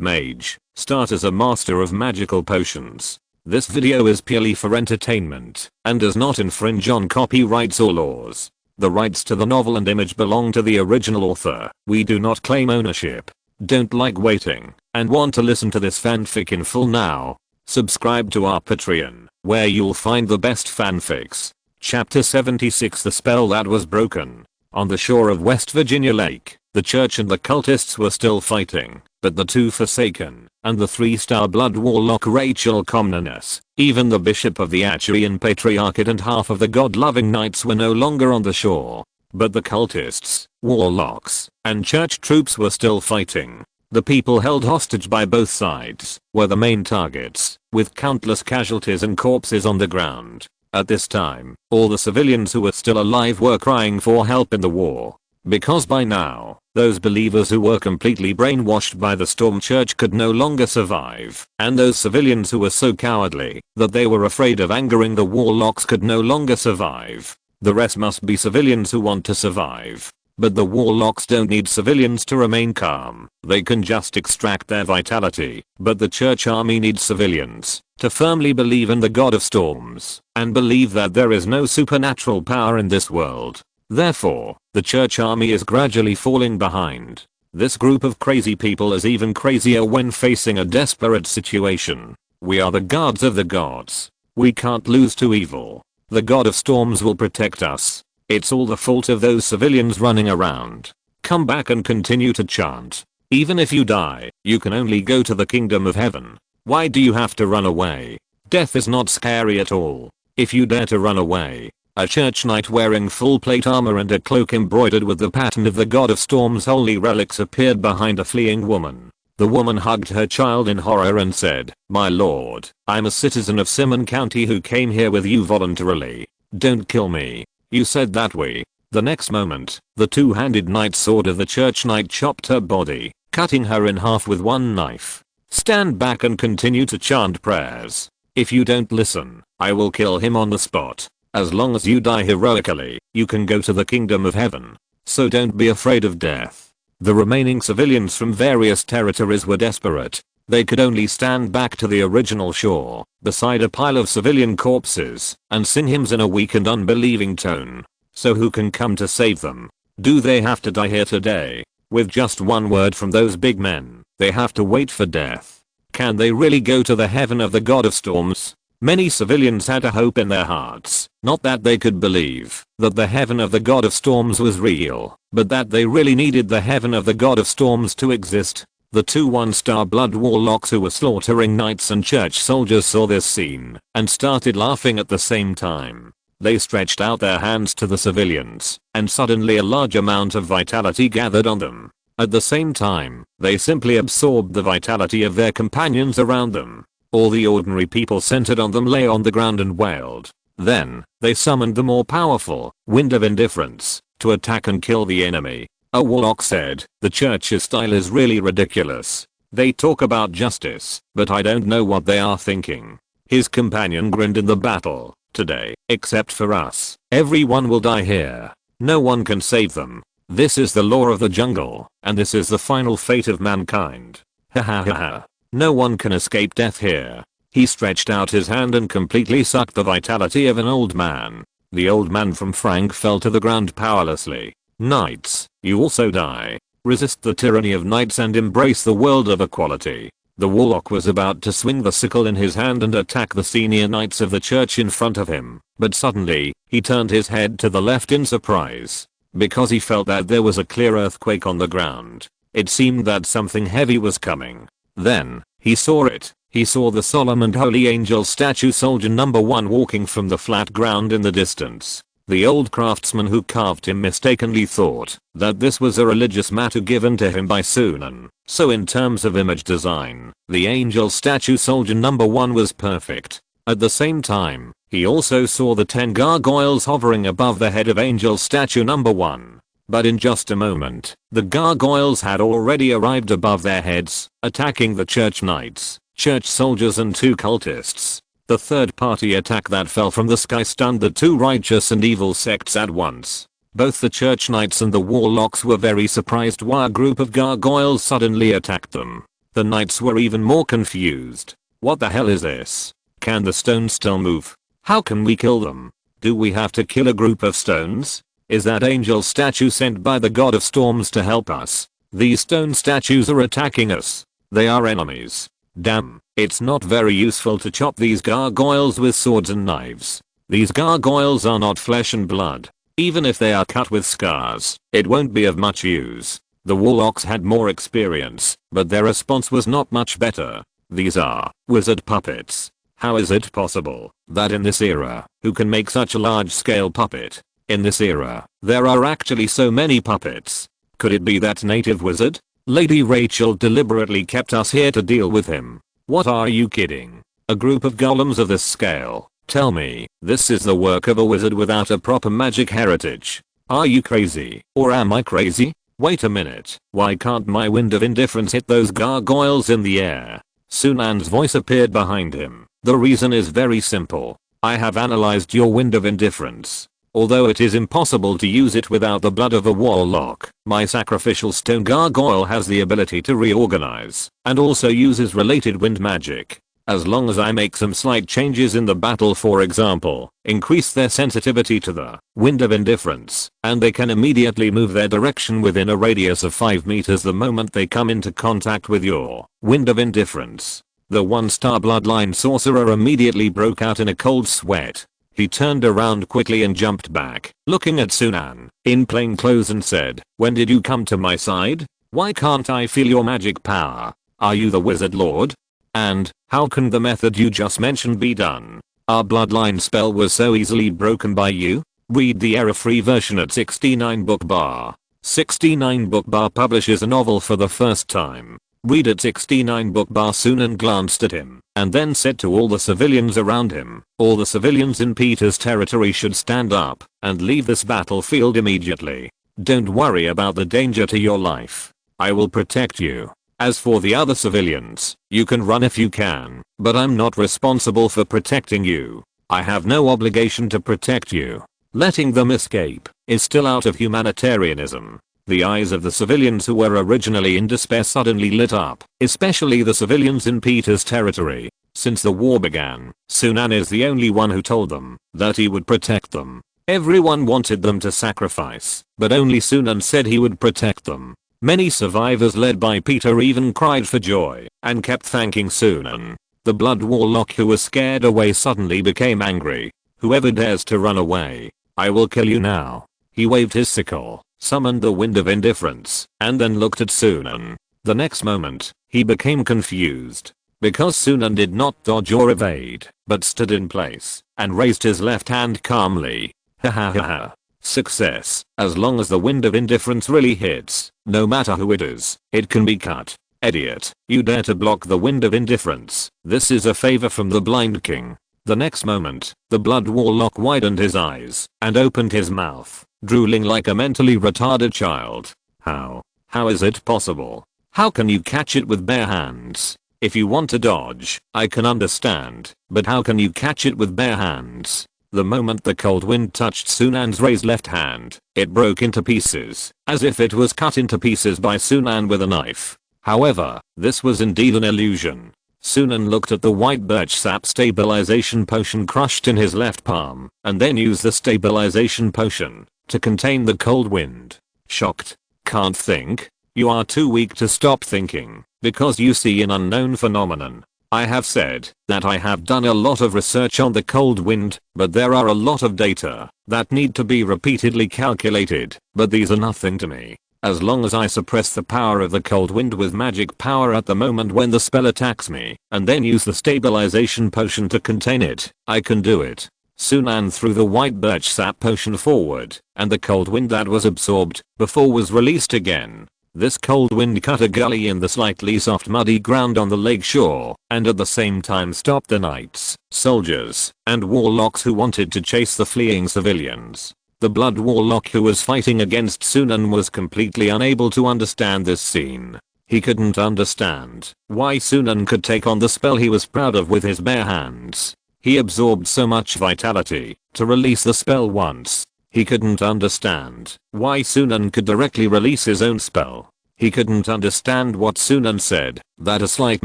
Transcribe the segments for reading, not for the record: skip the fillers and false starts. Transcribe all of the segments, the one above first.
Mage, start as a master of magical potions. This video is purely for entertainment and does not infringe on copyrights or laws. The rights to the novel and image belong to the original author. We do not claim ownership. Don't like waiting and want to listen to this fanfic in full now? Subscribe to our Patreon, where you'll find the best fanfics. Chapter 76, The Spell That Was Broken. On the shore of West Virginia Lake, the church and the cultists were still fighting, but the two Forsaken and the 3-star blood warlock Rachel Comnenus, even the bishop of the Acheruan Patriarchate and half of the god-loving knights were no longer on the shore. But the cultists, warlocks, and church troops were still fighting. The people held hostage by both sides were the main targets, with countless casualties and corpses on the ground. At this time, all the civilians who were still alive were crying for help in the war. Because by now, those believers who were completely brainwashed by the Storm Church could no longer survive, and those civilians who were so cowardly that they were afraid of angering the warlocks could no longer survive. The rest must be civilians who want to survive. But the warlocks don't need civilians to remain calm, they can just extract their vitality. But the church army needs civilians to firmly believe in the god of storms and believe that there is no supernatural power in this world. Therefore, the church army is gradually falling behind. This group of crazy people is even crazier when facing a desperate situation. We are the guards of the gods. We can't lose to evil. The god of storms will protect us. It's all the fault of those civilians running around. Come back and continue to chant. Even if you die, you can only go to the kingdom of heaven. Why do you have to run away? Death is not scary at all. If you dare to run away. A church knight wearing full plate armor and a cloak embroidered with the pattern of the god of storms holy relics appeared behind a fleeing woman. The woman hugged her child in horror and said, "My lord, I'm a citizen of Simmon County who came here with you voluntarily. Don't kill me." "You said that we." The next moment, the two-handed knight sword of the church knight chopped her body, cutting her in half with one knife. "Stand back and continue to chant prayers. If you don't listen, I will kill him on the spot. As long as you die heroically, you can go to the kingdom of heaven. So don't be afraid of death." The remaining civilians from various territories were desperate. They could only stand back to the original shore, beside a pile of civilian corpses, and sing hymns in a weak and unbelieving tone. So who can come to save them? Do they have to die here today? With just one word from those big men, they have to wait for death. Can they really go to the heaven of the god of storms? Many civilians had a hope in their hearts, not that they could believe that the heaven of the god of storms was real, but that they really needed the heaven of the god of storms to exist. The two 1-star blood warlocks who were slaughtering knights and church soldiers saw this scene and started laughing at the same time. They stretched out their hands to the civilians, and suddenly a large amount of vitality gathered on them. At the same time, they simply absorbed the vitality of their companions around them. All the ordinary people centered on them lay on the ground and wailed. Then, they summoned the more powerful Wind of Indifference to attack and kill the enemy. A warlock said, "The church's style is really ridiculous. They talk about justice, but I don't know what they are thinking." His companion grinned. "In the battle today, except for us, everyone will die here. No one can save them. This is the law of the jungle, and this is the final fate of mankind. Ha ha ha ha. No one can escape death here." He stretched out his hand and completely sucked the vitality of an old man. The old man from Frank fell to the ground powerlessly. "Knights, you also die. Resist the tyranny of knights and embrace the world of equality." The warlock was about to swing the sickle in his hand and attack the senior knights of the church in front of him, but suddenly, he turned his head to the left in surprise, because he felt that there was a clear earthquake on the ground. It seemed that something heavy was coming. Then, he saw it. He saw the solemn and holy angel statue soldier number 1 walking from the flat ground in the distance. The old craftsman who carved him mistakenly thought that this was a religious matter given to him by Sunan. So in terms of image design, the angel statue soldier number 1 was perfect. At the same time, he also saw the 10 gargoyles hovering above the head of angel statue number 1. But in just a moment, the gargoyles had already arrived above their heads, attacking the church knights, church soldiers and 2 cultists. The third-party attack that fell from the sky stunned the 2 righteous and evil sects at once. Both the church knights and the warlocks were very surprised why a group of gargoyles suddenly attacked them. The knights were even more confused. What the hell is this? Can the stones still move? How can we kill them? Do we have to kill a group of stones? Is that angel statue sent by the god of storms to help us? These stone statues are attacking us. They are enemies. Damn, it's not very useful to chop these gargoyles with swords and knives. These gargoyles are not flesh and blood. Even if they are cut with scars, it won't be of much use. The warlocks had more experience, but their response was not much better. These are wizard puppets. How is it possible that in this era, who can make such a large-scale puppet? In this era, there are actually so many puppets. Could it be that native wizard? Lady Rachel deliberately kept us here to deal with him. What, are you kidding? A group of golems of this scale? Tell me, this is the work of a wizard without a proper magic heritage. Are you crazy? Or am I crazy? Wait a minute, why can't my wind of indifference hit those gargoyles in the air? Sunan's voice appeared behind him. The reason is very simple. I have analyzed your wind of indifference. Although it is impossible to use it without the blood of a warlock, my sacrificial stone gargoyle has the ability to reorganize, and also uses related wind magic. As long as I make some slight changes in the battle, for example, increase their sensitivity to the wind of indifference, and they can immediately move their direction within a radius of 5 meters the moment they come into contact with your wind of indifference. The 1-star bloodline sorcerer immediately broke out in a cold sweat. He turned around quickly and jumped back, looking at Sunan, in plain clothes, and said, "When did you come to my side? Why can't I feel your magic power? Are you the wizard lord? And, how can the method you just mentioned be done? Our bloodline spell was so easily broken by you?" Read the error-free version at 69 book bar. 69 book bar publishes a novel for the first time. Read at 69 book bar. Sunan glanced at him, and then said to all the civilians around him, "All the civilians in Peter's territory should stand up and leave this battlefield immediately. Don't worry about the danger to your life. I will protect you. As for the other civilians, you can run if you can, but I'm not responsible for protecting you. I have no obligation to protect you. Letting them escape is still out of humanitarianism." The eyes of the civilians who were originally in despair suddenly lit up, especially the civilians in Peter's territory. Since the war began, Sunan is the only one who told them that he would protect them. Everyone wanted them to sacrifice, but only Sunan said he would protect them. Many survivors led by Peter even cried for joy and kept thanking Sunan. The blood warlock who was scared away suddenly became angry. "Whoever dares to run away, I will kill you now." He waved his sickle, summoned the wind of indifference, and then looked at Sunan. The next moment, he became confused. Because Sunan did not dodge or evade, but stood in place, and raised his left hand calmly. Ha ha ha ha. Success. As long as the wind of indifference really hits, no matter who it is, it can be cut. Idiot, you dare to block the wind of indifference. This is a favor from the blind king. The next moment, the blood warlock widened his eyes, and opened his mouth, drooling like a mentally retarded child. How is it possible? How can you catch it with bare hands? If you want to dodge, I can understand, but how can you catch it with bare hands? The moment the cold wind touched Sunan's raised left hand, it broke into pieces, as if it was cut into pieces by Sunan with a knife. However, this was indeed an illusion. Sunan looked at the white birch sap stabilization potion crushed in his left palm, and then used the stabilization potion to contain the cold wind. Shocked. Can't think? You are too weak to stop thinking, because you see an unknown phenomenon. I have said that I have done a lot of research on the cold wind, but there are a lot of data that need to be repeatedly calculated, but these are nothing to me. As long as I suppress the power of the cold wind with magic power at the moment when the spell attacks me, and then use the stabilization potion to contain it, I can do it. Sunan threw the white birch sap potion forward, and the cold wind that was absorbed before was released again. This cold wind cut a gully in the slightly soft muddy ground on the lake shore, and at the same time stopped the knights, soldiers, and warlocks who wanted to chase the fleeing civilians. The blood warlock who was fighting against Sunan was completely unable to understand this scene. He couldn't understand why Sunan could take on the spell he was proud of with his bare hands. He absorbed so much vitality to release the spell once. He couldn't understand why Sunan could directly release his own spell. He couldn't understand what Sunan said, that a slight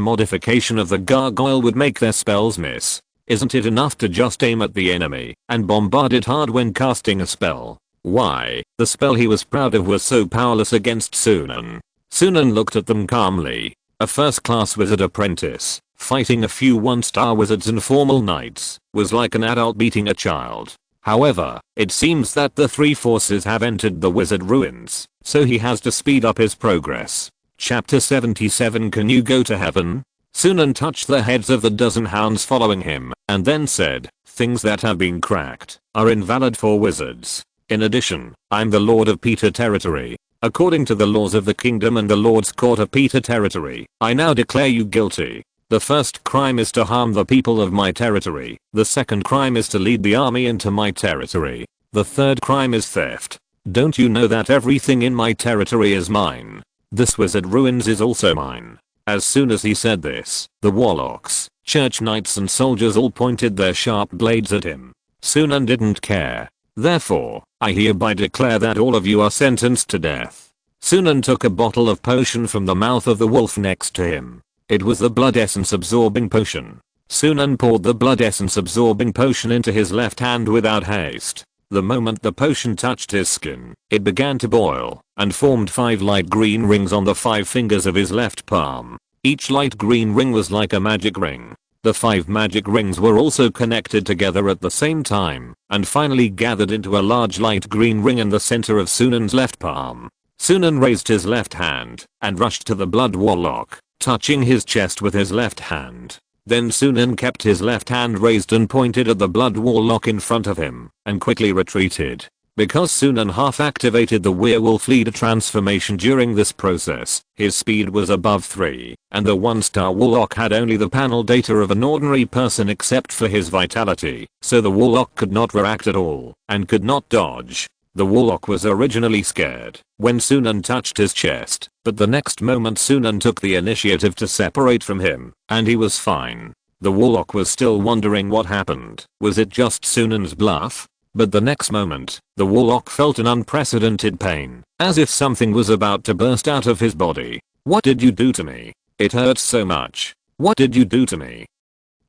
modification of the gargoyle would make their spells miss. Isn't it enough to just aim at the enemy and bombard it hard when casting a spell? Why, the spell he was proud of was so powerless against Sunan. Sunan looked at them calmly. A first-class wizard apprentice, fighting a few one-star wizards and formal knights, was like an adult beating a child. However, it seems that the three forces have entered the wizard ruins, so he has to speed up his progress. Chapter 77. Can you go to heaven? Sunan touched the heads of the dozen hounds following him, and then said, things that have been cracked are invalid for wizards. In addition, I'm the Lord of Peter territory. According to the laws of the kingdom and the Lord's court of Peter territory, I now declare you guilty. The first crime is to harm the people of my territory. The second crime is to lead the army into my territory. The third crime is theft. Don't you know that everything in my territory is mine? This wizard ruins is also mine. As soon as he said this, the warlocks, church knights and soldiers all pointed their sharp blades at him. Sunan didn't care. Therefore, I hereby declare that all of you are sentenced to death. Sunan took a bottle of potion from the mouth of the wolf next to him. It was the blood essence absorbing potion. Sunan poured the blood essence absorbing potion into his left hand without haste. The moment the potion touched his skin, it began to boil and formed 5 light green rings on the 5 fingers of his left palm. Each light green ring was like a magic ring. The 5 magic rings were also connected together at the same time and finally gathered into a large light green ring in the center of Sunan's left palm. Sunan raised his left hand and rushed to the blood warlock, touching his chest with his left hand. Then Sunan kept his left hand raised and pointed at the blood warlock in front of him and quickly retreated. Because Sunan half activated the werewolf leader transformation during this process, his speed was above 3, and the 1-star warlock had only the panel data of an ordinary person except for his vitality, so the warlock could not react at all, and could not dodge. The warlock was originally scared when Sunan touched his chest, but the next moment Sunan took the initiative to separate from him, and he was fine. The warlock was still wondering what happened. Was it just Sunan's bluff? But the next moment, the warlock felt an unprecedented pain, as if something was about to burst out of his body. What did you do to me? It hurts so much. What did you do to me?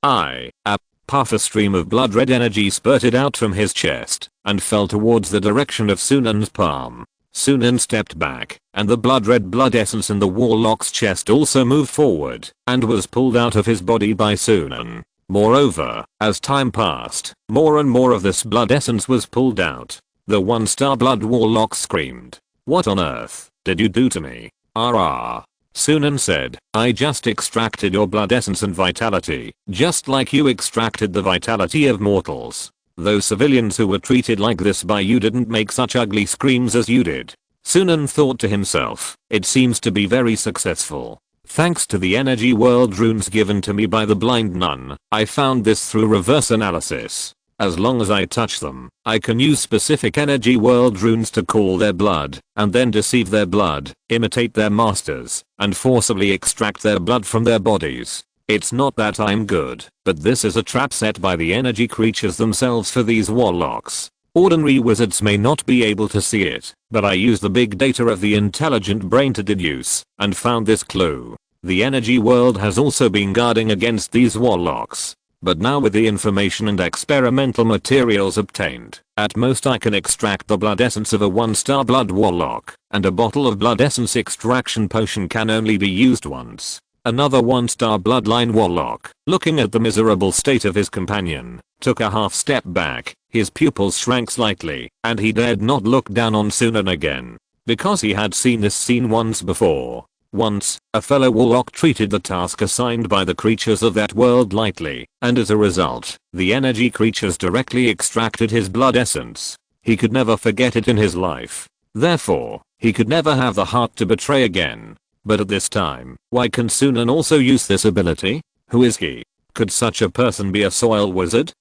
Half a stream of blood red energy spurted out from his chest and fell towards the direction of Sunan's palm. Sunan stepped back, and the blood red blood essence in the warlock's chest also moved forward and was pulled out of his body by Sunan. Moreover, as time passed, more and more of this blood essence was pulled out. The 1-star blood warlock screamed. What on earth did you do to me? Sunan said, I just extracted your blood essence and vitality, just like you extracted the vitality of mortals. Those civilians who were treated like this by you didn't make such ugly screams as you did. Sunan thought to himself, it seems to be very successful. Thanks to the energy world runes given to me by the blind nun, I found this through reverse analysis. As long as I touch them, I can use specific energy world runes to call their blood, and then deceive their blood, imitate their masters, and forcibly extract their blood from their bodies. It's not that I'm good, but this is a trap set by the energy creatures themselves for these warlocks. Ordinary wizards may not be able to see it, but I used the big data of the intelligent brain to deduce, and found this clue. The energy world has also been guarding against these warlocks. But now with the information and experimental materials obtained, at most I can extract the blood essence of a 1-star blood warlock, and a bottle of blood essence extraction potion can only be used once. Another 1-star bloodline warlock, looking at the miserable state of his companion, took a half step back, his pupils shrank slightly, and he dared not look down on Sunan again. Because he had seen this scene once before. Once, a fellow warlock treated the task assigned by the creatures of that world lightly, and as a result, the energy creatures directly extracted his blood essence. He could never forget it in his life. Therefore, he could never have the heart to betray again. But at this time, why can Sunan also use this ability? Who is he? Could such a person be a soil wizard?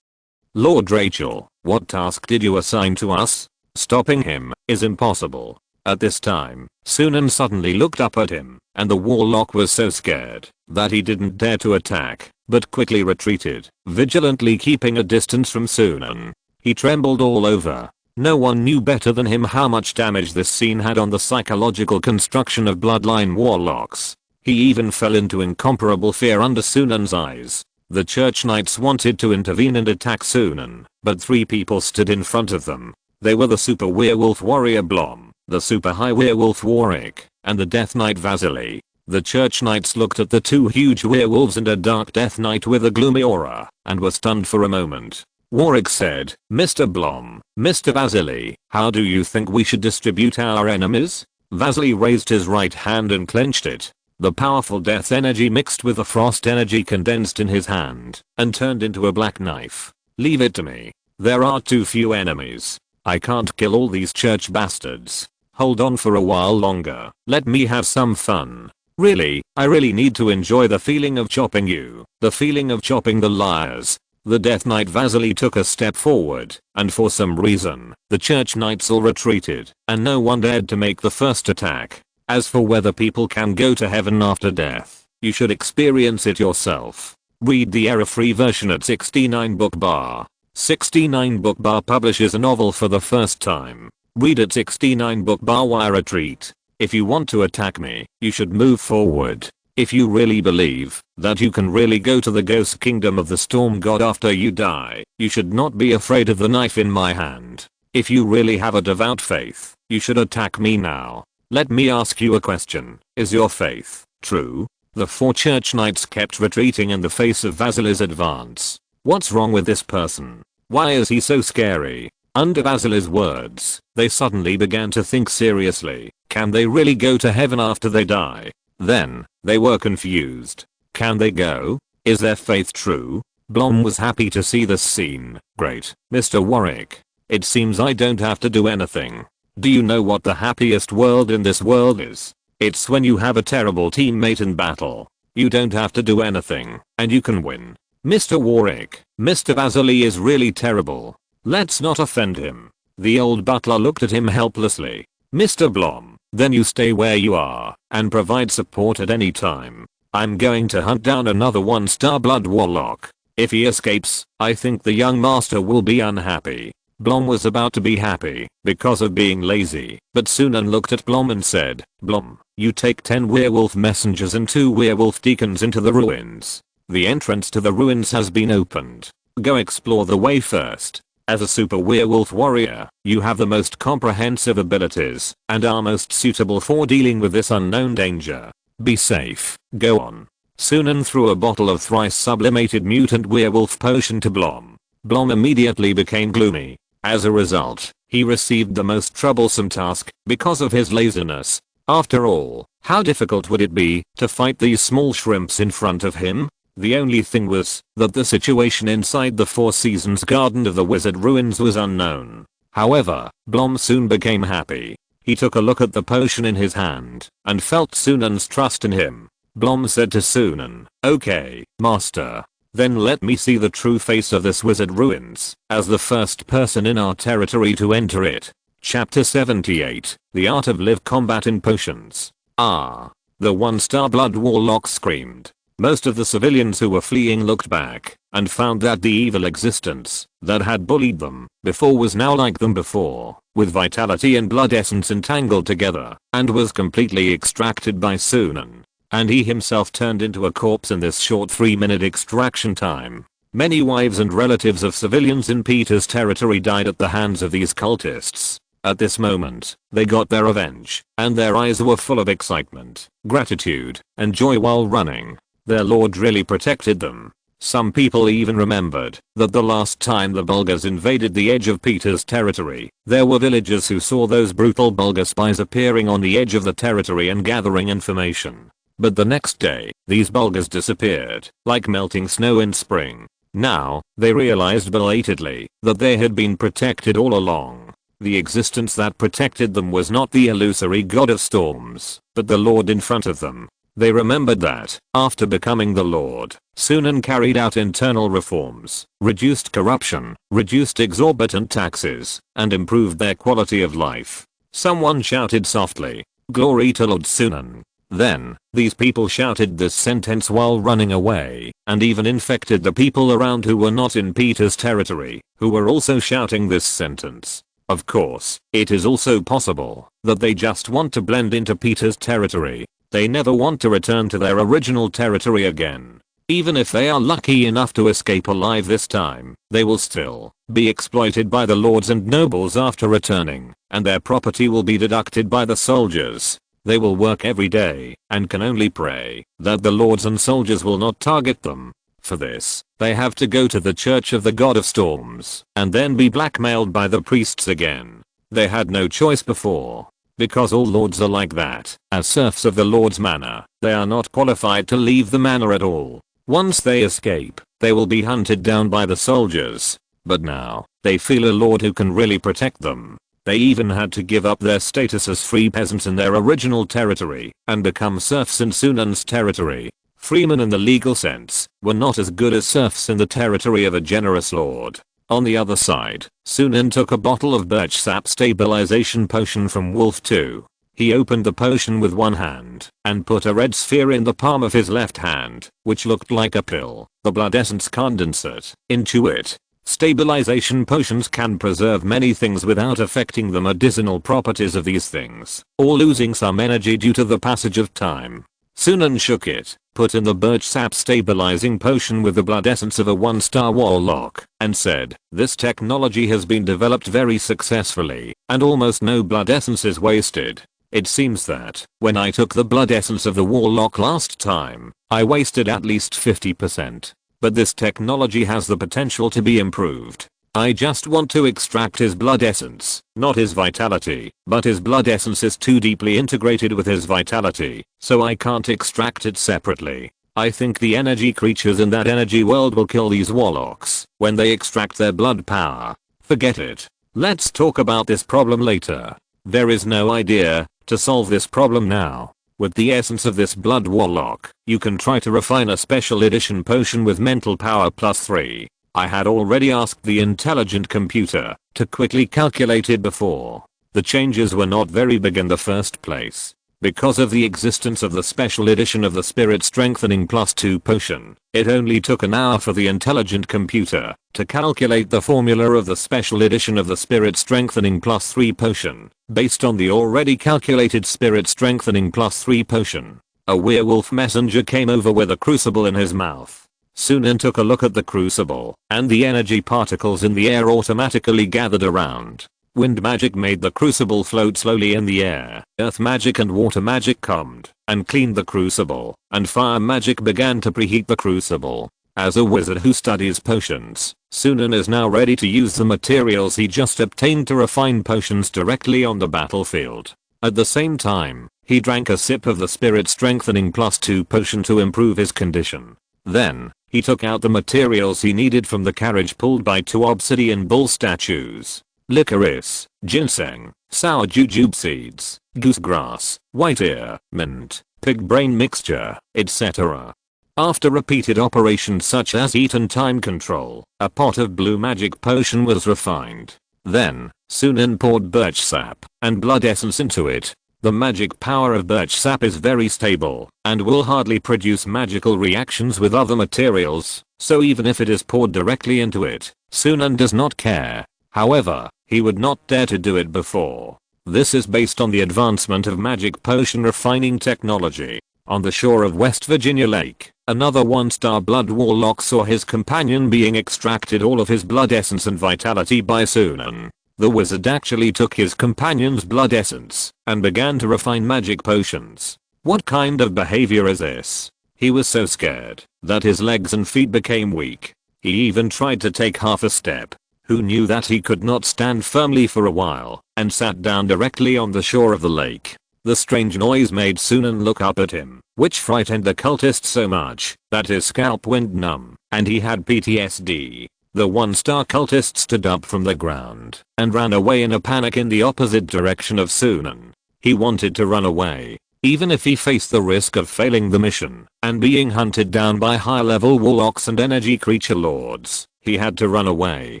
Lord Rachel, what task did you assign to us? Stopping him is impossible. At this time, Sunan suddenly looked up at him, and the warlock was so scared that he didn't dare to attack, but quickly retreated, vigilantly keeping a distance from Sunan. He trembled all over. No one knew better than him how much damage this scene had on the psychological construction of bloodline warlocks. He even fell into incomparable fear under Sunan's eyes. The church knights wanted to intervene and attack Sunan, but 3 people stood in front of them. They were the super werewolf warrior Blom, the super high werewolf Warwick, and the death knight Vasily. The church knights looked at the 2 huge werewolves and a dark death knight with a gloomy aura, and were stunned for a moment. Warwick said, "Mr. Blom, Mr. Vasily, how do you think we should distribute our enemies?" Vasily raised his right hand and clenched it. The powerful death energy mixed with the frost energy condensed in his hand and turned into a black knife. "Leave it to me. There are too few enemies. I can't kill all these church bastards. Hold on for a while longer. Let me have some fun. Really, I really need to enjoy the feeling of chopping you. The feeling of chopping the liars." The Death Knight Vasily took a step forward, and for some reason, the church knights all retreated, and no one dared to make the first attack. As for whether people can go to heaven after death, you should experience it yourself. Read the error-free version at 69 Book Bar. 69 Book Bar publishes a novel for the first time. Read at 69 Book Bar while retreat. If you want to attack me, you should move forward. If you really believe that you can really go to the ghost kingdom of the storm god after you die, you should not be afraid of the knife in my hand. If you really have a devout faith, you should attack me now. Let me ask you a question. Is your faith true? The 4 church knights kept retreating in the face of Vasily's advance. What's wrong with this person? Why is he so scary? Under Vasily's words, they suddenly began to think seriously. Can they really go to heaven after they die? Then, they were confused. Can they go? Is their faith true? Blom was happy to see this scene. Great, Mr. Warwick. It seems I don't have to do anything. Do you know what the happiest world in this world is? It's when you have a terrible teammate in battle. You don't have to do anything, and you can win. Mr. Warwick, Mr. Vasily is really terrible. Let's not offend him. The old butler looked at him helplessly. Mr. Blom, then you stay where you are and provide support at any time. I'm going to hunt down another 1-star blood warlock. If he escapes, I think the young master will be unhappy. Blom was about to be happy because of being lazy, but Sunan looked at Blom and said, "Blom, you take 10 werewolf messengers and 2 werewolf deacons into the ruins. The entrance to the ruins has been opened. Go explore the way first. As a super werewolf warrior, you have the most comprehensive abilities and are most suitable for dealing with this unknown danger. Be safe. Go on." Sunan threw a bottle of thrice sublimated mutant werewolf potion to Blom. Blom immediately became gloomy. As a result, he received the most troublesome task because of his laziness. After all, how difficult would it be to fight these small shrimps in front of him? The only thing was that the situation inside the Four Seasons Garden of the Wizard Ruins was unknown. However, Blom soon became happy. He took a look at the potion in his hand and felt Sunan's trust in him. Blom said to Sunan, "Okay, master. Then let me see the true face of this wizard ruins as the first person in our territory to enter it." Chapter 78, The Art of Live Combat in Potions. Ah! The 1-star blood warlock screamed. Most of the civilians who were fleeing looked back and found that the evil existence that had bullied them before was now like them before, with vitality and blood essence entangled together, and was completely extracted by Sunan. And he himself turned into a corpse in this short 3-minute extraction time. Many wives and relatives of civilians in Peter's territory died at the hands of these cultists. At this moment, they got their revenge, and their eyes were full of excitement, gratitude, and joy while running. Their lord really protected them. Some people even remembered that the last time the Bulgars invaded the edge of Peter's territory, there were villagers who saw those brutal Bulgar spies appearing on the edge of the territory and gathering information. But the next day, these Bulgars disappeared, like melting snow in spring. Now, they realized belatedly that they had been protected all along. The existence that protected them was not the illusory god of storms, but the lord in front of them. They remembered that, after becoming the lord, Sunan carried out internal reforms, reduced corruption, reduced exorbitant taxes, and improved their quality of life. Someone shouted softly, "Glory to Lord Sunan." Then, these people shouted this sentence while running away, and even infected the people around who were not in Peter's territory, who were also shouting this sentence. Of course, it is also possible that they just want to blend into Peter's territory. They never want to return to their original territory again. Even if they are lucky enough to escape alive this time, they will still be exploited by the lords and nobles after returning, and their property will be deducted by the soldiers. They will work every day and can only pray that the lords and soldiers will not target them. For this, they have to go to the Church of the God of Storms and then be blackmailed by the priests again. They had no choice before. Because all lords are like that, as serfs of the lord's manor, they are not qualified to leave the manor at all. Once they escape, they will be hunted down by the soldiers. But now, they feel a lord who can really protect them. They even had to give up their status as free peasants in their original territory and become serfs in Sunan's territory. Freemen in the legal sense were not as good as serfs in the territory of a generous lord. On the other side, Sunan took a bottle of birch sap stabilization potion from Wolf 2. He opened the potion with one hand and put a red sphere in the palm of his left hand, which looked like a pill, the blood essence condensate, into it. Stabilization potions can preserve many things without affecting the medicinal properties of these things, or losing some energy due to the passage of time. Sunan shook it, put in the birch sap stabilizing potion with the blood essence of a 1-star warlock, and said, "This technology has been developed very successfully, and almost no blood essence is wasted. It seems that, when I took the blood essence of the warlock last time, I wasted at least 50%. But this technology has the potential to be improved. I just want to extract his blood essence, not his vitality, but his blood essence is too deeply integrated with his vitality, so I can't extract it separately. I think the energy creatures in that energy world will kill these warlocks when they extract their blood power. Forget it. Let's talk about this problem later. There is no idea to solve this problem now. With the essence of this blood warlock, you can try to refine a special edition potion with mental power +3. I had already asked the intelligent computer to quickly calculate it before. The changes were not very big in the first place. Because of the existence of the special edition of the spirit strengthening +2 potion, it only took an hour for the intelligent computer to calculate the formula of the special edition of the spirit strengthening +3 potion, based on the already calculated spirit strengthening +3 potion. A werewolf messenger came over with a crucible in his mouth. Sunan took a look at the crucible, and the energy particles in the air automatically gathered around. Wind magic made the crucible float slowly in the air. Earth magic and water magic calmed and cleaned the crucible, and fire magic began to preheat the crucible. As a wizard who studies potions, Sunan is now ready to use the materials he just obtained to refine potions directly on the battlefield. At the same time, he drank a sip of the spirit strengthening +2 potion to improve his condition. Then, he took out the materials he needed from the carriage pulled by 2 obsidian bull statues. Licorice, ginseng, sour jujube seeds, goosegrass, white ear, mint, pig brain mixture, etc. After repeated operations such as heat and time control, a pot of blue magic potion was refined. Then, Sunan poured birch sap and blood essence into it. The magic power of birch sap is very stable and will hardly produce magical reactions with other materials, so even if it is poured directly into it, Sunan does not care. However, he would not dare to do it before. This is based on the advancement of magic potion refining technology. On the shore of West Virginia Lake, another 1-star blood warlock saw his companion being extracted all of his blood essence and vitality by Sunan. The wizard actually took his companion's blood essence and began to refine magic potions. What kind of behavior is this? He was so scared that his legs and feet became weak. He even tried to take half a step. Who knew that he could not stand firmly for a while and sat down directly on the shore of the lake. The strange noise made Sunan look up at him, which frightened the cultist so much that his scalp went numb and he had PTSD. The 1-star cultist stood up from the ground and ran away in a panic in the opposite direction of Sunan. He wanted to run away, even if he faced the risk of failing the mission and being hunted down by high-level warlocks and energy creature lords. He had to run away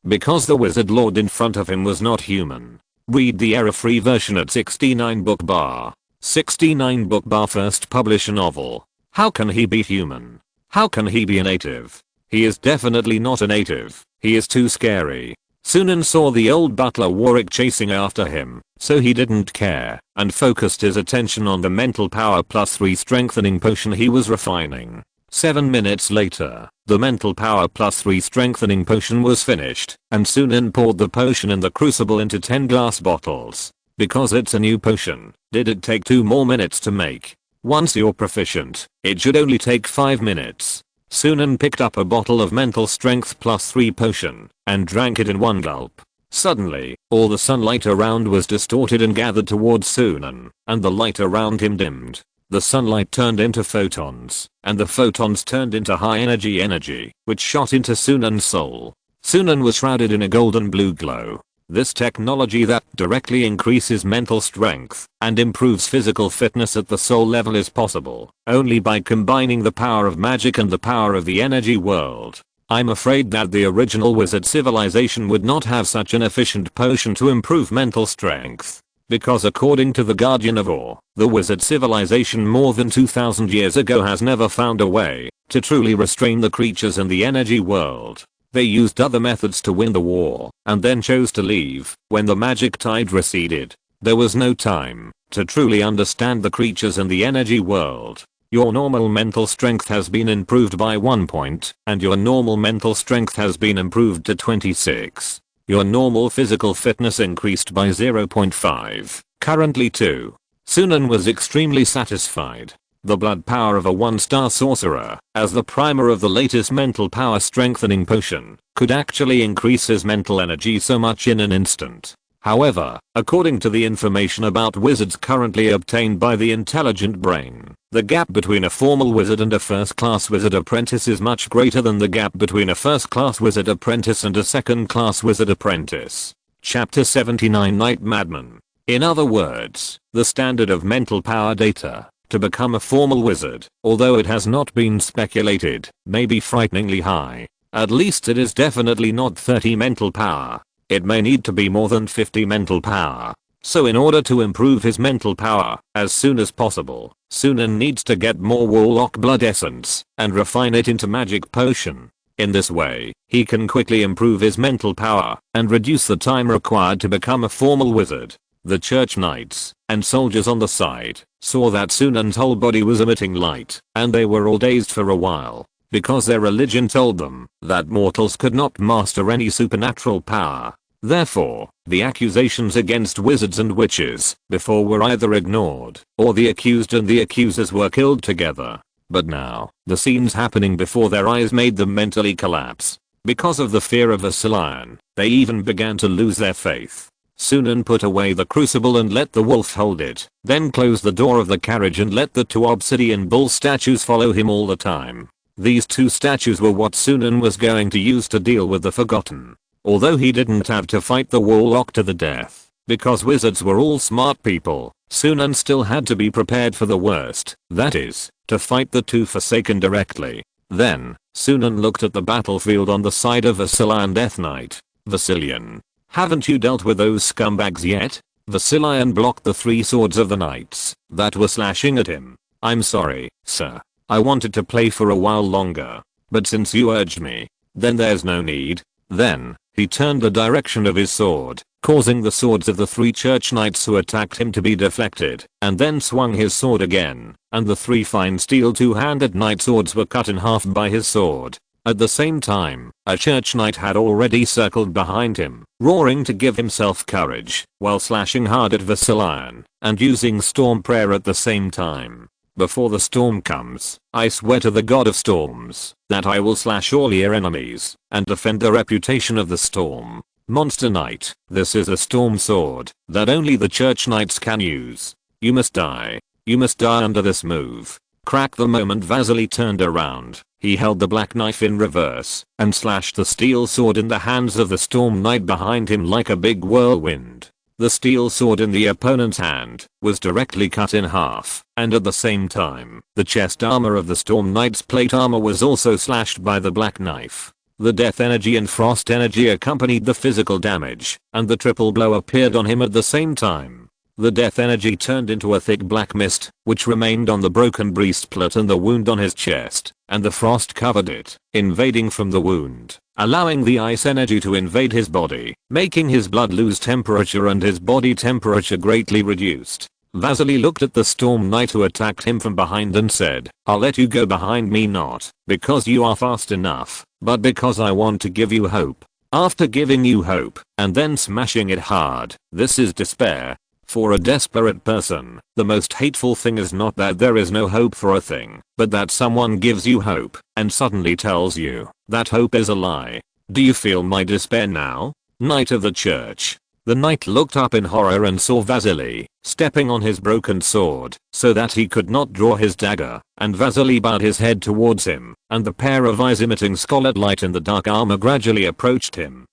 because the wizard lord in front of him was not human. Read the error-free version at 69 book bar. 69 book bar first publish a novel. How can he be human? How can he be a native? He is definitely not a native. He is too scary. Sunan saw the old butler Warwick chasing after him, so he didn't care and focused his attention on the mental power +3 strengthening potion he was refining. 7 minutes later, the mental power +3 strengthening potion was finished, and Sunan poured the potion in the crucible into 10 glass bottles. Because it's a new potion, did it take 2 more minutes to make? Once you're proficient, it should only take 5 minutes. Sunan picked up a bottle of mental strength +3 potion and drank it in one gulp. Suddenly, all the sunlight around was distorted and gathered towards Sunan, and the light around him dimmed. The sunlight turned into photons, and the photons turned into high energy, which shot into Sunan's soul. Sunan was shrouded in a golden blue glow. This technology that directly increases mental strength and improves physical fitness at the soul level is possible only by combining the power of magic and the power of the energy world. I'm afraid that the original wizard civilization would not have such an efficient potion to improve mental strength. Because according to the Guardian of Ore, the wizard civilization more than 2000 years ago has never found a way to truly restrain the creatures in the energy world. They used other methods to win the war, and then chose to leave when the magic tide receded. There was no time to truly understand the creatures in the energy world. Your normal mental strength has been improved by 1 point, and your normal mental strength has been improved to 26. Your normal physical fitness increased by 0.5, currently 2. Sunan was extremely satisfied. The blood power of a 1-star sorcerer, as the primer of the latest mental power strengthening potion, could actually increase his mental energy so much in an instant. However, according to the information about wizards currently obtained by the intelligent brain, the gap between a formal wizard and a first-class wizard apprentice is much greater than the gap between a first-class wizard apprentice and a second-class wizard apprentice. Chapter 79 Night Madman. In other words, the standard of mental power data to become a formal wizard, although it has not been speculated, may be frighteningly high. At least it is definitely not 30 mental power. It may need to be more than 50 mental power. So in order to improve his mental power as soon as possible, Sunan needs to get more warlock blood essence and refine it into magic potion. In this way, he can quickly improve his mental power and reduce the time required to become a formal wizard. The church knights and soldiers on the side saw that Sunan's whole body was emitting light, and they were all dazed for a while, because their religion told them that mortals could not master any supernatural power. Therefore, the accusations against wizards and witches before were either ignored, or the accused and the accusers were killed together. But now, the scenes happening before their eyes made them mentally collapse. Because of the fear of Vasilion, they even began to lose their faith. Sunan put away the crucible and let the wolf hold it, then closed the door of the carriage and let the 2 obsidian bull statues follow him all the time. These 2 statues were what Sunan was going to use to deal with the Forgotten. Although he didn't have to fight the warlock to the death, because wizards were all smart people, Sunan still had to be prepared for the worst, that is, to fight the 2 Forsaken directly. Then, Sunan looked at the battlefield on the side of Vasilion Death Knight. Vasilion, haven't you dealt with those scumbags yet? Vasilion blocked the 3 swords of the knights that were slashing at him. I'm sorry, sir. I wanted to play for a while longer, but since you urged me, then there's no need. Then, he turned the direction of his sword, causing the swords of the 3 church knights who attacked him to be deflected, and then swung his sword again, and the 3 fine steel 2-handed knight swords were cut in half by his sword. At the same time, a church knight had already circled behind him, roaring to give himself courage, while slashing hard at Vasilion, and using storm prayer at the same time. Before the storm comes, I swear to the god of storms that I will slash all your enemies and defend the reputation of the storm. Monster Knight, this is a storm sword that only the church knights can use. You must die. You must die under this move. Crack. The moment Vasily turned around, he held the black knife in reverse and slashed the steel sword in the hands of the storm knight behind him like a big whirlwind. The steel sword in the opponent's hand was directly cut in half, and at the same time, the chest armor of the Storm Knight's plate armor was also slashed by the black knife. The death energy and frost energy accompanied the physical damage, and the triple blow appeared on him at the same time. The death energy turned into a thick black mist, which remained on the broken breastplate and the wound on his chest, and the frost covered it, invading from the wound, allowing the ice energy to invade his body, making his blood lose temperature and his body temperature greatly reduced. Vasily looked at the Storm Knight who attacked him from behind and said, "I'll let you go behind me, not because you are fast enough, but because I want to give you hope." After giving you hope, and then smashing it hard, this is despair. For a desperate person, the most hateful thing is not that there is no hope for a thing, but that someone gives you hope, and suddenly tells you that hope is a lie. Do you feel my despair now? Knight of the Church. The knight looked up in horror and saw Vasily, stepping on his broken sword, so that he could not draw his dagger, and Vasily bowed his head towards him, and the pair of eyes emitting scarlet light in the dark armor gradually approached him.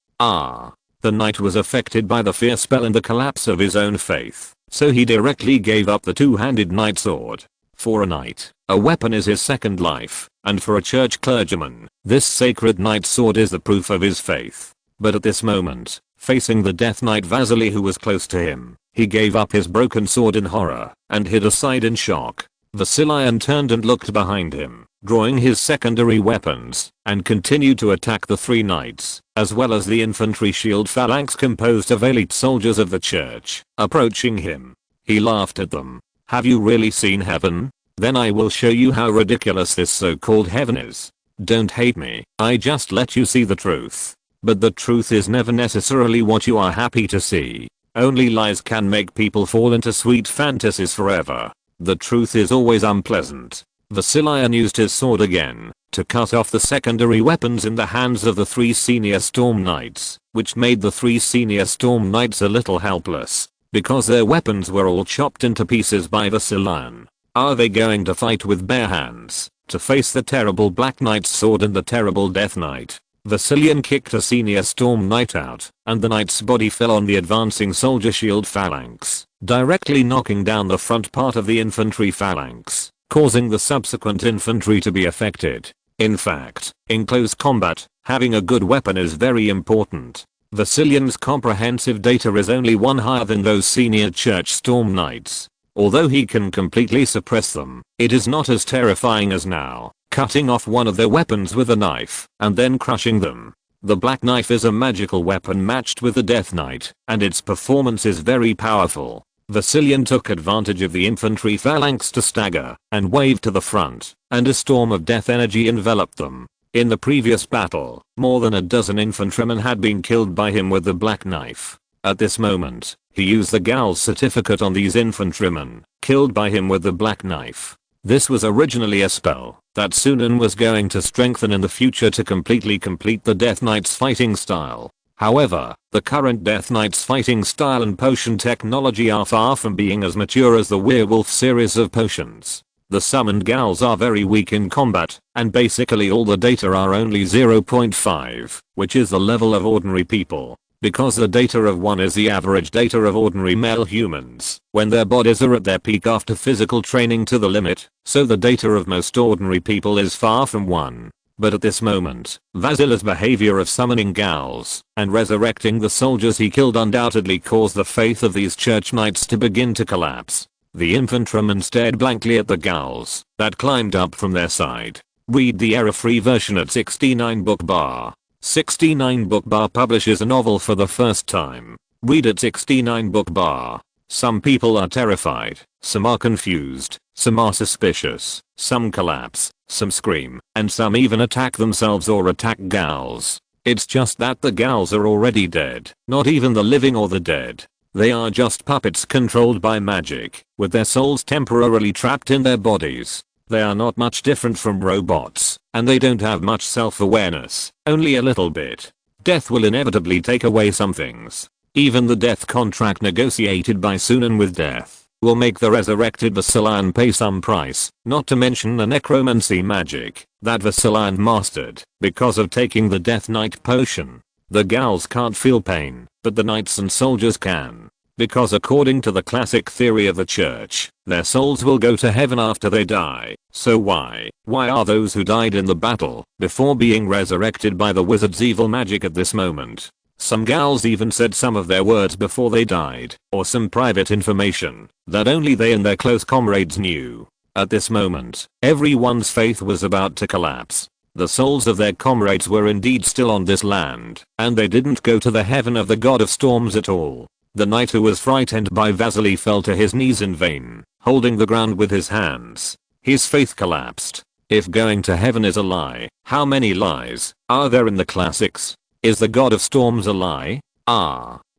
The knight was affected by the fear spell and the collapse of his own faith, so he directly gave up the two-handed knight sword. For a knight, a weapon is his second life, and for a church clergyman, this sacred knight sword is the proof of his faith. But at this moment, facing the Death Knight Vasily who was close to him, he gave up his broken sword in horror, and hid aside in shock. Vasily turned and looked behind him, drawing his secondary weapons, and continued to attack the three knights, as well as the infantry shield phalanx composed of elite soldiers of the church, approaching him. He laughed at them. "Have you really seen heaven? Then I will show you how ridiculous this so-called heaven is. Don't hate me, I just let you see the truth. But the truth is never necessarily what you are happy to see. Only lies can make people fall into sweet fantasies forever. The truth is always unpleasant." Vasily used his sword again to cut off the secondary weapons in the hands of the three senior Storm Knights, which made the three senior Storm Knights a little helpless, because their weapons were all chopped into pieces by Vasily. Are they going to fight with bare hands to face the terrible Black Knight's sword and the terrible Death Knight? Vasily kicked a senior Storm Knight out, and the knight's body fell on the advancing soldier shield phalanx, directly knocking down the front part of the infantry phalanx, causing the subsequent infantry to be affected. In fact, in close combat, having a good weapon is very important. Vasily's comprehensive data is only one higher than those senior church Storm Knights. Although he can completely suppress them, it is not as terrifying as now, cutting off one of their weapons with a knife, and then crushing them. The Black Knife is a magical weapon matched with the Death Knight, and its performance is very powerful. Vasily took advantage of the infantry phalanx to stagger, and waved to the front, and a storm of death energy enveloped them. In the previous battle, more than a dozen infantrymen had been killed by him with the Black Knife. At this moment, he used the Gal's certificate on these infantrymen, killed by him with the Black Knife. This was originally a spell that Sunan was going to strengthen in the future to completely complete the Death Knight's fighting style. However, the current Death Knight's fighting style and potion technology are far from being as mature as the Werewolf series of potions. The summoned Gals are very weak in combat, and basically all the data are only 0.5, which is the level of ordinary people. Because the data of 1 is the average data of ordinary male humans, when their bodies are at their peak after physical training to the limit, so the data of most ordinary people is far from 1. But at this moment, Vasily's behavior of summoning Gals and resurrecting the soldiers he killed undoubtedly caused the faith of these church knights to begin to collapse. The infantrymen stared blankly at the Gals that climbed up from their side. Read the error-free version at 69 book bar. 69 book bar publishes a novel for the first time. Read at 69 book bar. Some people are terrified, some are confused, some are suspicious, some collapse, some scream, and some even attack themselves or attack Gals. It's just that the Gals are already dead, not even the living or the dead. They are just puppets controlled by magic, with their souls temporarily trapped in their bodies. They are not much different from robots, and they don't have much self-awareness, only a little bit. Death will inevitably take away some things. Even the death contract negotiated by Sunan with death will make the resurrected Vasily pay some price, not to mention the necromancy magic that Vasily mastered because of taking the Death Knight potion. The Gals can't feel pain, but the knights and soldiers can. Because according to the classic theory of the church, their souls will go to heaven after they die. So why are those who died in the battle before being resurrected by the wizard's evil magic at this moment? Some Gals even said some of their words before they died, or some private information that only they and their close comrades knew. At this moment, everyone's faith was about to collapse. The souls of their comrades were indeed still on this land, and they didn't go to the heaven of the god of storms at all. The knight who was frightened by Vasily fell to his knees in vain, holding the ground with his hands. His faith collapsed. If going to heaven is a lie, how many lies are there in the classics? Is the god of storms a lie?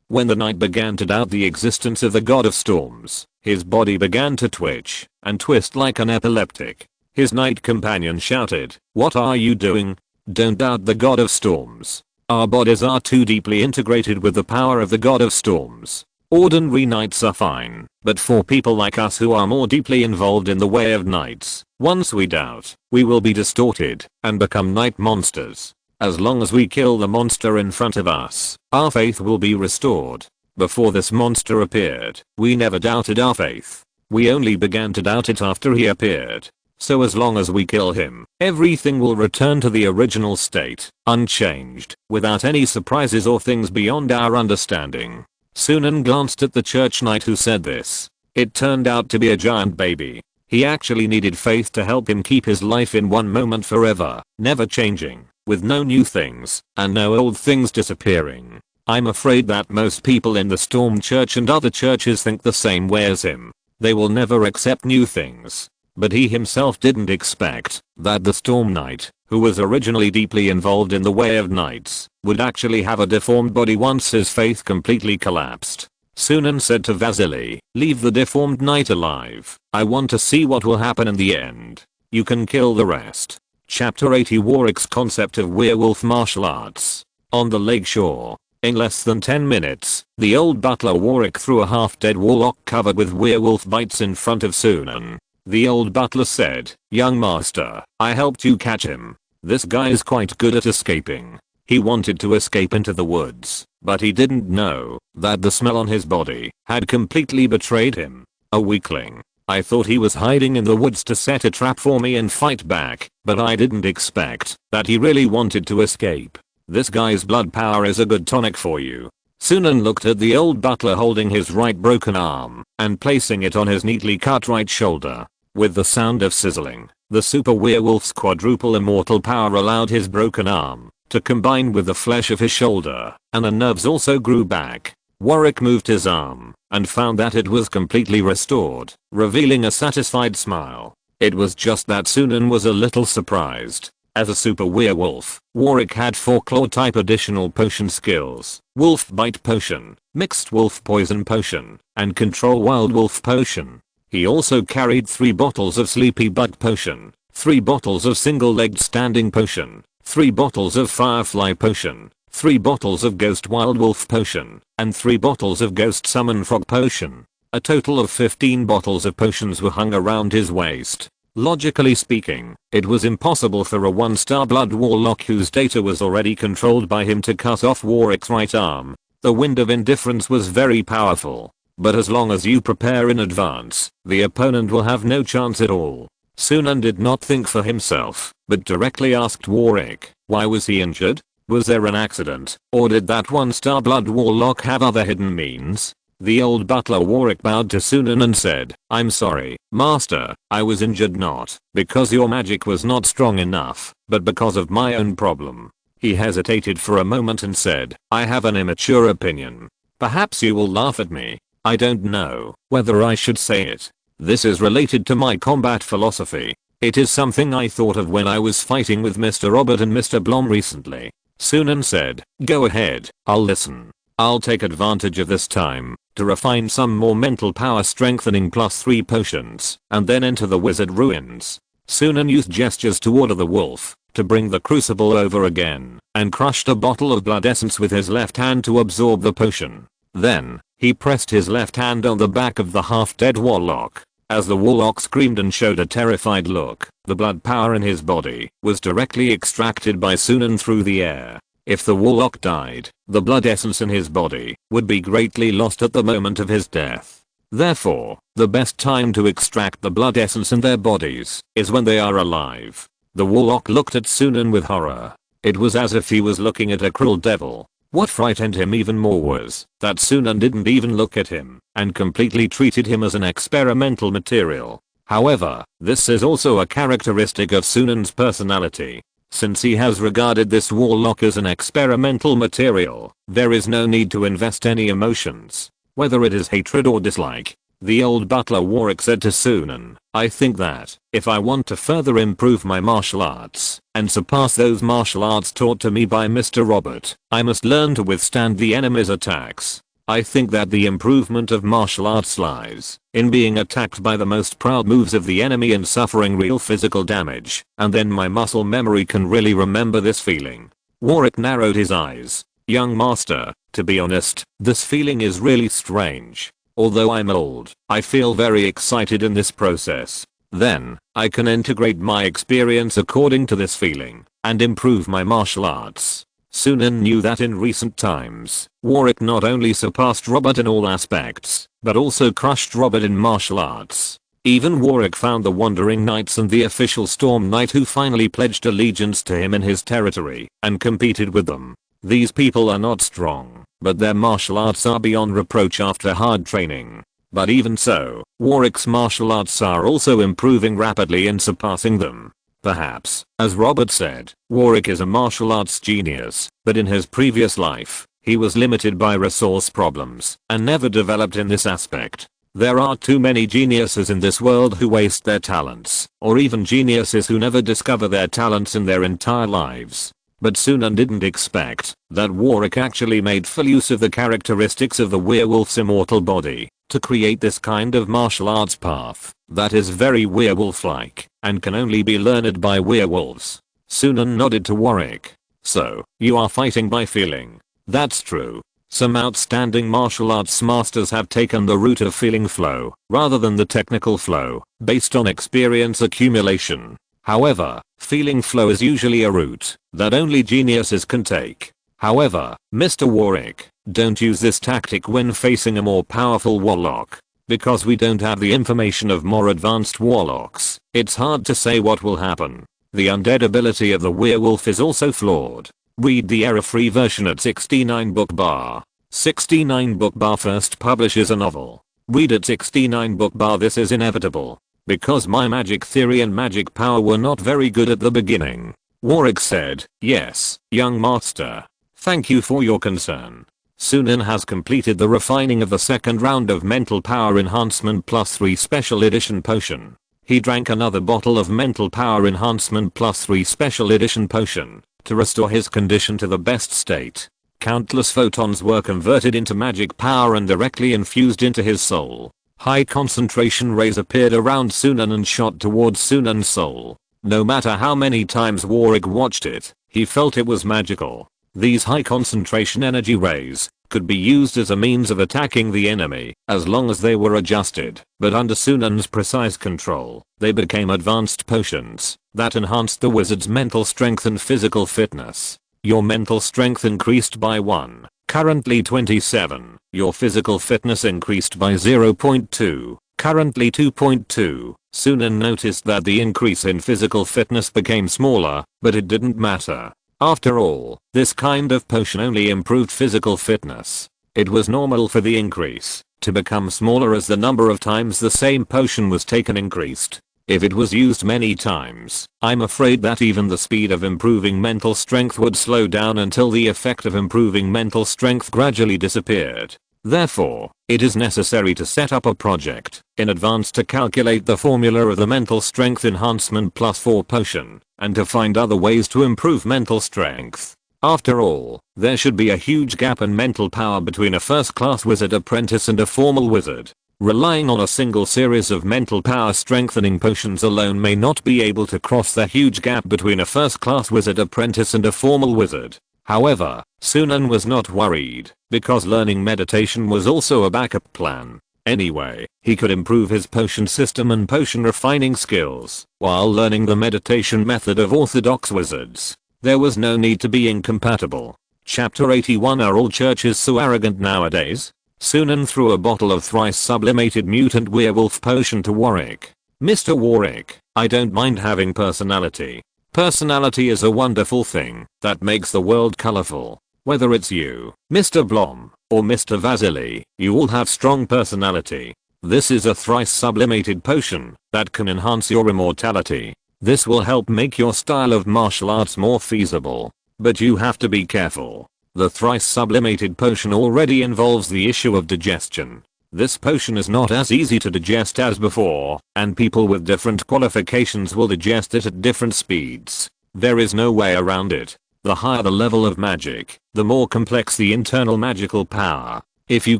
When the knight began to doubt the existence of the god of storms, his body began to twitch and twist like an epileptic. His knight companion shouted, "What are you doing? Don't doubt the god of storms. Our bodies are too deeply integrated with the power of the god of storms. Ordinary knights are fine, but for people like us who are more deeply involved in the way of knights, once we doubt, we will be distorted and become knight monsters. As long as we kill the monster in front of us, our faith will be restored. Before this monster appeared, we never doubted our faith. We only began to doubt it after he appeared. So as long as we kill him, everything will return to the original state, unchanged, without any surprises or things beyond our understanding." Sunan glanced at the church knight who said this. It turned out to be a giant baby. He actually needed faith to help him keep his life in one moment forever, never changing, with no new things, and no old things disappearing. I'm afraid that most people in the Storm Church and other churches think the same way as him. They will never accept new things. But he himself didn't expect that the Storm Knight, who was originally deeply involved in the way of knights, would actually have a deformed body once his faith completely collapsed. Sunan said to Vasily, "Leave the deformed knight alive. I want to see what will happen in the end. You can kill the rest." Chapter 80 Warwick's concept of werewolf martial arts. On the lake shore. In less than 10 minutes, the old butler Warwick threw a half-dead warlock covered with werewolf bites in front of Sunan. The old butler said, "Young master, I helped you catch him. This guy is quite good at escaping. He wanted to escape into the woods, but he didn't know that the smell on his body had completely betrayed him. A weakling. I thought he was hiding in the woods to set a trap for me and fight back, but I didn't expect that he really wanted to escape. This guy's blood power is a good tonic for you." Sunan looked at the old butler holding his right broken arm and placing it on his neatly cut right shoulder. With the sound of sizzling, the super werewolf's quadruple immortal power allowed his broken arm to combine with the flesh of his shoulder, and the nerves also grew back. Warwick moved his arm and found that it was completely restored, revealing a satisfied smile. It was just that Sunan was a little surprised. As a super werewolf, Warwick had 4 claw type additional potion skills: wolf bite potion, mixed wolf poison potion, and control wild wolf potion. He also carried 3 bottles of sleepy bug potion, 3 bottles of single-legged standing potion, 3 bottles of firefly potion, 3 bottles of ghost wild wolf potion, and 3 bottles of ghost summon frog potion. A total of 15 bottles of potions were hung around his waist. Logically speaking, it was impossible for a 1-star blood warlock whose data was already controlled by him to cut off Warwick's right arm. The wind of indifference was very powerful. But as long as you prepare in advance, the opponent will have no chance at all. Sunan did not think for himself, but directly asked Warwick, why was he injured? Was there an accident, or did that 1-star blood warlock have other hidden means? The old butler Warwick bowed to Sunan and said, "I'm sorry, master, I was injured not because your magic was not strong enough, but because of my own problem." He hesitated for a moment and said, "I have an immature opinion. Perhaps you will laugh at me. I don't know whether I should say it. This is related to my combat philosophy. It is something I thought of when I was fighting with Mr. Robert and Mr. Blom recently." Sunan said, "Go ahead, I'll listen. I'll take advantage of this time to refine some more mental power strengthening +3 potions and then enter the wizard ruins." Sunan used gestures to order the wolf to bring the crucible over again and crushed a bottle of blood essence with his left hand to absorb the potion. Then, he pressed his left hand on the back of the half-dead warlock. As the warlock screamed and showed a terrified look, the blood power in his body was directly extracted by Sunan through the air. If the warlock died, the blood essence in his body would be greatly lost at the moment of his death. Therefore, the best time to extract the blood essence in their bodies is when they are alive. The warlock looked at Sunan with horror. It was as if he was looking at a cruel devil. What frightened him even more was that Sunan didn't even look at him and completely treated him as an experimental material. However, this is also a characteristic of Sunan's personality. Since he has regarded this warlock as an experimental material, there is no need to invest any emotions, whether it is hatred or dislike. The old butler Warwick said to Sunan, I think that, if I want to further improve my martial arts, and surpass those martial arts taught to me by Mr. Robert, I must learn to withstand the enemy's attacks. I think that the improvement of martial arts lies in being attacked by the most proud moves of the enemy and suffering real physical damage, and then my muscle memory can really remember this feeling. Warwick narrowed his eyes. Young master, to be honest, this feeling is really strange. Although I'm old, I feel very excited in this process. Then, I can integrate my experience according to this feeling, and improve my martial arts. Sunan knew that in recent times, Warwick not only surpassed Robert in all aspects, but also crushed Robert in martial arts. Even Warwick found the Wandering Knights and the official Storm Knight who finally pledged allegiance to him in his territory, and competed with them. These people are not strong, but their martial arts are beyond reproach after hard training. But even so, Warwick's martial arts are also improving rapidly and surpassing them. Perhaps, as Robert said, Warwick is a martial arts genius, but in his previous life, he was limited by resource problems and never developed in this aspect. There are too many geniuses in this world who waste their talents, or even geniuses who never discover their talents in their entire lives. But Sunan didn't expect that Warwick actually made full use of the characteristics of the werewolf's immortal body to create this kind of martial arts path that is very werewolf-like and can only be learned by werewolves. Sunan nodded to Warwick. So, you are fighting by feeling. That's true. Some outstanding martial arts masters have taken the route of feeling flow rather than the technical flow based on experience accumulation. However, feeling flow is usually a route that only geniuses can take. However, Mr. Warwick, don't use this tactic when facing a more powerful warlock. Because we don't have the information of more advanced warlocks, it's hard to say what will happen. The undead ability of the werewolf is also flawed. Read the error-free version at 69 book bar. 69 book bar first publishes a novel. Read at 69 book bar. This is inevitable. Because my magic theory and magic power were not very good at the beginning. Warwick said, yes, young master. Thank you for your concern. Sunan has completed the refining of the second round of mental power enhancement plus 3 special edition potion. He drank another bottle of mental power enhancement plus 3 special edition potion to restore his condition to the best state. Countless photons were converted into magic power and directly infused into his soul. High concentration rays appeared around Sunan and shot towards Sunan's soul. No matter how many times Warwick watched it, he felt it was magical. These high concentration energy rays could be used as a means of attacking the enemy as long as they were adjusted, but under Sunan's precise control, they became advanced potions that enhanced the wizard's mental strength and physical fitness. Your mental strength increased by 1. Currently 27. Your physical fitness increased by 0.2. Currently 2.2. Sunan noticed that the increase in physical fitness became smaller, but it didn't matter. After all, this kind of potion only improved physical fitness. It was normal for the increase to become smaller as the number of times the same potion was taken increased. If it was used many times, I'm afraid that even the speed of improving mental strength would slow down until the effect of improving mental strength gradually disappeared. Therefore, it is necessary to set up a project in advance to calculate the formula of the mental strength enhancement plus 4 potion, and to find other ways to improve mental strength. After all, there should be a huge gap in mental power between a first-class wizard apprentice and a formal wizard. Relying on a single series of mental power strengthening potions alone may not be able to cross the huge gap between a first-class wizard apprentice and a formal wizard. However, Sunan was not worried, because learning meditation was also a backup plan. Anyway, he could improve his potion system and potion refining skills while learning the meditation method of orthodox wizards. There was no need to be incompatible. Chapter 81. Are all churches so arrogant nowadays? Sunan threw a bottle of thrice sublimated mutant werewolf potion to Warwick. Mr. Warwick, I don't mind having personality. Personality is a wonderful thing that makes the world colorful. Whether it's you, Mr. Blom, or Mr. Vasily, you all have strong personality. This is a thrice sublimated potion that can enhance your immortality. This will help make your style of martial arts more feasible. But you have to be careful. The thrice sublimated potion already involves the issue of digestion. This potion is not as easy to digest as before, and people with different qualifications will digest it at different speeds. There is no way around it. The higher the level of magic, the more complex the internal magical power. If you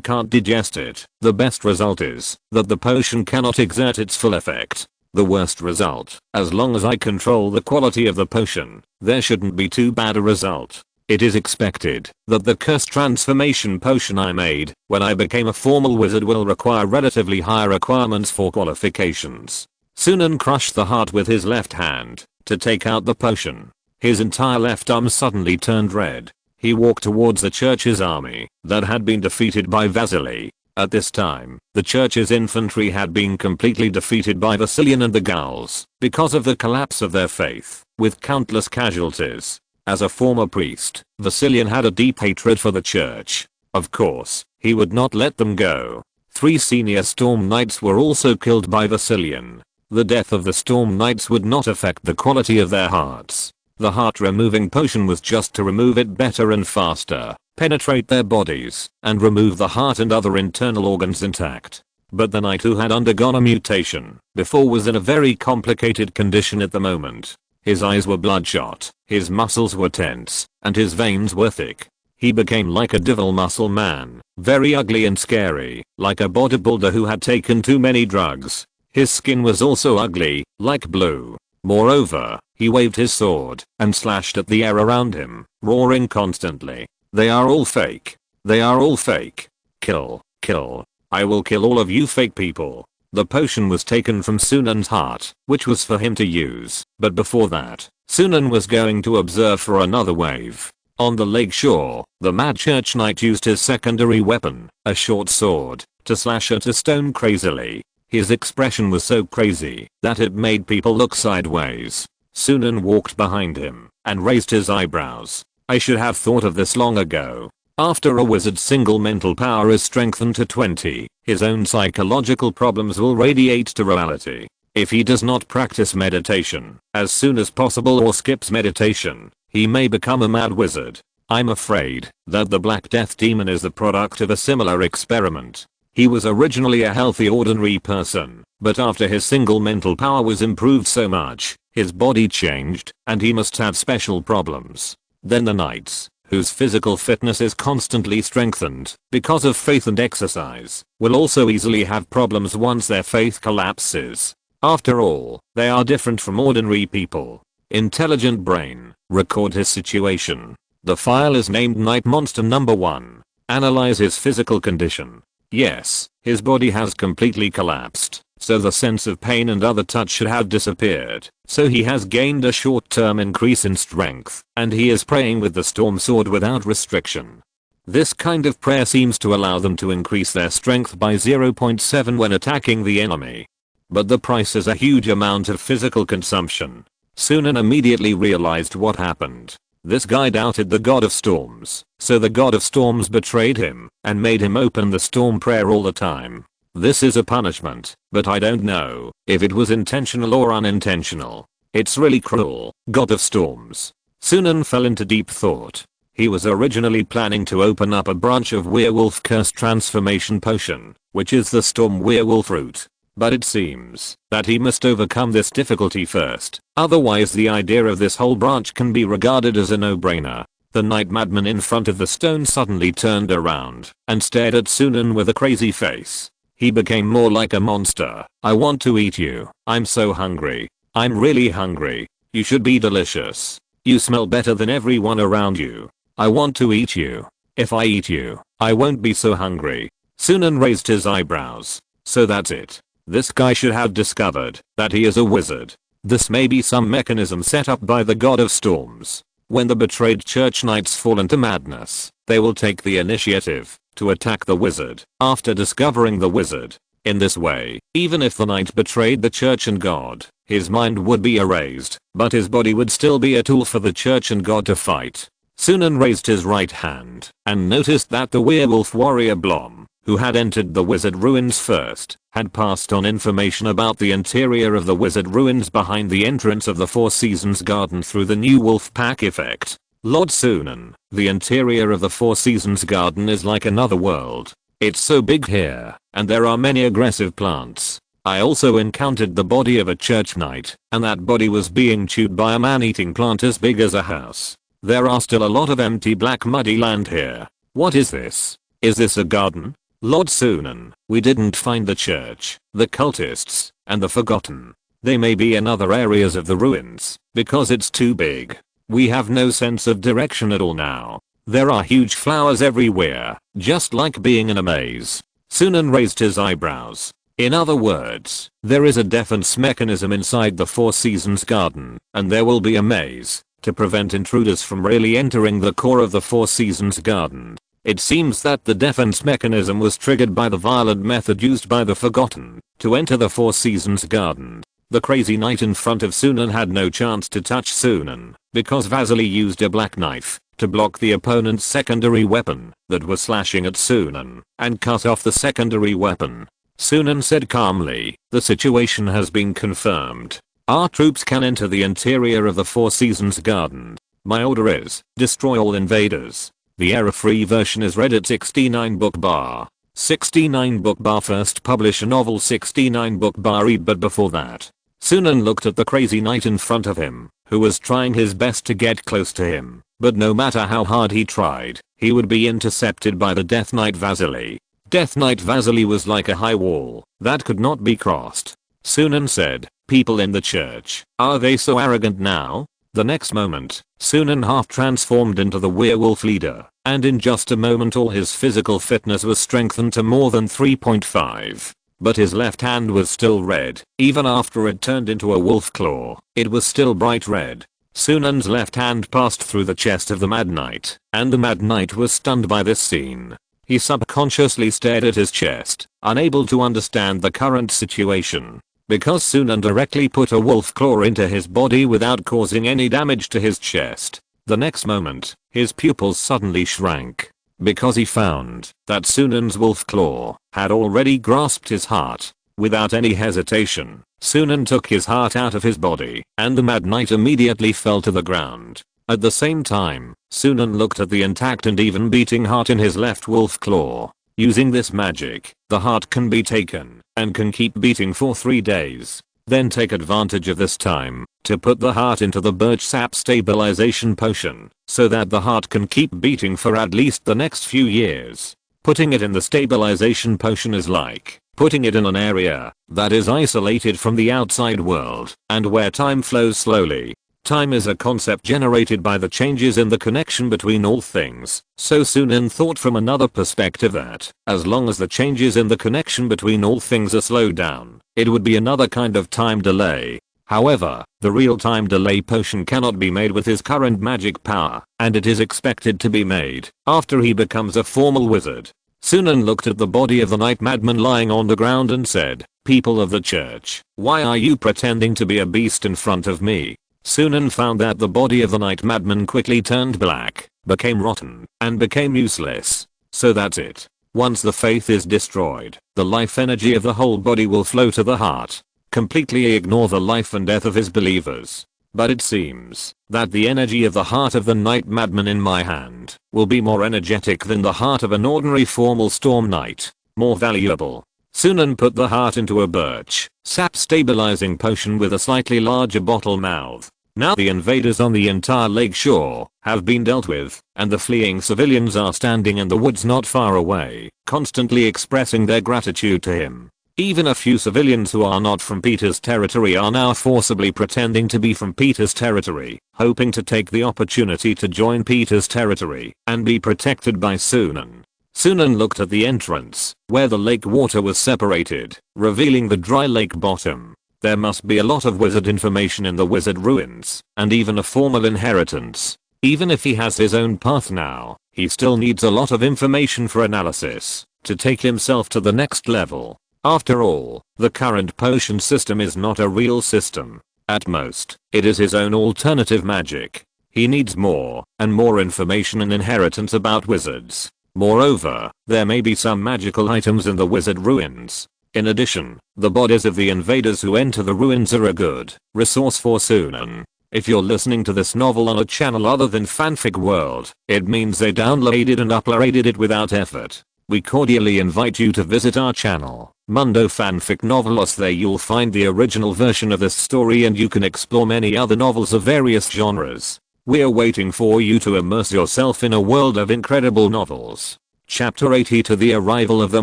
can't digest it, the best result is that the potion cannot exert its full effect. The worst result, as long as I control the quality of the potion, there shouldn't be too bad a result. It is expected that the curse transformation potion I made when I became a formal wizard will require relatively high requirements for qualifications. Sunan crushed the heart with his left hand to take out the potion. His entire left arm suddenly turned red. He walked towards the church's army that had been defeated by Vasily. At this time, the church's infantry had been completely defeated by Vasilian and the Gauls because of the collapse of their faith, with countless casualties. As a former priest, Vasilian had a deep hatred for the church. Of course, he would not let them go. 3 senior storm knights were also killed by Vasilian. The death of the storm knights would not affect the quality of their hearts. The heart removing potion was just to remove it better and faster, penetrate their bodies, and remove the heart and other internal organs intact. But the knight who had undergone a mutation before was in a very complicated condition at the moment. His eyes were bloodshot, his muscles were tense, and his veins were thick. He became like a devil muscle man, very ugly and scary, like a bodybuilder who had taken too many drugs. His skin was also ugly, like blue. Moreover, he waved his sword and slashed at the air around him, roaring constantly. They are all fake. They are all fake. Kill, kill. I will kill all of you fake people. The potion was taken from Sunan's heart, which was for him to use, but before that, Sunan was going to observe for another wave. On the lake shore, the mad church knight used his secondary weapon, a short sword, to slash at a stone crazily. His expression was so crazy that it made people look sideways. Sunan walked behind him and raised his eyebrows. I should have thought of this long ago. After a wizard's single mental power is strengthened to 20, his own psychological problems will radiate to reality. If he does not practice meditation as soon as possible or skips meditation, he may become a mad wizard. I'm afraid that the Black Death demon is the product of a similar experiment. He was originally a healthy ordinary person, but after his single mental power was improved so much, his body changed, and he must have special problems. Then the knights, whose physical fitness is constantly strengthened because of faith and exercise, will also easily have problems once their faith collapses. After all, they are different from ordinary people. Intelligent brain, record his situation. The file is named Night Monster number 1. Analyze his physical condition. Yes, his body has completely collapsed, so the sense of pain and other touch should have disappeared. So he has gained a short-term increase in strength, and he is praying with the storm sword without restriction. This kind of prayer seems to allow them to increase their strength by 0.7 when attacking the enemy. But the price is a huge amount of physical consumption. Sunan immediately realized what happened. This guy doubted the god of storms, so the god of storms betrayed him and made him open the storm prayer all the time. This is a punishment, but I don't know if it was intentional or unintentional. It's really cruel. God of storms. Sunan fell into deep thought. He was originally planning to open up a branch of werewolf curse transformation potion, which is the storm werewolf root. But it seems that he must overcome this difficulty first, otherwise the idea of this whole branch can be regarded as a no-brainer. The night madman in front of the stone suddenly turned around and stared at Sunan with a crazy face. He became more like a monster. I want to eat you. I'm so hungry. I'm really hungry. You should be delicious. You smell better than everyone around you. I want to eat you. If I eat you, I won't be so hungry. Sunan raised his eyebrows. So that's it. This guy should have discovered that he is a wizard. This may be some mechanism set up by the god of storms. When the betrayed church knights fall into madness, they will take the initiative to attack the wizard after discovering the wizard. In this way, even if the knight betrayed the church and god, his mind would be erased, but his body would still be a tool for the church and god to fight. Sunan raised his right hand and noticed that the werewolf warrior Blom, who had entered the wizard ruins first, had passed on information about the interior of the wizard ruins behind the entrance of the Four Seasons garden through the new wolf pack effect. Lord Sunan, the interior of the Four Seasons garden is like another world. It's so big here, and there are many aggressive plants. I also encountered the body of a church knight, and that body was being chewed by a man-eating plant as big as a house. There are still a lot of empty black muddy land here. What is this? Is this a garden? Lord Sunan, we didn't find the church, the cultists, and the forgotten. They may be in other areas of the ruins, because it's too big. We have no sense of direction at all now. There are huge flowers everywhere, just like being in a maze. Sunan raised his eyebrows. In other words, there is a defense mechanism inside the Four Seasons garden, and there will be a maze, to prevent intruders from really entering the core of the Four Seasons garden. It seems that the defense mechanism was triggered by the violent method used by the Forgotten to enter the Four Seasons garden. The crazy knight in front of Sunan had no chance to touch Sunan because Vasily used a black knife to block the opponent's secondary weapon that was slashing at Sunan and cut off the secondary weapon. Sunan said calmly, "The situation has been confirmed. Our troops can enter the interior of the Four Seasons garden. My order is, destroy all invaders." The error-free version is read at 69 book bar. 69 book bar first publish a novel 69 book bar read, but before that. Sunan looked at the crazy knight in front of him, who was trying his best to get close to him, but no matter how hard he tried, he would be intercepted by the Death Knight Vasily. Death Knight Vasily was like a high wall that could not be crossed. Sunan said, "People in the church, are they so arrogant now?" The next moment, Sunan half transformed into the werewolf leader, and in just a moment all his physical fitness was strengthened to more than 3.5. But his left hand was still red, even after it turned into a wolf claw, it was still bright red. Sunan's left hand passed through the chest of the Mad Knight, and the Mad Knight was stunned by this scene. He subconsciously stared at his chest, unable to understand the current situation. Because Sunan directly put a wolf claw into his body without causing any damage to his chest. The next moment, his pupils suddenly shrank. Because he found that Sunan's wolf claw had already grasped his heart. Without any hesitation, Sunan took his heart out of his body, and the Mad Knight immediately fell to the ground. At the same time, Sunan looked at the intact and even beating heart in his left wolf claw. Using this magic, the heart can be taken and can keep beating for 3 days. Then take advantage of this time to put the heart into the birch sap stabilization potion so that the heart can keep beating for at least the next few years. Putting it in the stabilization potion is like putting it in an area that is isolated from the outside world and where time flows slowly. Time is a concept generated by the changes in the connection between all things, so Sunan thought from another perspective that, as long as the changes in the connection between all things are slowed down, it would be another kind of time delay. However, the real time delay potion cannot be made with his current magic power, and it is expected to be made after he becomes a formal wizard. Sunan looked at the body of the Night Madman lying on the ground and said, "People of the church, why are you pretending to be a beast in front of me?" Sunan found that the body of the Night Madman quickly turned black, became rotten, and became useless. So that's it. Once the faith is destroyed, the life energy of the whole body will flow to the heart. Completely ignore the life and death of his believers. But it seems that the energy of the heart of the Night Madman in my hand will be more energetic than the heart of an ordinary formal storm knight. More valuable. Sunan put the heart into a birch sap stabilizing potion with a slightly larger bottle mouth. Now the invaders on the entire lake shore have been dealt with, and the fleeing civilians are standing in the woods not far away, constantly expressing their gratitude to him. Even a few civilians who are not from Peter's territory are now forcibly pretending to be from Peter's territory, hoping to take the opportunity to join Peter's territory and be protected by Sunan. Sunan looked at the entrance, where the lake water was separated, revealing the dry lake bottom. There must be a lot of wizard information in the wizard ruins, and even a formal inheritance. Even if he has his own path now, he still needs a lot of information for analysis, to take himself to the next level. After all, the current potion system is not a real system. At most, it is his own alternative magic. He needs more, and more information and inheritance about wizards. Moreover, there may be some magical items in the wizard ruins. In addition, the bodies of the invaders who enter the ruins are a good resource for Sunan. If you're listening to this novel on a channel other than Fanfic World, it means they downloaded and uploaded it without effort. We cordially invite you to visit our channel, Mundo Fanfic Novelos. There you'll find the original version of this story and you can explore many other novels of various genres. We're waiting for you to immerse yourself in a world of incredible novels. Chapter 80 To the arrival of the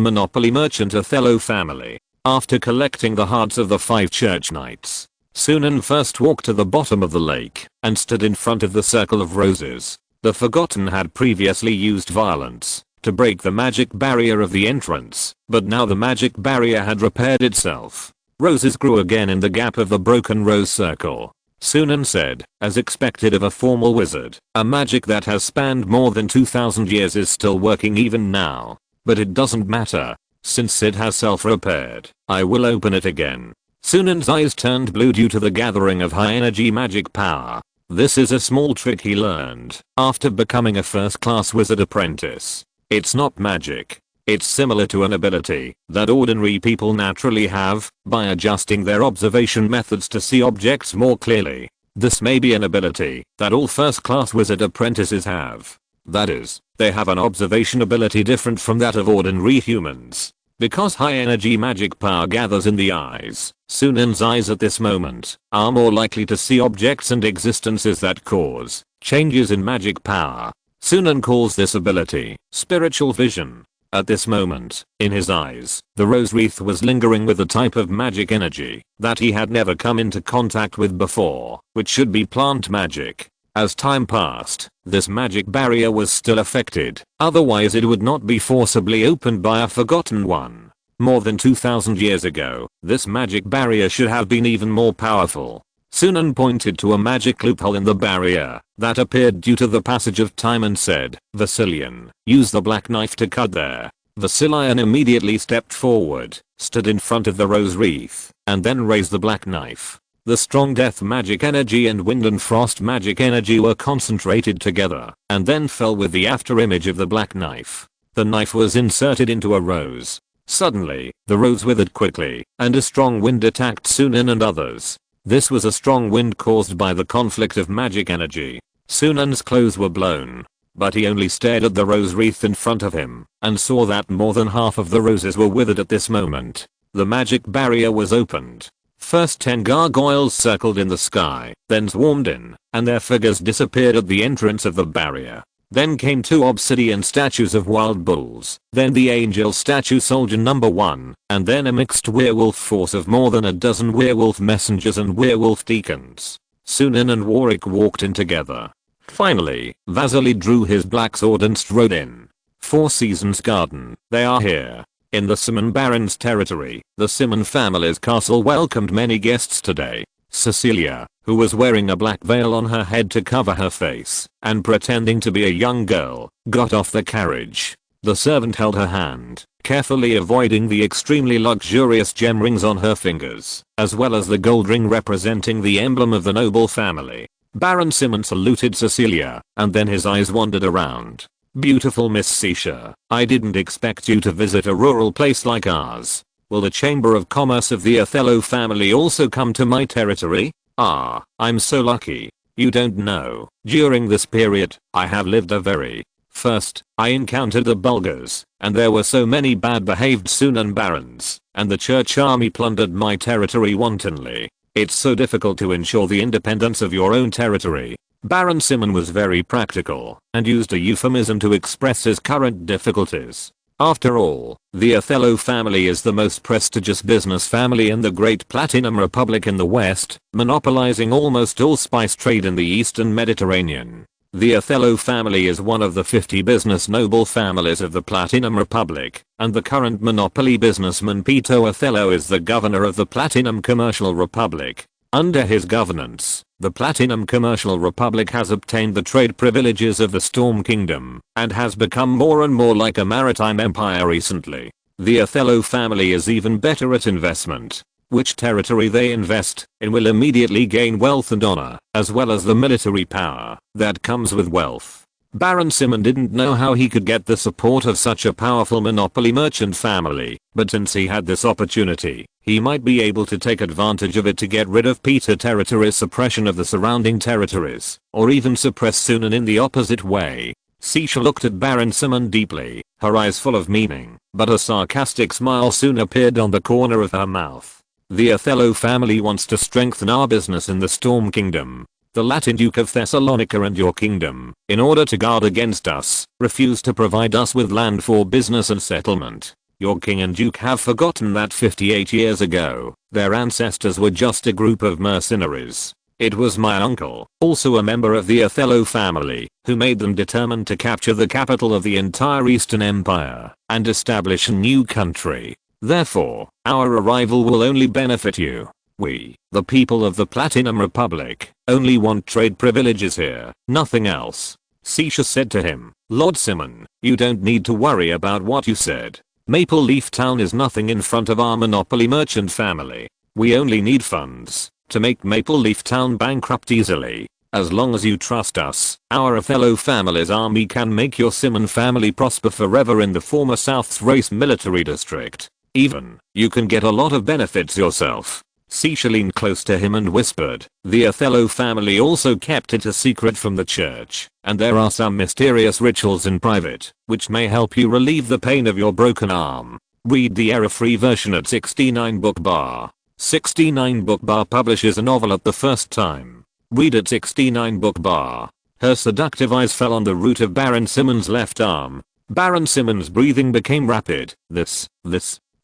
Monopoly merchant Othello family. After collecting the hearts of the 5 church knights, Sunan first walked to the bottom of the lake and stood in front of the circle of roses. The Forgotten had previously used violence to break the magic barrier of the entrance, but now the magic barrier had repaired itself. Roses grew again in the gap of the broken rose circle. Sunan said, as expected of a formal wizard, a magic that has spanned more than 2000 years is still working even now. But it doesn't matter. Since it has self-repaired, I will open it again. Sunan's eyes turned blue due to the gathering of high-energy magic power. This is a small trick he learned after becoming a first-class wizard apprentice. It's not magic. It's similar to an ability that ordinary people naturally have by adjusting their observation methods to see objects more clearly. This may be an ability that all first-class wizard apprentices have. That is, they have an observation ability different from that of ordinary humans. Because high-energy magic power gathers in the eyes, Sunan's eyes at this moment are more likely to see objects and existences that cause changes in magic power. Sunan calls this ability spiritual vision. At this moment, in his eyes, the rose wreath was lingering with a type of magic energy that he had never come into contact with before, which should be plant magic. As time passed, this magic barrier was still affected, otherwise it would not be forcibly opened by a forgotten one. More than 2000 years ago, this magic barrier should have been even more powerful. Sunan pointed to a magic loophole in the barrier that appeared due to the passage of time and said, Vasilian, use the black knife to cut there. Vasilian immediately stepped forward, stood in front of the rose wreath, and then raised the black knife. The strong death magic energy and wind and frost magic energy were concentrated together, and then fell with the after image of the black knife. The knife was inserted into a rose. Suddenly, the rose withered quickly, and a strong wind attacked Sunan and others. This was a strong wind caused by the conflict of magic energy. Sunan's clothes were blown, but he only stared at the rose wreath in front of him and saw that more than half of the roses were withered at this moment. The magic barrier was opened. First 10 gargoyles circled in the sky, then swarmed in, and their figures disappeared at the entrance of the barrier. Then came 2 obsidian statues of wild bulls, then the angel statue soldier number 1, and then a mixed werewolf force of more than a dozen werewolf messengers and werewolf deacons. Sunan and Warwick walked in together. Finally, Vasily drew his black sword and strode in. 4 Seasons Garden, they are here. In the Simon Baron's territory, the Simon family's castle welcomed many guests today. Cecilia, who was wearing a black veil on her head to cover her face and pretending to be a young girl, got off the carriage. The servant held her hand, carefully avoiding the extremely luxurious gem rings on her fingers, as well as the gold ring representing the emblem of the noble family. Baron Simon saluted Cecilia, and then his eyes wandered around. Beautiful Miss Sisha, I didn't expect you to visit a rural place like ours. Will the Chamber of Commerce of the Othello family also come to my territory? Ah, I'm so lucky. You don't know. During this period, I have lived a very... First, I encountered the Bulgars, and there were so many bad behaved Sunan barons, and the church army plundered my territory wantonly. It's so difficult to ensure the independence of your own territory. Baron Simon was very practical, and used a euphemism to express his current difficulties. After all, the Othello family is the most prestigious business family in the Great Platinum Republic in the West, monopolizing almost all spice trade in the Eastern Mediterranean. The Othello family is one of the 50 business noble families of the Platinum Republic, and the current monopoly businessman Peter Othello is the governor of the Platinum Commercial Republic. Under his governance, the Platinum Commercial Republic has obtained the trade privileges of the Storm Kingdom, and has become more and more like a maritime empire recently. The Othello family is even better at investment. Which territory they invest in will immediately gain wealth and honor, as well as the military power that comes with wealth. Baron Sunan didn't know how he could get the support of such a powerful monopoly merchant family, but since he had this opportunity, he might be able to take advantage of it to get rid of Peter territory's suppression of the surrounding territories, or even suppress Sunan in the opposite way. Sisha looked at Baron Sunan deeply, her eyes full of meaning, but a sarcastic smile soon appeared on the corner of her mouth. The Othello family wants to strengthen our business in the Storm Kingdom. The Latin Duke of Thessalonica and your kingdom, in order to guard against us, refuse to provide us with land for business and settlement. Your king and duke have forgotten that 58 years ago, their ancestors were just a group of mercenaries. It was my uncle, also a member of the Othello family, who made them determined to capture the capital of the entire Eastern Empire and establish a new country. Therefore, our arrival will only benefit you. We, the people of the Platinum Republic, only want trade privileges here, nothing else. Sisha said to him, Lord Sunan, you don't need to worry about what you said. Maple Leaf Town is nothing in front of our monopoly merchant family. We only need funds to make Maple Leaf Town bankrupt easily. As long as you trust us, our Othello family's army can make your Sunan family prosper forever in the former South Thrace military district. Even, you can get a lot of benefits yourself. Sisha leaned close to him and whispered, the Othello family also kept it a secret from the church, and there are some mysterious rituals in private, which may help you relieve the pain of your broken arm. Read the error-free version at 69 Book Bar. 69 Book Bar publishes a novel at the first time. Read at 69 Book Bar. Her seductive eyes fell on the root of Baron Sunan's left arm. Baron Sunan's breathing became rapid.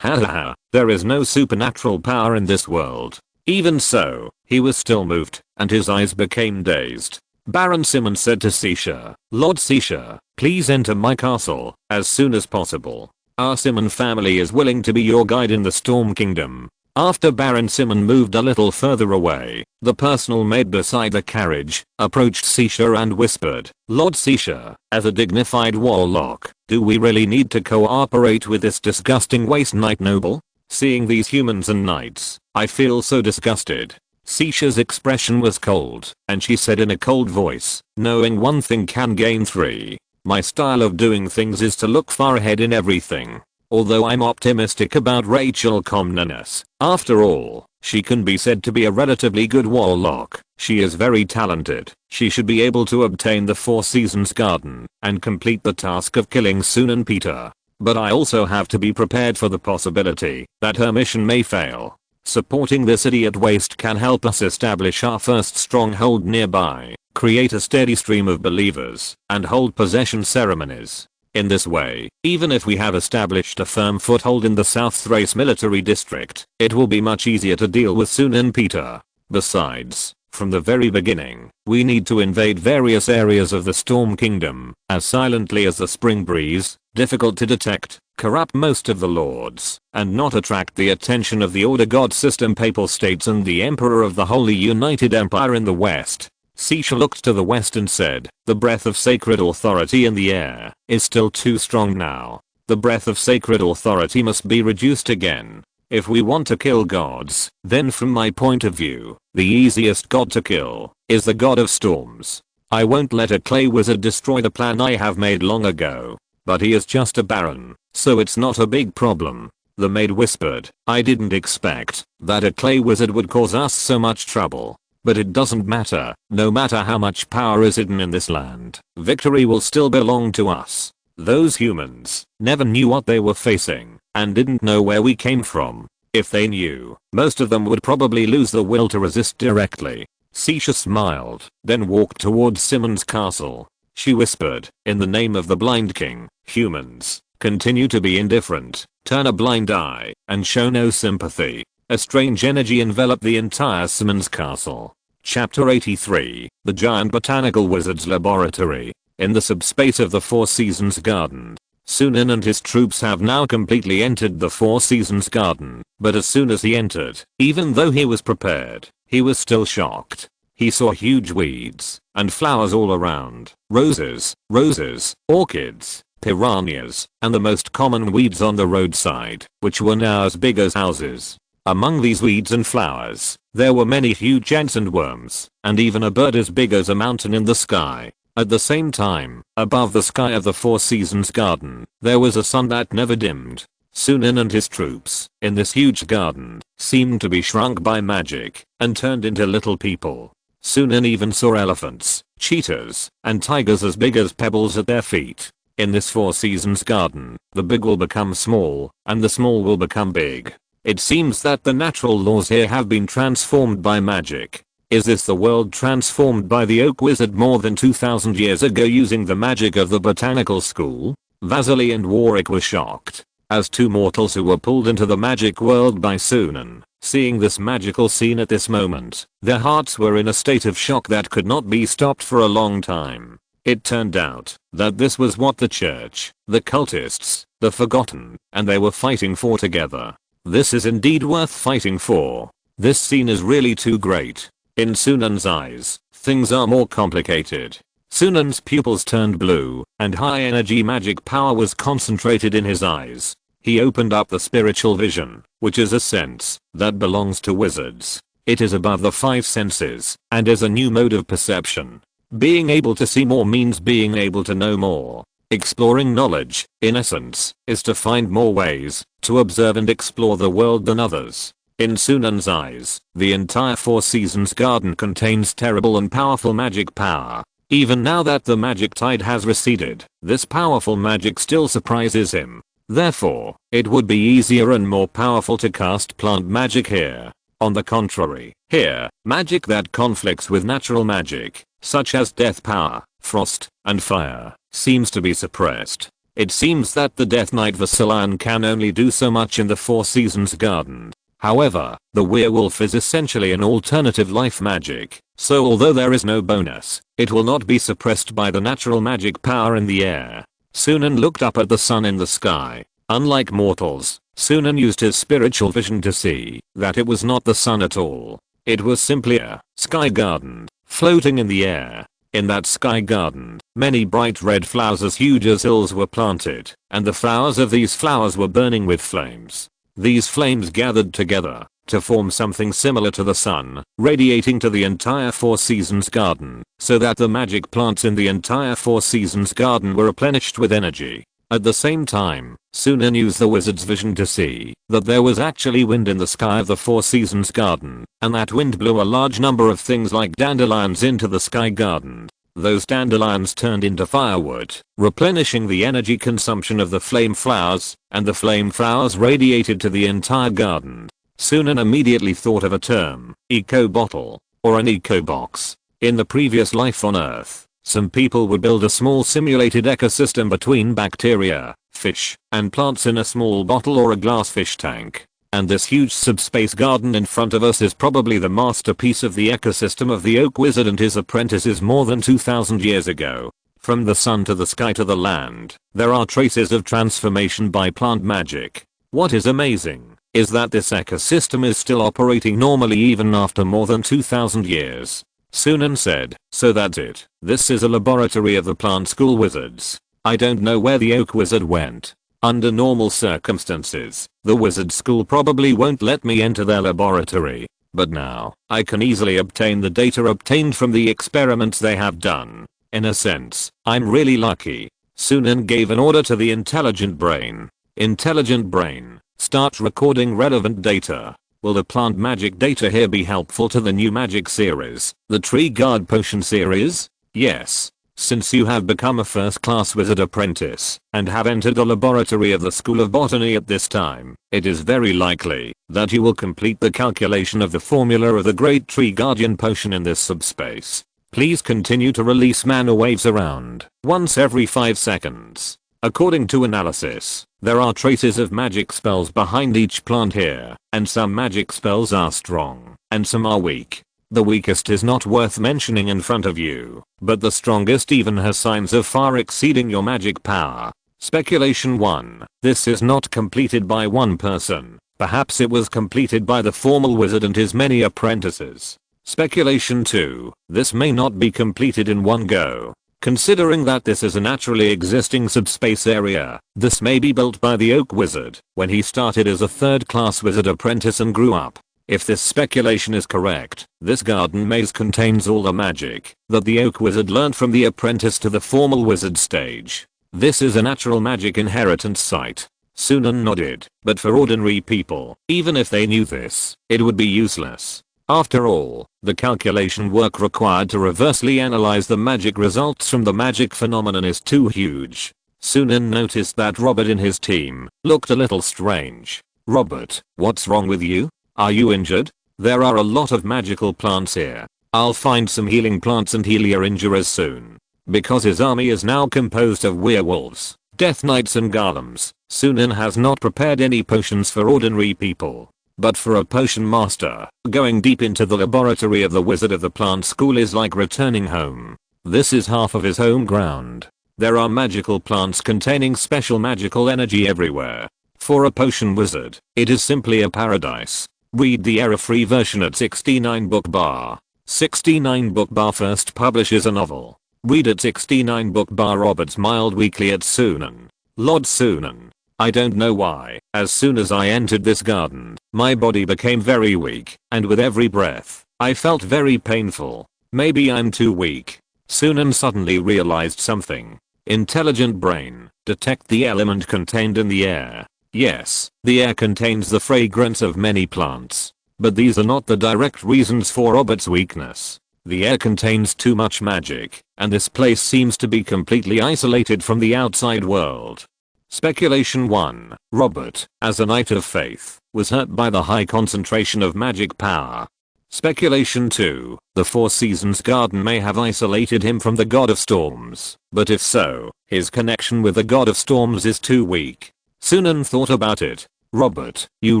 Ha, there is no supernatural power in this world. Even so, he was still moved, and his eyes became dazed. Baron Sunan said to Sisha, Lord Sisha, please enter my castle, as soon as possible. Our Sunan family is willing to be your guide in the Storm Kingdom. After Baron Sunan moved a little further away, the personal maid beside the carriage approached Sisha and whispered, Lord Sisha, as a dignified warlock, do we really need to cooperate with this disgusting waste knight noble? Seeing these humans and knights, I feel so disgusted. Sisha's expression was cold, and she said in a cold voice, knowing one thing can gain three. My style of doing things is to look far ahead in everything. Although I'm optimistic about Rachel Comnenus, after all, she can be said to be a relatively good warlock. She is very talented. She should be able to obtain the Four Seasons Garden and complete the task of killing Sunan Peter. But I also have to be prepared for the possibility that her mission may fail. Supporting this idiot waste can help us establish our first stronghold nearby, create a steady stream of believers, and hold possession ceremonies. In this way, even if we have established a firm foothold in the South Thrace military district, it will be much easier to deal with Sunan Peter. Besides, from the very beginning, we need to invade various areas of the Storm Kingdom, as silently as the spring breeze, difficult to detect, corrupt most of the lords, and not attract the attention of the Order God System Papal States and the Emperor of the Holy United Empire in the West. Sisha looked to the west and said, the breath of sacred authority in the air is still too strong now. The breath of sacred authority must be reduced again. If we want to kill gods, then from my point of view, the easiest god to kill is the god of storms. I won't let a clay wizard destroy the plan I have made long ago. But he is just a baron, so it's not a big problem. The maid whispered, I didn't expect that a clay wizard would cause us so much trouble. But it doesn't matter, no matter how much power is hidden in this land, victory will still belong to us. Those humans never knew what they were facing, and didn't know where we came from. If they knew, most of them would probably lose the will to resist directly. Sisha smiled, then walked towards Sunan's castle. She whispered, in the name of the Blind King, humans, continue to be indifferent, turn a blind eye, and show no sympathy. A strange energy enveloped the entire Sunan's castle. Chapter 83, The Giant Botanical Wizard's Laboratory. In the subspace of the Four Seasons Garden, Sunan and his troops have now completely entered the Four Seasons Garden, but as soon as he entered, even though he was prepared, he was still shocked. He saw huge weeds and flowers all around, roses, orchids, piranhas, and the most common weeds on the roadside, which were now as big as houses. Among these weeds and flowers, there were many huge ants and worms, and even a bird as big as a mountain in the sky. At the same time, above the sky of the Four Seasons garden, there was a sun that never dimmed. Sunan and his troops, in this huge garden, seemed to be shrunk by magic, and turned into little people. Sunan even saw elephants, cheetahs, and tigers as big as pebbles at their feet. In this Four Seasons garden, the big will become small, and the small will become big. It seems that the natural laws here have been transformed by magic. Is this the world transformed by the Oak Wizard more than 2000 years ago using the magic of the botanical school? Vasily and Warwick were shocked. As two mortals who were pulled into the magic world by Sunan, seeing this magical scene at this moment, their hearts were in a state of shock that could not be stopped for a long time. It turned out that this was what the church, the cultists, the forgotten, and they were fighting for together. This is indeed worth fighting for. This scene is really too great. In Sunan's eyes, things are more complicated. Sunan's pupils turned blue, and high energy magic power was concentrated in his eyes. He opened up the spiritual vision, which is a sense that belongs to wizards. It is above the five senses, and is a new mode of perception. Being able to see more means being able to know more. Exploring knowledge, in essence, is to find more ways to observe and explore the world than others. In Sunan's eyes, the entire Four Seasons garden contains terrible and powerful magic power. Even now that the magic tide has receded, this powerful magic still surprises him. Therefore, it would be easier and more powerful to cast plant magic here. On the contrary, here, magic that conflicts with natural magic, such as death power, frost, and fire, seems to be suppressed. It seems that the Death Knight Vasilian can only do so much in the Four Seasons garden. However, the werewolf is essentially an alternative life magic, so although there is no bonus, it will not be suppressed by the natural magic power in the air. Sunan looked up at the sun in the sky. Unlike mortals, Sunan used his spiritual vision to see that it was not the sun at all. It was simply a sky garden, floating in the air. In that sky garden, many bright red flowers as huge as hills were planted, and the flowers of these flowers were burning with flames. These flames gathered together to form something similar to the sun, radiating to the entire Four Seasons garden, so that the magic plants in the entire Four Seasons garden were replenished with energy. At the same time, Sunan used the wizard's vision to see that there was actually wind in the sky of the Four Seasons garden, and that wind blew a large number of things like dandelions into the sky garden. Those dandelions turned into firewood, replenishing the energy consumption of the flame flowers, and the flame flowers radiated to the entire garden. Sunan immediately thought of a term, eco-bottle, or an eco-box. In the previous life on Earth, some people would build a small simulated ecosystem between bacteria, fish, and plants in a small bottle or a glass fish tank. And this huge subspace garden in front of us is probably the masterpiece of the ecosystem of the Oak Wizard and his apprentices more than 2000 years ago. From the sun to the sky to the land, there are traces of transformation by plant magic. What is amazing is that this ecosystem is still operating normally even after more than 2000 years. Sunan said, so that's it. This is a laboratory of the plant school wizards. I don't know where the Oak Wizard went. Under normal circumstances, the wizard school probably won't let me enter their laboratory. But now, I can easily obtain the data obtained from the experiments they have done. In a sense, I'm really lucky. Sunan gave an order to the intelligent brain. Intelligent brain, start recording relevant data. Will the plant magic data here be helpful to the new magic series, the Tree Guard Potion series? Yes. Since you have become a first-class wizard apprentice and have entered the laboratory of the School of Botany at this time, it is very likely that you will complete the calculation of the formula of the Great Tree Guardian Potion in this subspace. Please continue to release mana waves around once every 5 seconds. According to analysis, there are traces of magic spells behind each plant here, and some magic spells are strong, and some are weak. The weakest is not worth mentioning in front of you, but the strongest even has signs of far exceeding your magic power. Speculation 1. This is not completed by one person. Perhaps it was completed by the formal wizard and his many apprentices. Speculation 2. This may not be completed in one go. Considering that this is a naturally existing subspace area, this may be built by the Oak Wizard when he started as a third-class wizard apprentice and grew up. If this speculation is correct, this garden maze contains all the magic that the oak wizard learned from the apprentice to the formal wizard stage. This is a natural magic inheritance site. Sunan nodded, but for ordinary people, even if they knew this, it would be useless. After all, the calculation work required to reversely analyze the magic results from the magic phenomenon is too huge. Sunan noticed that Robert in his team looked a little strange. Robert, what's wrong with you? Are you injured? There are a lot of magical plants here. I'll find some healing plants and heal your injuries soon. Because his army is now composed of werewolves, death knights and golems, Sunan has not prepared any potions for ordinary people. But for a potion master, going deep into the laboratory of the Wizard of the Plant School is like returning home. This is half of his home ground. There are magical plants containing special magical energy everywhere. For a potion wizard, it is simply a paradise. Read the error-free version at 69 book bar. 69 book bar first publishes a novel. Read at 69 book bar. Robert smiled weakly at Sunan. Lord Sunan. I don't know why, as soon as I entered this garden, my body became very weak, and with every breath, I felt very painful. Maybe I'm too weak. Sunan suddenly realized something. Intelligent brain, detect the element contained in the air. Yes, the air contains the fragrance of many plants. But these are not the direct reasons for Robert's weakness. The air contains too much magic, and this place seems to be completely isolated from the outside world. Speculation 1. Robert, as a knight of faith, was hurt by the high concentration of magic power. Speculation 2. The Four Seasons garden may have isolated him from the god of storms, but if so, his connection with the god of storms is too weak. Sunan thought about it. Robert, you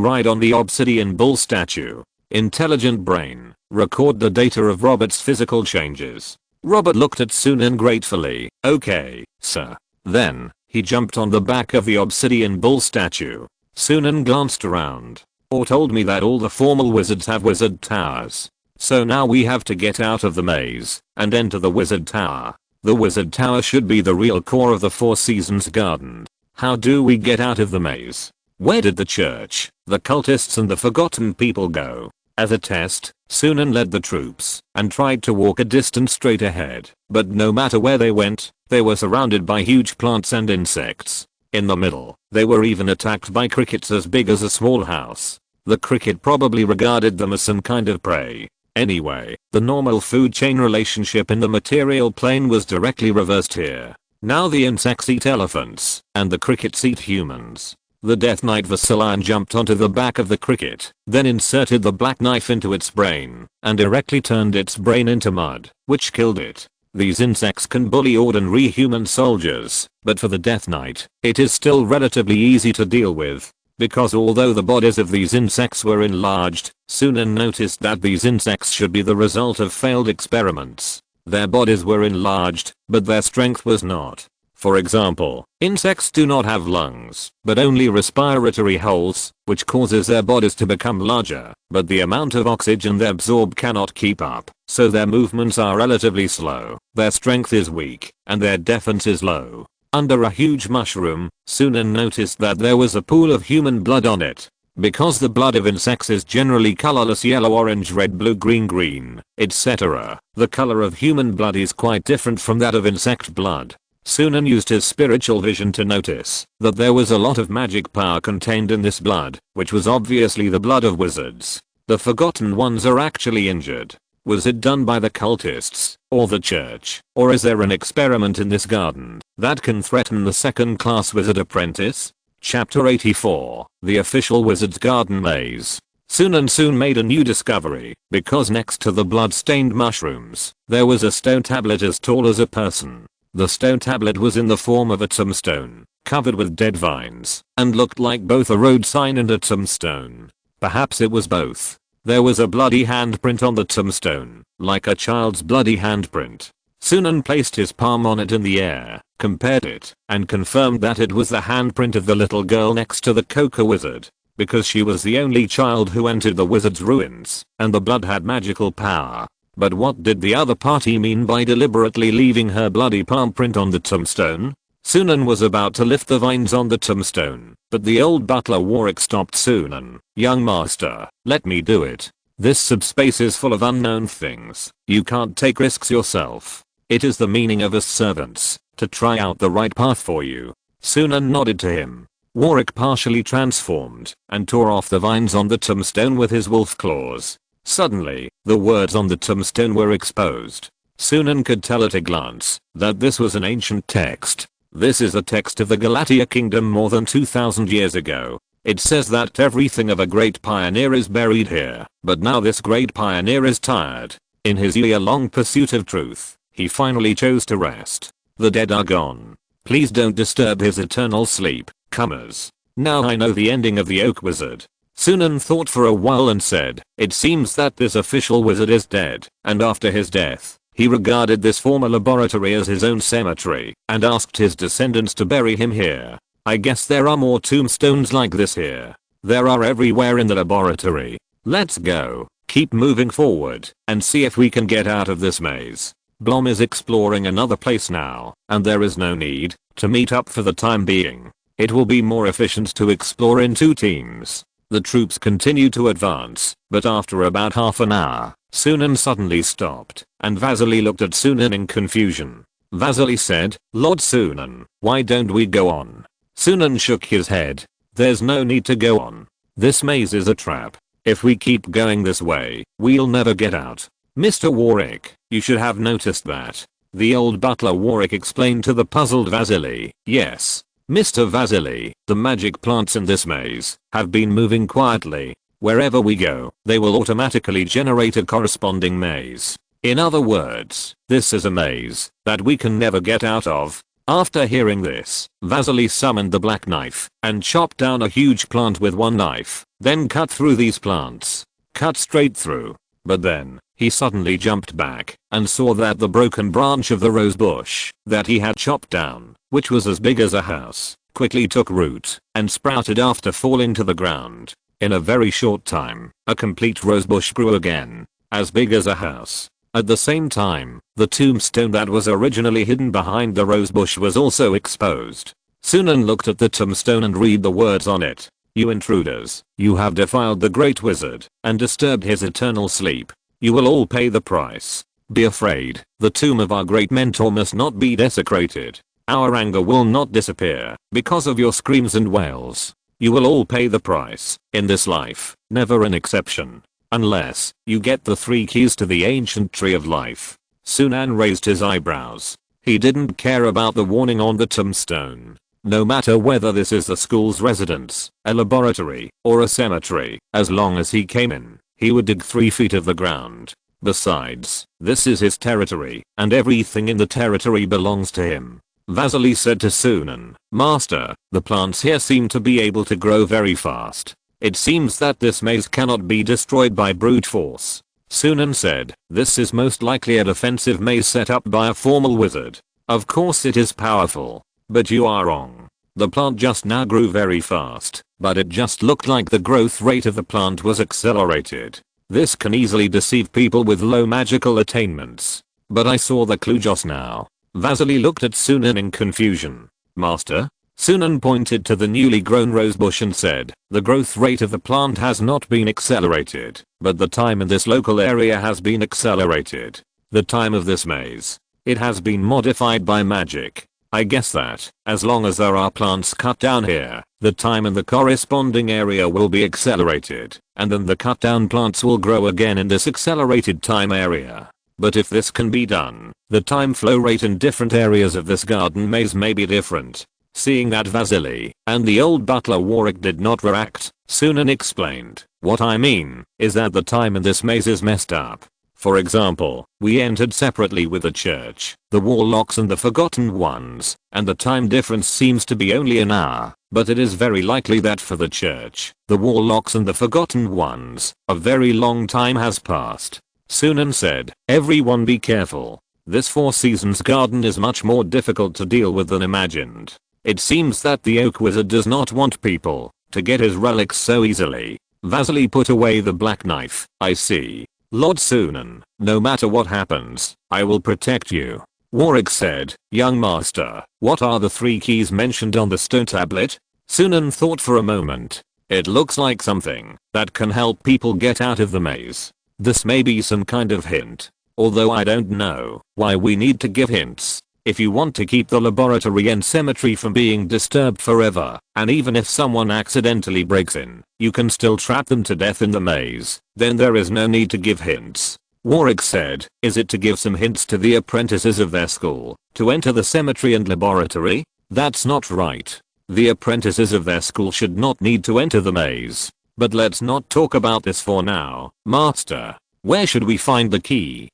ride on the obsidian bull statue. Intelligent brain, record the data of Robert's physical changes. Robert looked at Sunan gratefully. Okay, sir. Then, he jumped on the back of the obsidian bull statue. Sunan glanced around. Or told me that all the formal wizards have wizard towers. So now we have to get out of the maze and enter the wizard tower. The wizard tower should be the real core of the Four Seasons garden. How do we get out of the maze? Where did the church, the cultists and the forgotten people go? As a test, Sunan led the troops and tried to walk a distance straight ahead, but no matter where they went, they were surrounded by huge plants and insects. In the middle, they were even attacked by crickets as big as a small house. The cricket probably regarded them as some kind of prey. Anyway, the normal food chain relationship in the material plane was directly reversed here. Now the insects eat elephants, and the crickets eat humans. The Death Knight Vasilian jumped onto the back of the cricket, then inserted the black knife into its brain, and directly turned its brain into mud, which killed it. These insects can bully ordinary human soldiers, but for the Death Knight, it is still relatively easy to deal with. Because although the bodies of these insects were enlarged, Sunan noticed that these insects should be the result of failed experiments. Their bodies were enlarged, but their strength was not. For example, insects do not have lungs, but only respiratory holes, which causes their bodies to become larger, but the amount of oxygen they absorb cannot keep up, so their movements are relatively slow, their strength is weak, and their defense is low. Under a huge mushroom, Sunan noticed that there was a pool of human blood on it. Because the blood of insects is generally colorless yellow, orange, red, blue, green, etc., the color of human blood is quite different from that of insect blood. Sunan used his spiritual vision to notice that there was a lot of magic power contained in this blood, which was obviously the blood of wizards. The Forgotten Ones are actually injured. Was it done by the cultists, or the church, or is there an experiment in this garden that can threaten the second-class wizard apprentice? Chapter 84, The Official Wizard's Garden Maze. Sunan soon made a new discovery, because next to the blood-stained mushrooms, there was a stone tablet as tall as a person. The stone tablet was in the form of a tombstone, covered with dead vines, and looked like both a road sign and a tombstone. Perhaps it was both. There was a bloody handprint on the tombstone, like a child's bloody handprint. Sunan placed his palm on it in the air, compared it, and confirmed that it was the handprint of the little girl next to the Coca Wizard. Because she was the only child who entered the wizard's ruins, and the blood had magical power. But what did the other party mean by deliberately leaving her bloody palm print on the tombstone? Sunan was about to lift the vines on the tombstone, but the old butler Warwick stopped Sunan. "Young master, let me do it. This subspace is full of unknown things. You can't take risks yourself. It is the meaning of us servants, to try out the right path for you." Sunan nodded to him. Warwick partially transformed and tore off the vines on the tombstone with his wolf claws. Suddenly, the words on the tombstone were exposed. Sunan could tell at a glance that this was an ancient text. This is a text of the Galatia kingdom more than 2000 years ago. It says that everything of a great pioneer is buried here, but now this great pioneer is tired. In his year-long pursuit of truth, he finally chose to rest. The dead are gone. Please don't disturb his eternal sleep, comers. Now I know the ending of the Oak Wizard. Sunan thought for a while and said, "It seems that this official wizard is dead, and after his death, he regarded this former laboratory as his own cemetery and asked his descendants to bury him here. I guess there are more tombstones like this here. There are everywhere in the laboratory. Let's go, keep moving forward, and see if we can get out of this maze." Blom is exploring another place now, and there is no need to meet up for the time being. It will be more efficient to explore in 2 teams. The troops continue to advance, but after about half an hour, Sunan suddenly stopped, and Vasily looked at Sunan in confusion. Vasily said, "Lord Sunan, why don't we go on?" Sunan shook his head. "There's no need to go on. This maze is a trap. If we keep going this way, we'll never get out." "Mr. Warwick, you should have noticed that," the old butler Warwick explained to the puzzled Vasily. "Yes, Mr. Vasily, the magic plants in this maze have been moving quietly. Wherever we go, they will automatically generate a corresponding maze. In other words, this is a maze that we can never get out of." After hearing this, Vasily summoned the black knife and chopped down a huge plant with one knife, then cut through these plants. Cut straight through. But then, he suddenly jumped back and saw that the broken branch of the rose bush that he had chopped down, which was as big as a house, quickly took root and sprouted after falling to the ground. In a very short time, a complete rosebush grew again, as big as a house. At the same time, the tombstone that was originally hidden behind the rosebush was also exposed. Sunan looked at the tombstone and read the words on it. "You intruders, you have defiled the great wizard and disturbed his eternal sleep. You will all pay the price. Be afraid, the tomb of our great mentor must not be desecrated. Our anger will not disappear because of your screams and wails. You will all pay the price, in this life, never an exception. Unless you get the 3 keys to the ancient tree of life." Sunan raised his eyebrows. He didn't care about the warning on the tombstone. No matter whether this is the school's residence, a laboratory, or a cemetery, as long as he came in, he would dig 3 feet of the ground. Besides, this is his territory, and everything in the territory belongs to him. Vasily said to Sunan, "Master, the plants here seem to be able to grow very fast. It seems that this maze cannot be destroyed by brute force." Sunan said, "This is most likely a defensive maze set up by a formal wizard. Of course it is powerful. But you are wrong. The plant just now grew very fast, but it just looked like the growth rate of the plant was accelerated. This can easily deceive people with low magical attainments. But I saw the clue just now." Vasily looked at Sunan in confusion. "Master?" Sunan pointed to the newly grown rosebush and said, "The growth rate of the plant has not been accelerated, but the time in this local area has been accelerated. The time of this maze. It has been modified by magic. I guess that, as long as there are plants cut down here, the time in the corresponding area will be accelerated, and then the cut down plants will grow again in this accelerated time area. But if this can be done, the time flow rate in different areas of this garden maze may be different." Seeing that Vasily and the old butler Warwick did not react, Sunan explained, "What I mean is that the time in this maze is messed up. For example, we entered separately with the church, the warlocks and the forgotten ones, and the time difference seems to be only an hour, but it is very likely that for the church, the warlocks and the forgotten ones, a very long time has passed." Sunan said, "Everyone be careful. This 4 seasons garden is much more difficult to deal with than imagined. It seems that the Oak Wizard does not want people to get his relics so easily." Vasily put away the black knife. "I see. Lord Sunan, no matter what happens, I will protect you." Warwick said, "Young master, what are the 3 keys mentioned on the stone tablet?" Sunan thought for a moment. "It looks like something that can help people get out of the maze. This may be some kind of hint. Although I don't know why we need to give hints. If you want to keep the laboratory and cemetery from being disturbed forever, and even if someone accidentally breaks in, you can still trap them to death in the maze, then there is no need to give hints." Warwick said, "Is it to give some hints to the apprentices of their school to enter the cemetery and laboratory? That's not right. The apprentices of their school should not need to enter the maze. But let's not talk about this for now. Master, where should we find the key?"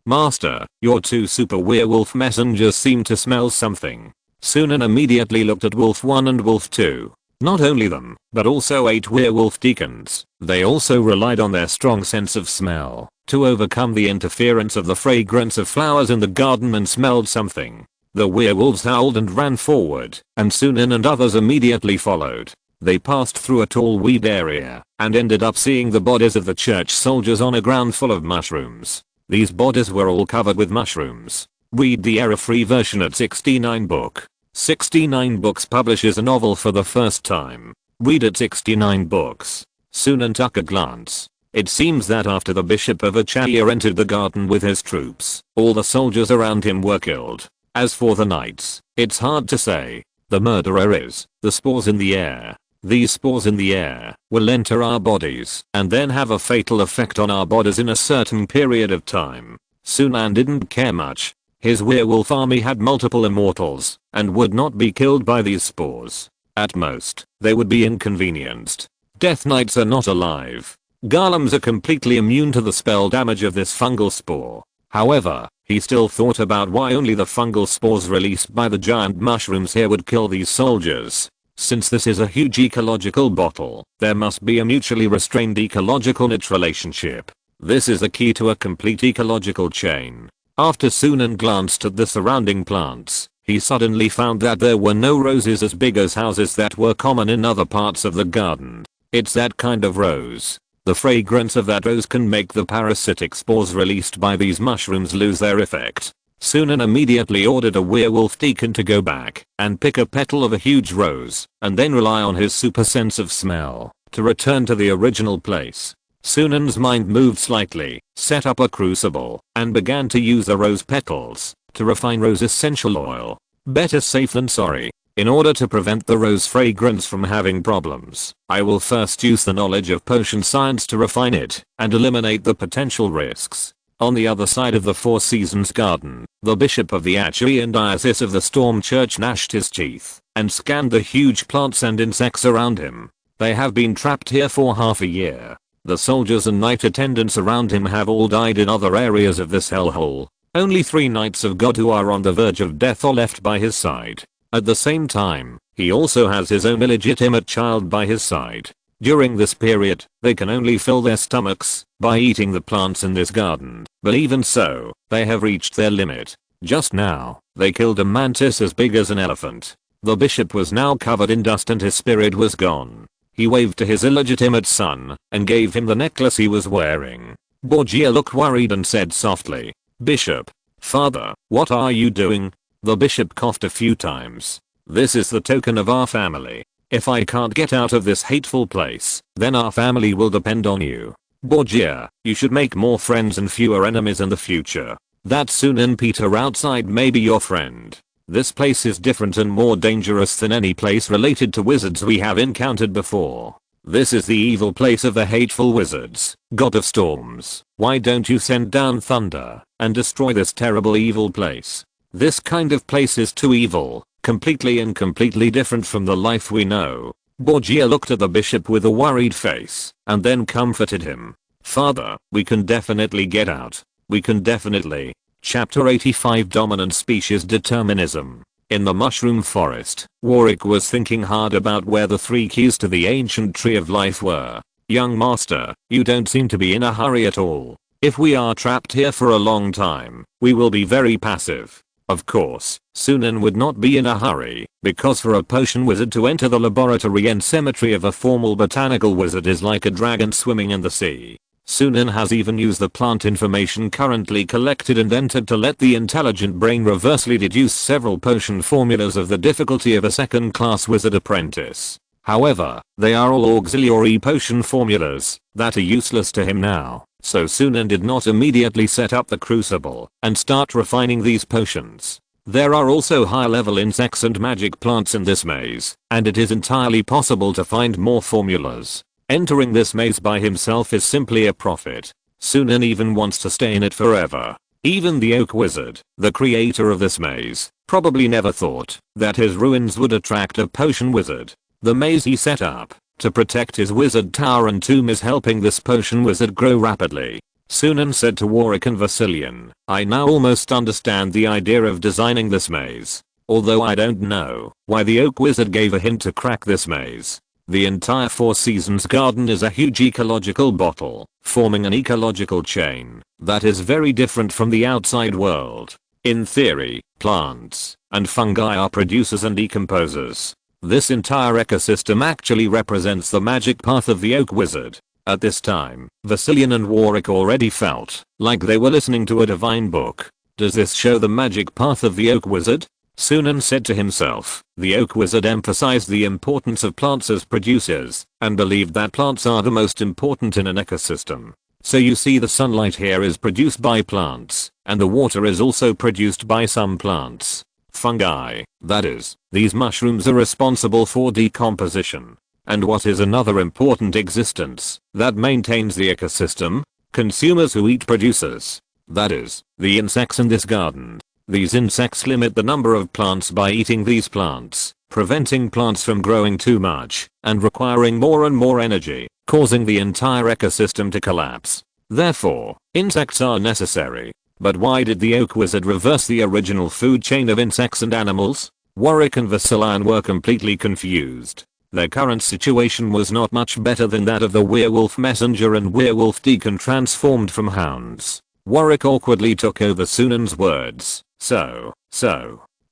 Master, your 2 super werewolf messengers seem to smell something." Sunan immediately looked at Wolf 1 and Wolf 2. Not only them, but also 8 werewolf deacons. They also relied on their strong sense of smell to overcome the interference of the fragrance of flowers in the garden and smelled something. The werewolves howled and ran forward, and Sunan and others immediately followed. They passed through a tall weed area and ended up seeing the bodies of the church soldiers on a ground full of mushrooms. These bodies were all covered with mushrooms. Read the error-free version at 69 book. 69 Books publishes a novel for the first time. Read at 69 books. Sunan took a glance. It seems that after the Bishop of Achaya entered the garden with his troops, all the soldiers around him were killed. As for the knights, it's hard to say. The murderer is the spores in the air. These spores in the air will enter our bodies and then have a fatal effect on our bodies in a certain period of time. Sunan didn't care much. His werewolf army had multiple immortals and would not be killed by these spores. At most, they would be inconvenienced. Death Knights are not alive. Golems are completely immune to the spell damage of this fungal spore. However, he still thought about why only the fungal spores released by the giant mushrooms here would kill these soldiers. Since this is a huge ecological bottle, there must be a mutually restrained ecological knit relationship. This is the key to a complete ecological chain. After Sunan glanced at the surrounding plants, he suddenly found that there were no roses as big as houses that were common in other parts of the garden. It's that kind of rose. The fragrance of that rose can make the parasitic spores released by these mushrooms lose their effect. Sunan immediately ordered a werewolf deacon to go back and pick a petal of a huge rose and then rely on his super sense of smell to return to the original place. Sunan's mind moved slightly, set up a crucible, and began to use the rose petals to refine rose essential oil. Better safe than sorry. In order to prevent the rose fragrance from having problems, I will first use the knowledge of potion science to refine it and eliminate the potential risks. On the other side of the Four Seasons garden, the bishop of the Achaean diocese of the Storm Church gnashed his teeth and scanned the huge plants and insects around him. They have been trapped here for half a year. The soldiers and knight attendants around him have all died in other areas of this hellhole. Only 3 knights of God who are on the verge of death are left by his side. At the same time, he also has his own illegitimate child by his side. During this period, they can only fill their stomachs by eating the plants in this garden, but even so, they have reached their limit. Just now, they killed a mantis as big as an elephant. The bishop was now covered in dust and his spirit was gone. He waved to his illegitimate son and gave him the necklace he was wearing. Borgia looked worried and said softly, "Bishop, father, what are you doing?" The bishop coughed a few times. "This is the token of our family. If I can't get out of this hateful place, then our family will depend on you. Borgia, you should make more friends and fewer enemies in the future. That Sunan Peter outside may be your friend. This place is different and more dangerous than any place related to wizards we have encountered before. This is the evil place of the hateful wizards, god of storms. Why don't you send down thunder and destroy this terrible evil place? This kind of place is too evil, completely different from the life we know." Borgia looked at the bishop with a worried face and then comforted him. "Father, we can definitely get out. We can definitely." Chapter 85 Dominant Species Determinism. In the mushroom forest, Warwick was thinking hard about where the 3 keys to the ancient tree of life were. "Young master, you don't seem to be in a hurry at all. If we are trapped here for a long time, we will be very passive." Of course, Sunan would not be in a hurry, because for a potion wizard to enter the laboratory and cemetery of a formal botanical wizard is like a dragon swimming in the sea. Sunan has even used the plant information currently collected and entered to let the intelligent brain reversely deduce several potion formulas of the difficulty of a second-class wizard apprentice. However, they are all auxiliary potion formulas that are useless to him now, so Sunan did not immediately set up the crucible and start refining these potions. There are also high-level insects and magic plants in this maze, and it is entirely possible to find more formulas. Entering this maze by himself is simply a profit. Sunan even wants to stay in it forever. Even the Oak Wizard, the creator of this maze, probably never thought that his ruins would attract a potion wizard. The maze he set up to protect his wizard tower and tomb is helping this potion wizard grow rapidly. Sunan said to Warwick and Vasilian, "I now almost understand the idea of designing this maze. Although I don't know why the Oak Wizard gave a hint to crack this maze. The entire Four Seasons garden is a huge ecological bottle, forming an ecological chain that is very different from the outside world. In theory, plants and fungi are producers and decomposers. This entire ecosystem actually represents the magic path of the Oak Wizard." At this time, Vasilian and Warwick already felt like they were listening to a divine book. Does this show the magic path of the Oak Wizard? Sunan said to himself. The Oak Wizard emphasized the importance of plants as producers and believed that plants are the most important in an ecosystem. So you see, the sunlight here is produced by plants, and the water is also produced by some plants. Fungi, that is, these mushrooms are responsible for decomposition. And what is another important existence that maintains the ecosystem? Consumers who eat producers. That is, the insects in this garden. These insects limit the number of plants by eating these plants, preventing plants from growing too much and requiring more and more energy, causing the entire ecosystem to collapse. Therefore, insects are necessary. But why did the Oak Wizard reverse the original food chain of insects and animals? Warwick and Vasilian were completely confused. Their current situation was not much better than that of the werewolf messenger and werewolf deacon transformed from hounds. Warwick awkwardly took over Sunan's words. So.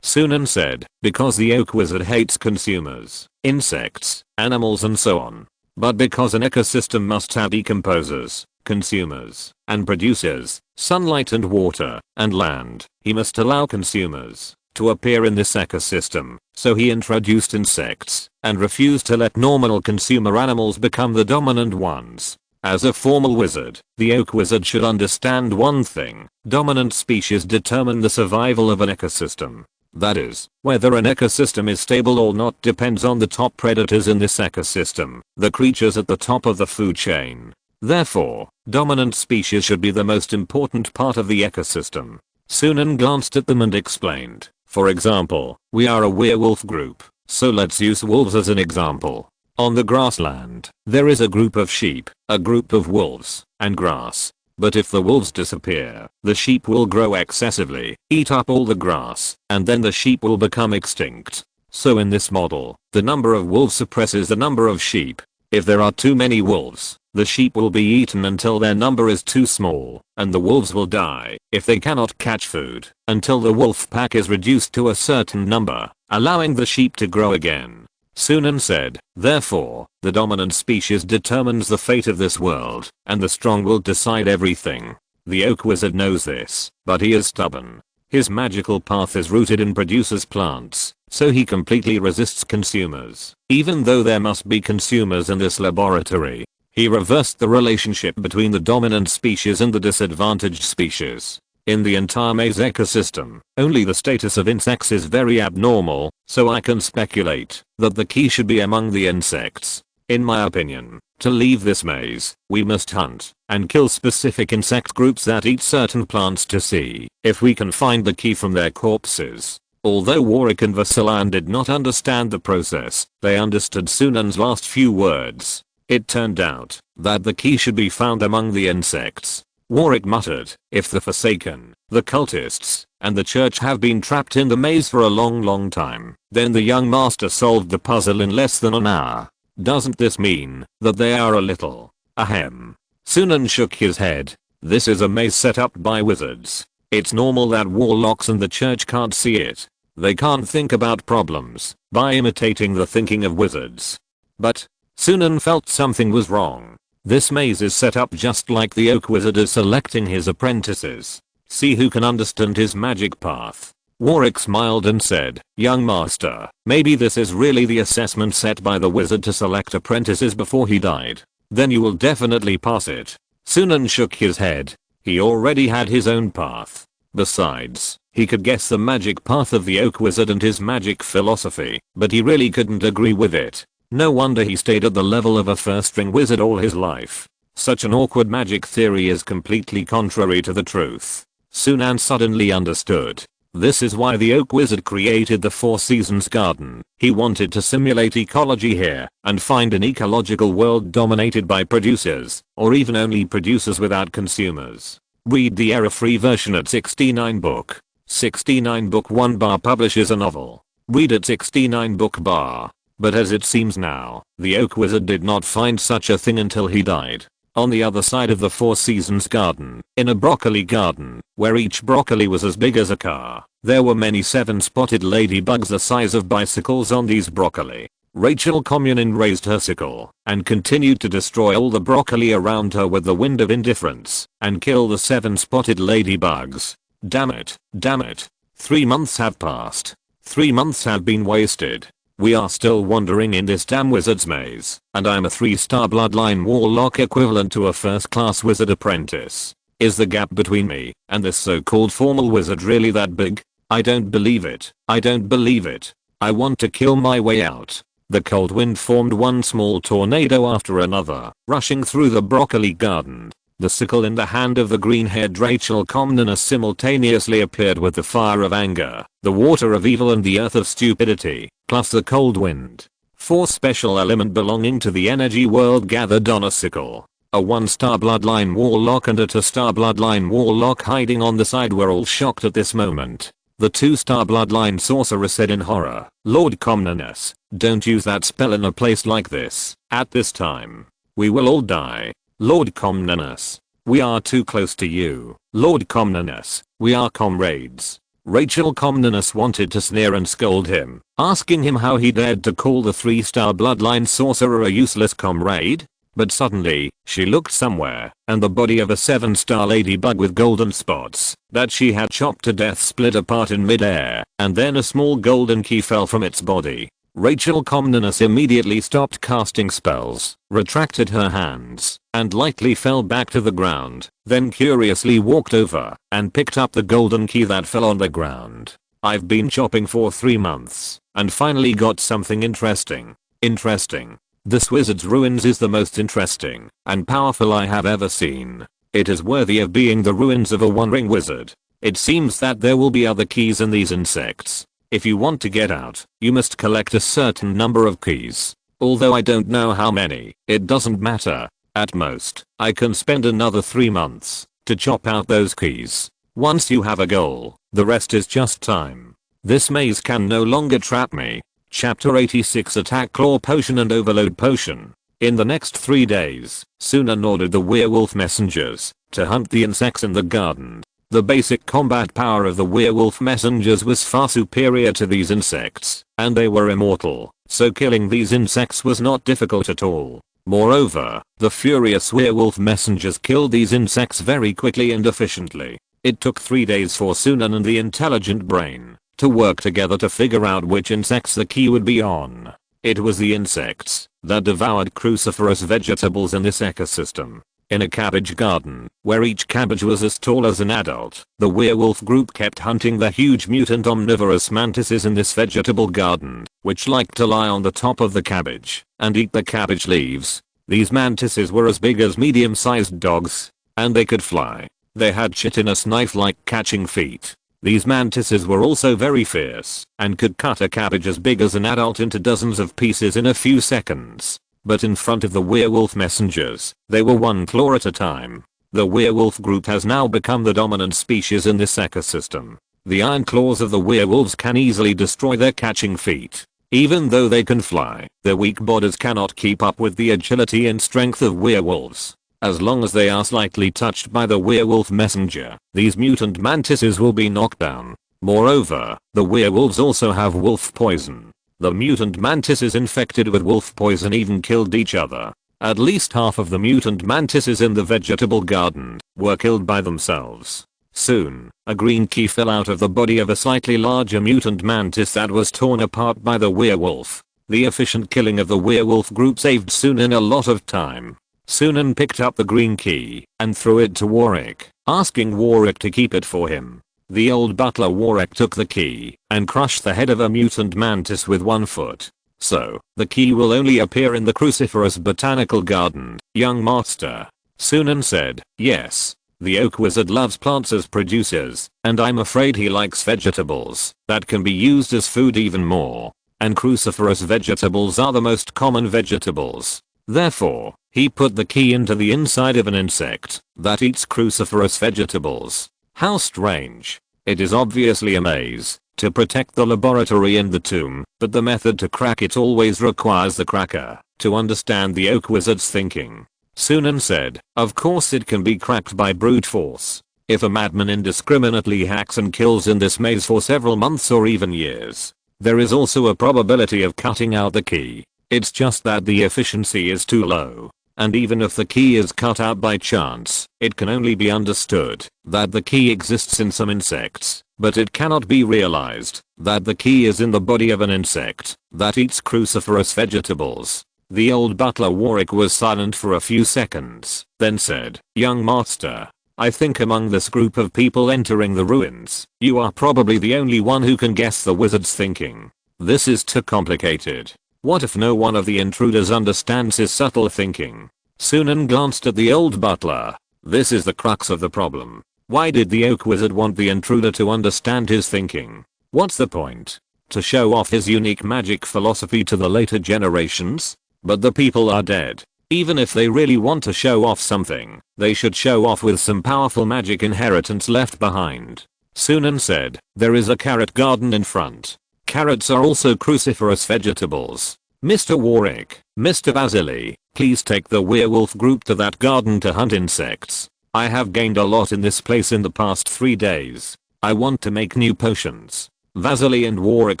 Sunan said, because the Oak Wizard hates consumers, insects, animals and so on. But because an ecosystem must have decomposers, consumers, and producers, sunlight and water, and land, he must allow consumers to appear in this ecosystem, so he introduced insects, and refused to let normal consumer animals become the dominant ones. As a formal wizard, the Oak Wizard should understand one thing: dominant species determine the survival of an ecosystem. That is, whether an ecosystem is stable or not depends on the top predators in this ecosystem, the creatures at the top of the food chain. Therefore, dominant species should be the most important part of the ecosystem. Sunan glanced at them and explained, for example, we are a werewolf group, so let's use wolves as an example. On the grassland, there is a group of sheep, a group of wolves, and grass. But if the wolves disappear, the sheep will grow excessively, eat up all the grass, and then the sheep will become extinct. So in this model, the number of wolves suppresses the number of sheep. If there are too many wolves, the sheep will be eaten until their number is too small, and the wolves will die if they cannot catch food, until the wolf pack is reduced to a certain number, allowing the sheep to grow again. Sunan said, therefore, the dominant species determines the fate of this world, and the strong will decide everything. The Oak Wizard knows this, but he is stubborn. His magical path is rooted in producers' plants, so he completely resists consumers. Even though there must be consumers in this laboratory, he reversed the relationship between the dominant species and the disadvantaged species. In the entire maze ecosystem, only the status of insects is very abnormal, so I can speculate that the key should be among the insects. In my opinion, to leave this maze, we must hunt and kill specific insect groups that eat certain plants to see if we can find the key from their corpses. Although Warwick and Vasilian did not understand the process, they understood Sunan's last few words. It turned out that the key should be found among the insects. Warwick muttered, if the Forsaken, the cultists, and the church have been trapped in the maze for a long time, then the young master solved the puzzle in less than an hour. Doesn't this mean that they are a little, ahem? Sunan shook his head. This is a maze set up by wizards. It's normal that warlocks and the church can't see it. They can't think about problems by imitating the thinking of wizards. But Sunan felt something was wrong. This maze is set up just like the Oak Wizard is selecting his apprentices. See who can understand his magic path. Warwick smiled and said, "Young master, maybe this is really the assessment set by the wizard to select apprentices before he died. Then you will definitely pass it." Sunan shook his head. He already had his own path. Besides, he could guess the magic path of the Oak Wizard and his magic philosophy, but he really couldn't agree with it. No wonder he stayed at the level of a first-ring wizard all his life. Such an awkward magic theory is completely contrary to the truth. Sunan suddenly understood. This is why the Oak Wizard created the Four Seasons Garden. He wanted to simulate ecology here and find an ecological world dominated by producers, or even only producers without consumers. Read the error-free version at 69 book. 69 book 1 bar publishes a novel. Read at 69 book bar. But as it seems now, the Oak Wizard did not find such a thing until he died. On the other side of the Four Seasons Garden, in a broccoli garden, where each broccoli was as big as a car, there were many 7-spotted ladybugs the size of bicycles on these broccoli. Rachel Communin raised her sickle and continued to destroy all the broccoli around her with the wind of indifference and kill the 7-spotted ladybugs. Damn it, damn it. 3 months have passed. 3 months have been wasted. We are still wandering in this damn wizard's maze, and I'm a 3-star bloodline warlock equivalent to a first-class wizard apprentice. Is the gap between me and this so-called formal wizard really that big? I don't believe it. I don't believe it. I want to kill my way out. The cold wind formed one small tornado after another, rushing through the broccoli garden. The sickle in the hand of the green-haired Rachel Comnena simultaneously appeared with the fire of anger, the water of evil and the earth of stupidity, plus the cold wind. 4 special element belonging to the energy world gathered on a sickle. A 1-star bloodline warlock and a 2-star bloodline warlock hiding on the side were all shocked at this moment. The 2-star bloodline sorcerer said in horror, "Lord Comnenus, don't use that spell in a place like this, at this time. We will all die. Lord Comnenus, we are too close to you. Lord Comnenus, we are comrades." Rachel Comnenus wanted to sneer and scold him, asking him how he dared to call the 3-star bloodline sorcerer a useless comrade. But suddenly, she looked somewhere, and the body of a 7-star ladybug with golden spots that she had chopped to death split apart in midair, and then a small golden key fell from its body. Rachel Comnenus immediately stopped casting spells, retracted her hands, and lightly fell back to the ground, then curiously walked over and picked up the golden key that fell on the ground. "I've been chopping for 3 months, and finally got something interesting. Interesting. This wizard's ruins is the most interesting and powerful I have ever seen. It is worthy of being the ruins of a one-ring wizard. It seems that there will be other keys in these insects. If you want to get out, you must collect a certain number of keys. Although I don't know how many, it doesn't matter. At most, I can spend another 3 months to chop out those keys. Once you have a goal, the rest is just time. This maze can no longer trap me." Chapter 86 Attack Claw Potion and Overload Potion. In the next 3 days, Sunan ordered the werewolf messengers to hunt the insects in the garden. The basic combat power of the werewolf messengers was far superior to these insects, and they were immortal, so killing these insects was not difficult at all. Moreover, the furious werewolf messengers killed these insects very quickly and efficiently. It took 3 days for Sunan and the intelligent brain to work together to figure out which insects the key would be on. It was the insects that devoured cruciferous vegetables in this ecosystem. In a cabbage garden, where each cabbage was as tall as an adult, the werewolf group kept hunting the huge mutant omnivorous mantises in this vegetable garden, which liked to lie on the top of the cabbage and eat the cabbage leaves. These mantises were as big as medium-sized dogs, and they could fly. They had chitinous knife-like catching feet. These mantises were also very fierce and could cut a cabbage as big as an adult into dozens of pieces in a few seconds. But in front of the werewolf messengers, they were one claw at a time. The werewolf group has now become the dominant species in this ecosystem. The iron claws of the werewolves can easily destroy their catching feet. Even though they can fly, their weak bodies cannot keep up with the agility and strength of werewolves. As long as they are slightly touched by the werewolf messenger, these mutant mantises will be knocked down. Moreover, the werewolves also have wolf poison. The mutant mantises infected with wolf poison even killed each other. At least half of the mutant mantises in the vegetable garden were killed by themselves. Soon, a green key fell out of the body of a slightly larger mutant mantis that was torn apart by the werewolf. The efficient killing of the werewolf group saved Sunan a lot of time. Sunan picked up the green key and threw it to Warwick, asking Warwick to keep it for him. The old butler Warwick took the key and crushed the head of a mutant mantis with one foot. So, the key will only appear in the cruciferous botanical garden, young master. Sunan said, yes. The oak wizard loves plants as producers, and I'm afraid he likes vegetables that can be used as food even more. And cruciferous vegetables are the most common vegetables. Therefore, he put the key into the inside of an insect that eats cruciferous vegetables. How strange. It is obviously a maze to protect the laboratory and the tomb, but the method to crack it always requires the cracker to understand the oak wizard's thinking. Sunan said, of course it can be cracked by brute force. If a madman indiscriminately hacks and kills in this maze for several months or even years, there is also a probability of cutting out the key. It's just that the efficiency is too low. And even if the key is cut out by chance, it can only be understood that the key exists in some insects, but it cannot be realized that the key is in the body of an insect that eats cruciferous vegetables. The old butler Warwick was silent for a few seconds, then said, young master, I think among this group of people entering the ruins, you are probably the only one who can guess the wizard's thinking. This is too complicated. What if no one of the intruders understands his subtle thinking? Sunan glanced at the old butler. This is the crux of the problem. Why did the oak wizard want the intruder to understand his thinking? What's the point? To show off his unique magic philosophy to the later generations? But the people are dead. Even if they really want to show off something, they should show off with some powerful magic inheritance left behind. Sunan said, there is a carrot garden in front. Carrots are also cruciferous vegetables. Mr. Warwick, Mr. Vasily, please take the werewolf group to that garden to hunt insects. I have gained a lot in this place in the past 3 days. I want to make new potions. Vasily and Warwick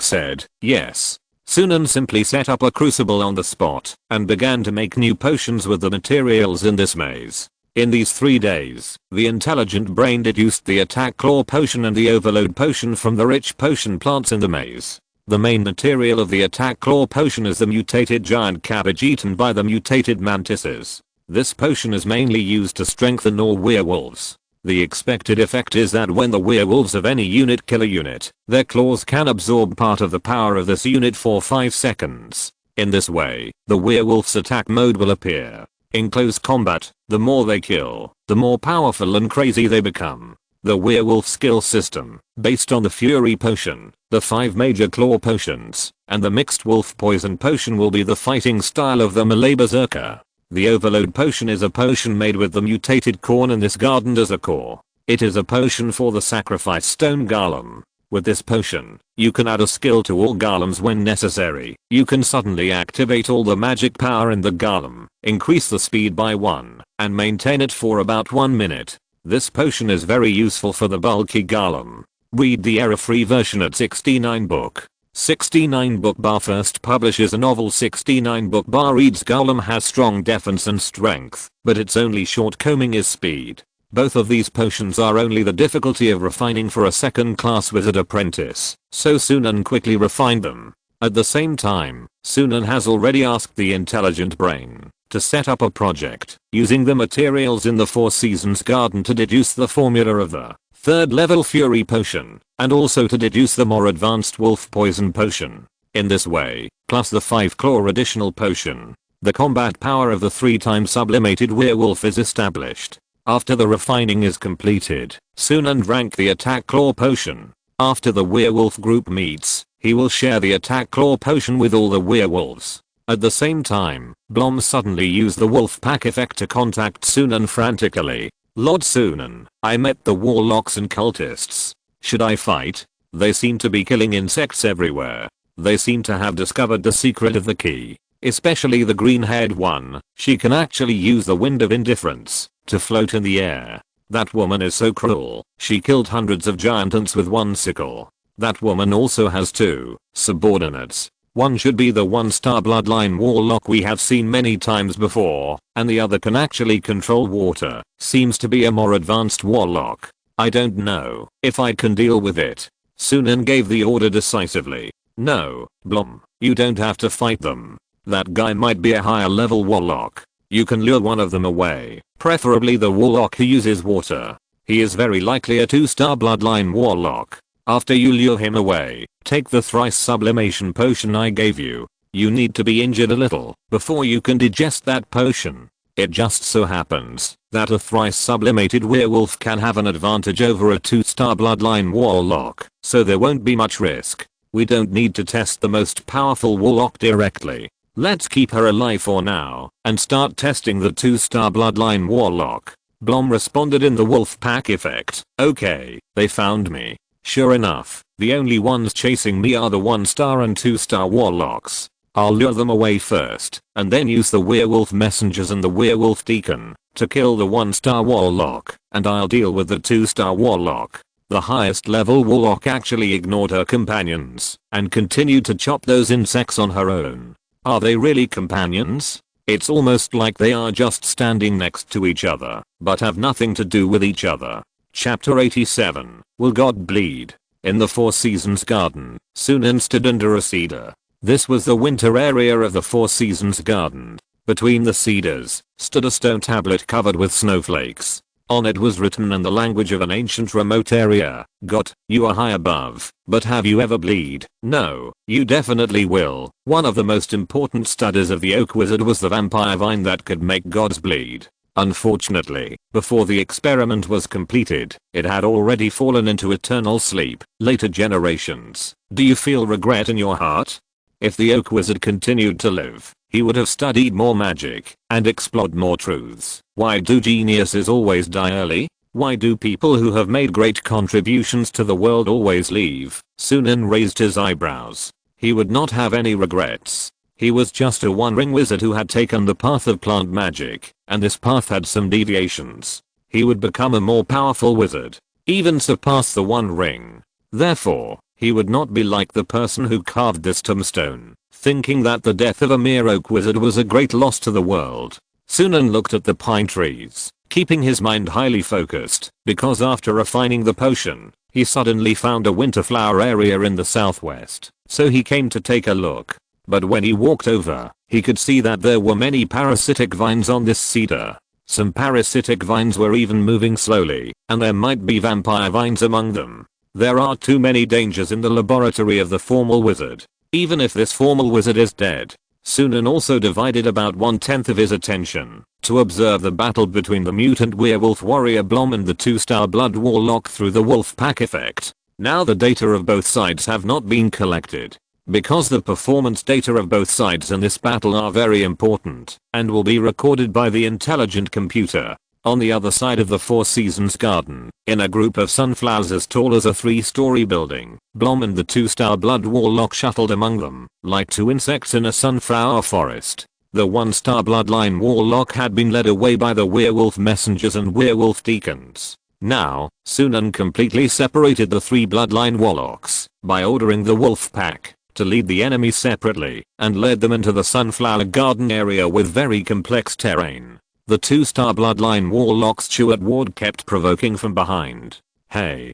said, yes. Sunan simply set up a crucible on the spot and began to make new potions with the materials in this maze. In these 3 days, the intelligent brain deduced the attack claw potion and the overload potion from the rich potion plants in the maze. The main material of the attack claw potion is the mutated giant cabbage eaten by the mutated mantises. This potion is mainly used to strengthen all werewolves. The expected effect is that when the werewolves of any unit kill a unit, their claws can absorb part of the power of this unit for 5 seconds. In this way, the werewolf's attack mode will appear. In close combat, the more they kill, the more powerful and crazy they become. The werewolf skill system, based on the Fury Potion, the 5 major claw potions, and the mixed wolf poison potion will be the fighting style of the melee berserker. The overload potion is a potion made with the mutated corn in this garden as a core. It is a potion for the sacrifice stone golem. With this potion, you can add a skill to all golems when necessary. You can suddenly activate all the magic power in the golem, increase the speed by 1, and maintain it for about 1 minute. This potion is very useful for the bulky golem. Read the error-free version at 69 book. 69 book bar first publishes a novel. 69 book bar reads golem has strong defense and strength, but its only shortcoming is speed. Both of these potions are only the difficulty of refining for a second-class wizard apprentice, so Sunan quickly refined them. At the same time, Sunan has already asked the intelligent brain to set up a project using the materials in the Four Seasons garden to deduce the formula of the 3rd level Fury Potion, and also to deduce the more advanced Wolf Poison Potion. In this way, plus the 5 Claw additional potion, the combat power of the 3 times sublimated werewolf is established. After the refining is completed, Sunan drank the attack claw potion. After the werewolf group meets, he will share the attack claw potion with all the werewolves. At the same time, Blom suddenly used the wolf pack effect to contact Sunan frantically. Lord Sunan, I met the warlocks and cultists. Should I fight? They seem to be killing insects everywhere. They seem to have discovered the secret of the key. Especially the green-haired one. She can actually use the wind of indifference to float in the air. That woman is so cruel. She killed hundreds of giant ants with 1 sickle. That woman also has 2 subordinates. One should be the 1-star bloodline warlock we have seen many times before, and the other can actually control water, seems to be a more advanced warlock. I don't know if I can deal with it. Sunan gave the order decisively. No, Blom, you don't have to fight them. That guy might be a higher level warlock. You can lure one of them away, preferably the warlock who uses water. He is very likely a 2-star bloodline warlock. After you lure him away, take the thrice sublimation potion I gave you. You need to be injured a little before you can digest that potion. It just so happens that a thrice sublimated werewolf can have an advantage over a 2-star bloodline warlock, so there won't be much risk. We don't need to test the most powerful warlock directly. Let's keep her alive for now and start testing the 2-star bloodline warlock. Blom responded in the wolf pack effect. Okay, they found me. Sure enough, the only ones chasing me are the 1-star and 2-star warlocks. I'll lure them away first, and then use the werewolf messengers and the werewolf deacon to kill the 1-star warlock, and I'll deal with the 2-star warlock. The highest level warlock actually ignored her companions and continued to chop those insects on her own. Are they really companions? It's almost like they are just standing next to each other, but have nothing to do with each other. Chapter 87, Will God Bleed? In the Four Seasons Garden, Sunan stood under a cedar. This was the winter area of the Four Seasons Garden. Between the cedars stood a stone tablet covered with snowflakes. On it was written in the language of an ancient remote area, God, you are high above, but have you ever bleed? No, you definitely will. One of the most important studies of the oak wizard was the vampire vine that could make gods bleed. Unfortunately, before the experiment was completed, it had already fallen into eternal sleep. Later generations. Do you feel regret in your heart? If the oak wizard continued to live, he would have studied more magic and explored more truths. Why do geniuses always die early? Why do people who have made great contributions to the world always leave? Sunan raised his eyebrows. He would not have any regrets. He was just a one-ring wizard who had taken the path of plant magic, and this path had some deviations. He would become a more powerful wizard, even surpass the One Ring. Therefore, he would not be like the person who carved this tombstone, thinking that the death of a mere oak wizard was a great loss to the world. Sunan looked at the pine trees, keeping his mind highly focused, because after refining the potion, he suddenly found a winter flower area in the southwest, so he came to take a look. But when he walked over, he could see that there were many parasitic vines on this cedar. Some parasitic vines were even moving slowly, and there might be vampire vines among them. There are too many dangers in the laboratory of the formal wizard. Even if this formal wizard is dead. Sunan also divided about 1/10 of his attention to observe the battle between the mutant werewolf warrior Blom and the 2-star blood warlock through the wolf pack effect. Now the data of both sides have not been collected, because the performance data of both sides in this battle are very important and will be recorded by the intelligent computer. On the other side of the Four Seasons Garden, in a group of sunflowers as tall as a 3-story building, Blom and the 2-star blood warlock shuffled among them, like two insects in a sunflower forest. The 1-star bloodline warlock had been led away by the werewolf messengers and werewolf deacons. Now, Sunan completely separated the 3 bloodline warlocks by ordering the wolf pack to lead the enemy separately and led them into the sunflower garden area with very complex terrain. The 2-star bloodline warlock's Stuart Ward kept provoking from behind. Hey,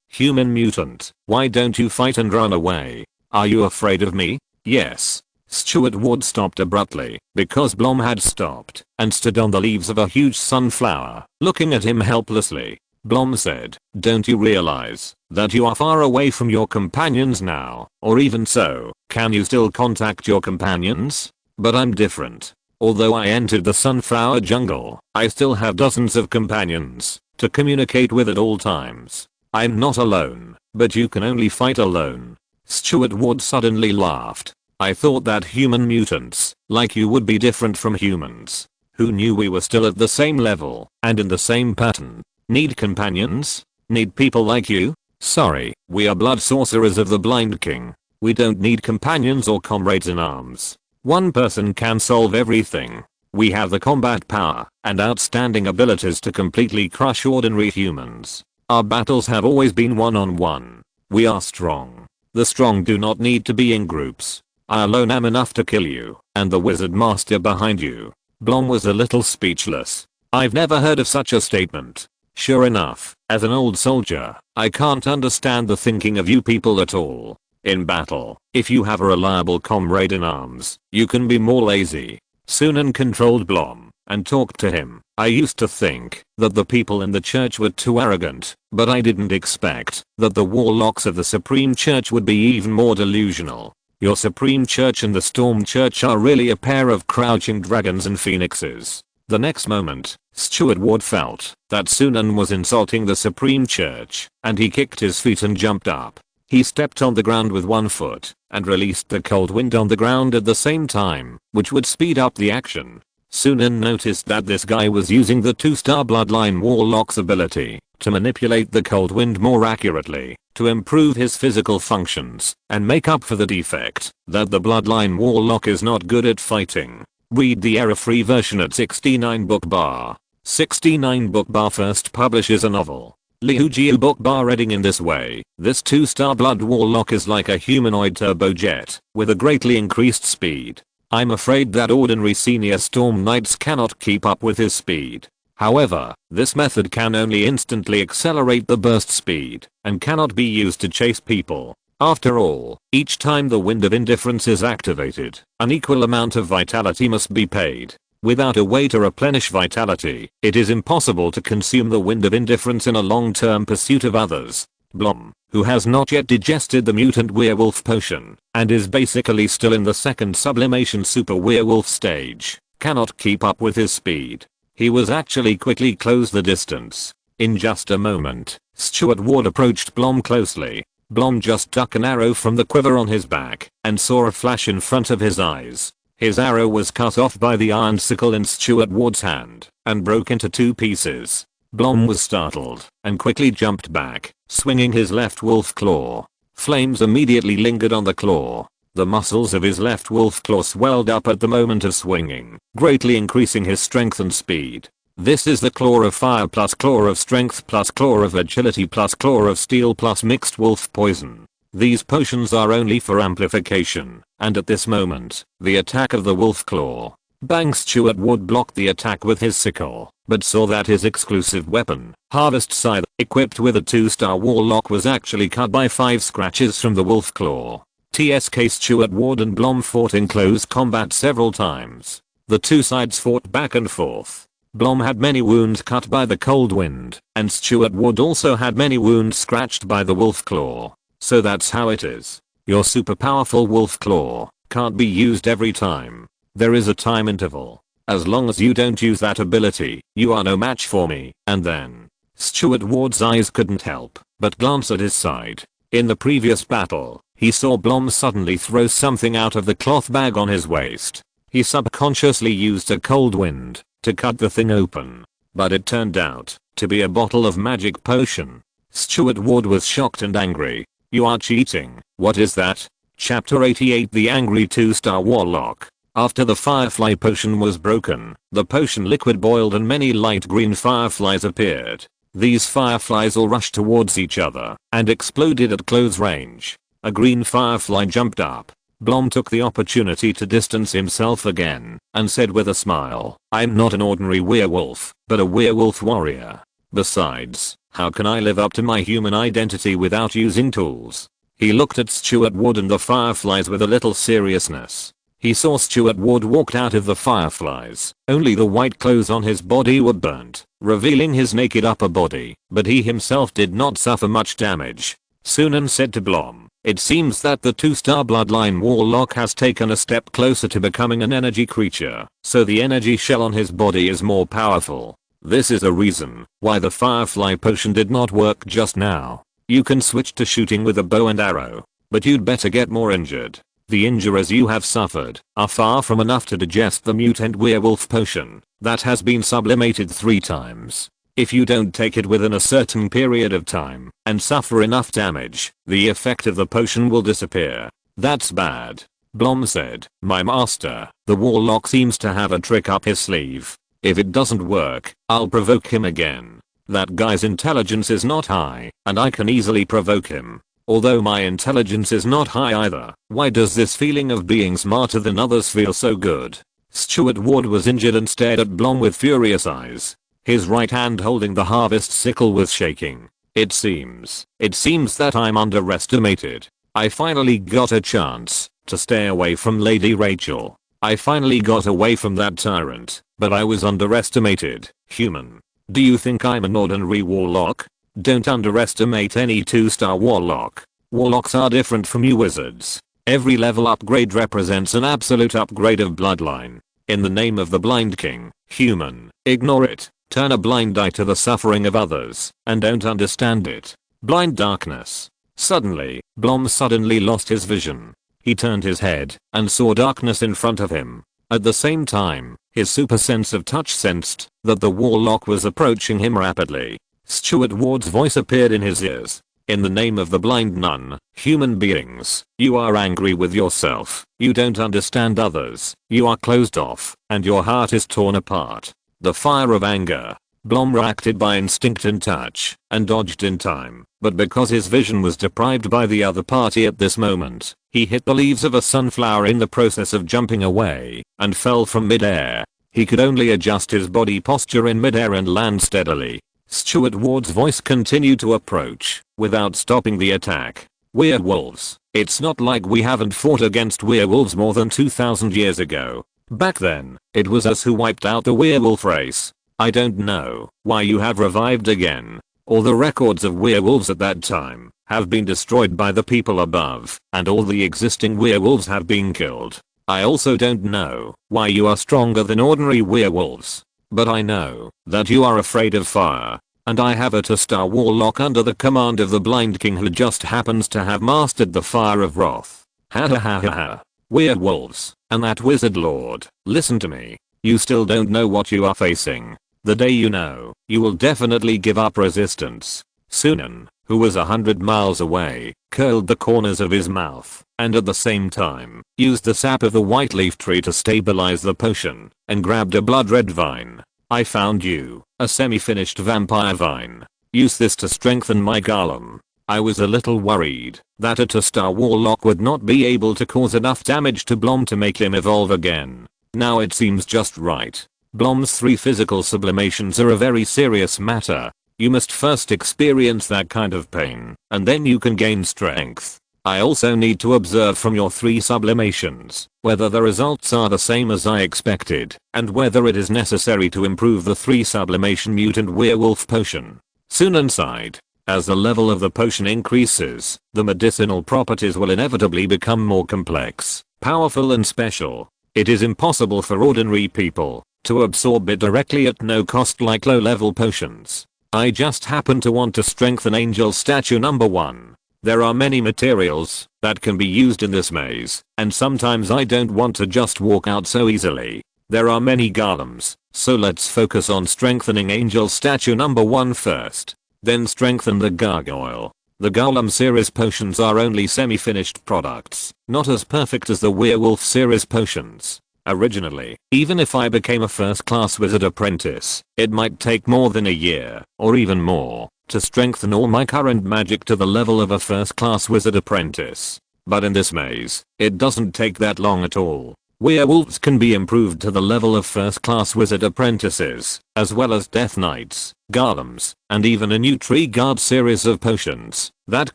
human mutant, why don't you fight and run away? Are you afraid of me? Yes. Stuart Ward stopped abruptly because Blom had stopped and stood on the leaves of a huge sunflower, looking at him helplessly. Blom said, don't you realize that you are far away from your companions now? Or even so, can you still contact your companions? But I'm different. Although I entered the sunflower jungle, I still have dozens of companions to communicate with at all times. I'm not alone, but you can only fight alone. Stuart Ward suddenly laughed. I thought that human mutants, like you, would be different from humans. Who knew we were still at the same level and in the same pattern? Need companions? Need people like you? Sorry, we are blood sorcerers of the Blind King. We don't need companions or comrades in arms. One person can solve everything. We have the combat power and outstanding abilities to completely crush ordinary humans. Our battles have always been one-on-one. We are strong. The strong do not need to be in groups. I alone am enough to kill you, and the wizard master behind you. Blom was a little speechless. I've never heard of such a statement. Sure enough, as an old soldier, I can't understand the thinking of you people at all. In battle, if you have a reliable comrade in arms, you can be more lazy. Sunan controlled Blom and talked to him. I used to think that the people in the church were too arrogant, but I didn't expect that the warlocks of the Supreme Church would be even more delusional. Your Supreme Church and the Storm Church are really a pair of crouching dragons and phoenixes. The next moment, Stewart Ward felt that Sunan was insulting the Supreme Church, and he kicked his feet and jumped up. He stepped on the ground with one foot and released the cold wind on the ground at the same time, which would speed up the action. Sunan noticed that this guy was using the 2-star Bloodline Warlock's ability to manipulate the cold wind more accurately, to improve his physical functions and make up for the defect that the Bloodline Warlock is not good at fighting. Read the error-free version at 69 book bar. 69 book bar first publishes a novel. Liu book bar reading in this way, this 2-star blood warlock is like a humanoid turbojet with a greatly increased speed. I'm afraid that ordinary senior storm knights cannot keep up with his speed. However, this method can only instantly accelerate the burst speed and cannot be used to chase people. After all, each time the Wind of Indifference is activated, an equal amount of vitality must be paid. Without a way to replenish vitality, it is impossible to consume the Wind of Indifference in a long-term pursuit of others. Blom, who has not yet digested the mutant werewolf potion, and is basically still in the second sublimation super werewolf stage, cannot keep up with his speed. He was actually quickly close the distance. In just a moment, Stewart Ward approached Blom closely. Blom just took an arrow from the quiver on his back and saw a flash in front of his eyes. His arrow was cut off by the iron sickle in Stewart Ward's hand and broke into 2 pieces. Blom was startled and quickly jumped back, swinging his left wolf claw. Flames immediately lingered on the claw. The muscles of his left wolf claw swelled up at the moment of swinging, greatly increasing his strength and speed. This is the claw of fire plus claw of strength plus claw of agility plus claw of steel plus mixed wolf poison. These potions are only for amplification, and at this moment, the attack of the wolf claw. Bang! Stewart Ward blocked the attack with his sickle, but saw that his exclusive weapon, Harvest Scythe, equipped with a 2-star warlock, was actually cut by 5 scratches from the wolf claw. TSK Stewart Ward and Blom fought in close combat several times. The two sides fought back and forth. Blom had many wounds cut by the cold wind, and Stewart Ward also had many wounds scratched by the wolf claw. So that's how it is. Your super powerful wolf claw can't be used every time. There is a time interval. As long as you don't use that ability, you are no match for me. And then, Stewart Ward's eyes couldn't help but glance at his side. In the previous battle, he saw Blom suddenly throw something out of the cloth bag on his waist. He subconsciously used a cold wind to cut the thing open, but it turned out to be a bottle of magic potion. Stewart Ward was shocked and angry. You are cheating. What is that? Chapter 88 The Angry 2-Star Warlock. After the firefly potion was broken, the potion liquid boiled and many light green fireflies appeared. These fireflies all rushed towards each other and exploded at close range. A green firefly jumped up. Blom took the opportunity to distance himself again and said with a smile, I'm not an ordinary werewolf, but a werewolf warrior. Besides, how can I live up to my human identity without using tools? He looked at Stewart Ward and the fireflies with a little seriousness. He saw Stewart Ward walked out of the fireflies. Only the white clothes on his body were burnt, revealing his naked upper body, but he himself did not suffer much damage. Sunan said to Blom, it seems that the 2-star bloodline warlock has taken a step closer to becoming an energy creature, so the energy shell on his body is more powerful. This is a reason why the firefly potion did not work just now. You can switch to shooting with a bow and arrow, but you'd better get more injured. The injuries you have suffered are far from enough to digest the mutant werewolf potion that has been sublimated 3 times. If you don't take it within a certain period of time and suffer enough damage, the effect of the potion will disappear. That's bad. Blom said, my master, the warlock seems to have a trick up his sleeve. If it doesn't work, I'll provoke him again. That guy's intelligence is not high, and I can easily provoke him. Although my intelligence is not high either, why does this feeling of being smarter than others feel so good? Stuart Ward was injured and stared at Blom with furious eyes. His right hand holding the harvest sickle was shaking. It seems that I'm underestimated. I finally got a chance to stay away from Lady Rachel. I finally got away from that tyrant, but I was underestimated. Human. Do you think I'm an ordinary warlock? Don't underestimate any 2-star warlock. Warlocks are different from you wizards. Every level upgrade represents an absolute upgrade of bloodline. In the name of the Blind King, human, ignore it. Turn a blind eye to the suffering of others, and don't understand it. Blind darkness. Suddenly, Blom suddenly lost his vision. He turned his head and saw darkness in front of him. At the same time, his super sense of touch sensed that the warlock was approaching him rapidly. Stuart Ward's voice appeared in his ears. In the name of the blind nun, human beings, you are angry with yourself. You don't understand others. You are closed off, and your heart is torn apart. The fire of anger. Blom reacted by instinct and touch, and dodged in time, but because his vision was deprived by the other party at this moment, he hit the leaves of a sunflower in the process of jumping away, and fell from mid-air. He could only adjust his body posture in mid-air and land steadily. Stuart Ward's voice continued to approach, without stopping the attack. Werewolves. It's not like we haven't fought against werewolves more than 2000 years ago. Back then, it was us who wiped out the werewolf race. I don't know why you have revived again. All the records of werewolves at that time have been destroyed by the people above, and all the existing werewolves have been killed. I also don't know why you are stronger than ordinary werewolves. But I know that you are afraid of fire, and I have a 2-star warlock under the command of the Blind King who just happens to have mastered the fire of wrath. Ha ha ha ha ha. Werewolves, and that wizard lord, listen to me. You still don't know what you are facing. The day you know, you will definitely give up resistance. Sunan, who was 100 miles away, curled the corners of his mouth, and at the same time, used the sap of the white leaf tree to stabilize the potion, and grabbed a blood red vine. I found you, a semi-finished vampire vine. Use this to strengthen my golem. I was a little worried that a 2-star warlock would not be able to cause enough damage to Blom to make him evolve again. Now it seems just right. Blom's 3 physical sublimations are a very serious matter. You must first experience that kind of pain, and then you can gain strength. I also need to observe from your 3 sublimations whether the results are the same as I expected, and whether it is necessary to improve the 3 sublimation mutant werewolf potion. Sunan sighed. As the level of the potion increases, the medicinal properties will inevitably become more complex, powerful and special. It is impossible for ordinary people to absorb it directly at no cost like low-level potions. I just happen to want to strengthen Angel Statue number 1. There are many materials that can be used in this maze, and sometimes I don't want to just walk out so easily. There are many golems, so let's focus on strengthening Angel Statue number 1 first. Then strengthen the gargoyle. The golem series potions are only semi-finished products, not as perfect as the werewolf series potions. Originally, even if I became a first-class wizard apprentice, it might take more than a year, or even more, to strengthen all my current magic to the level of a first-class wizard apprentice. But in this maze, it doesn't take that long at all. Werewolves can be improved to the level of first-class wizard apprentices, as well as death knights, golems, and even a new tree guard series of potions that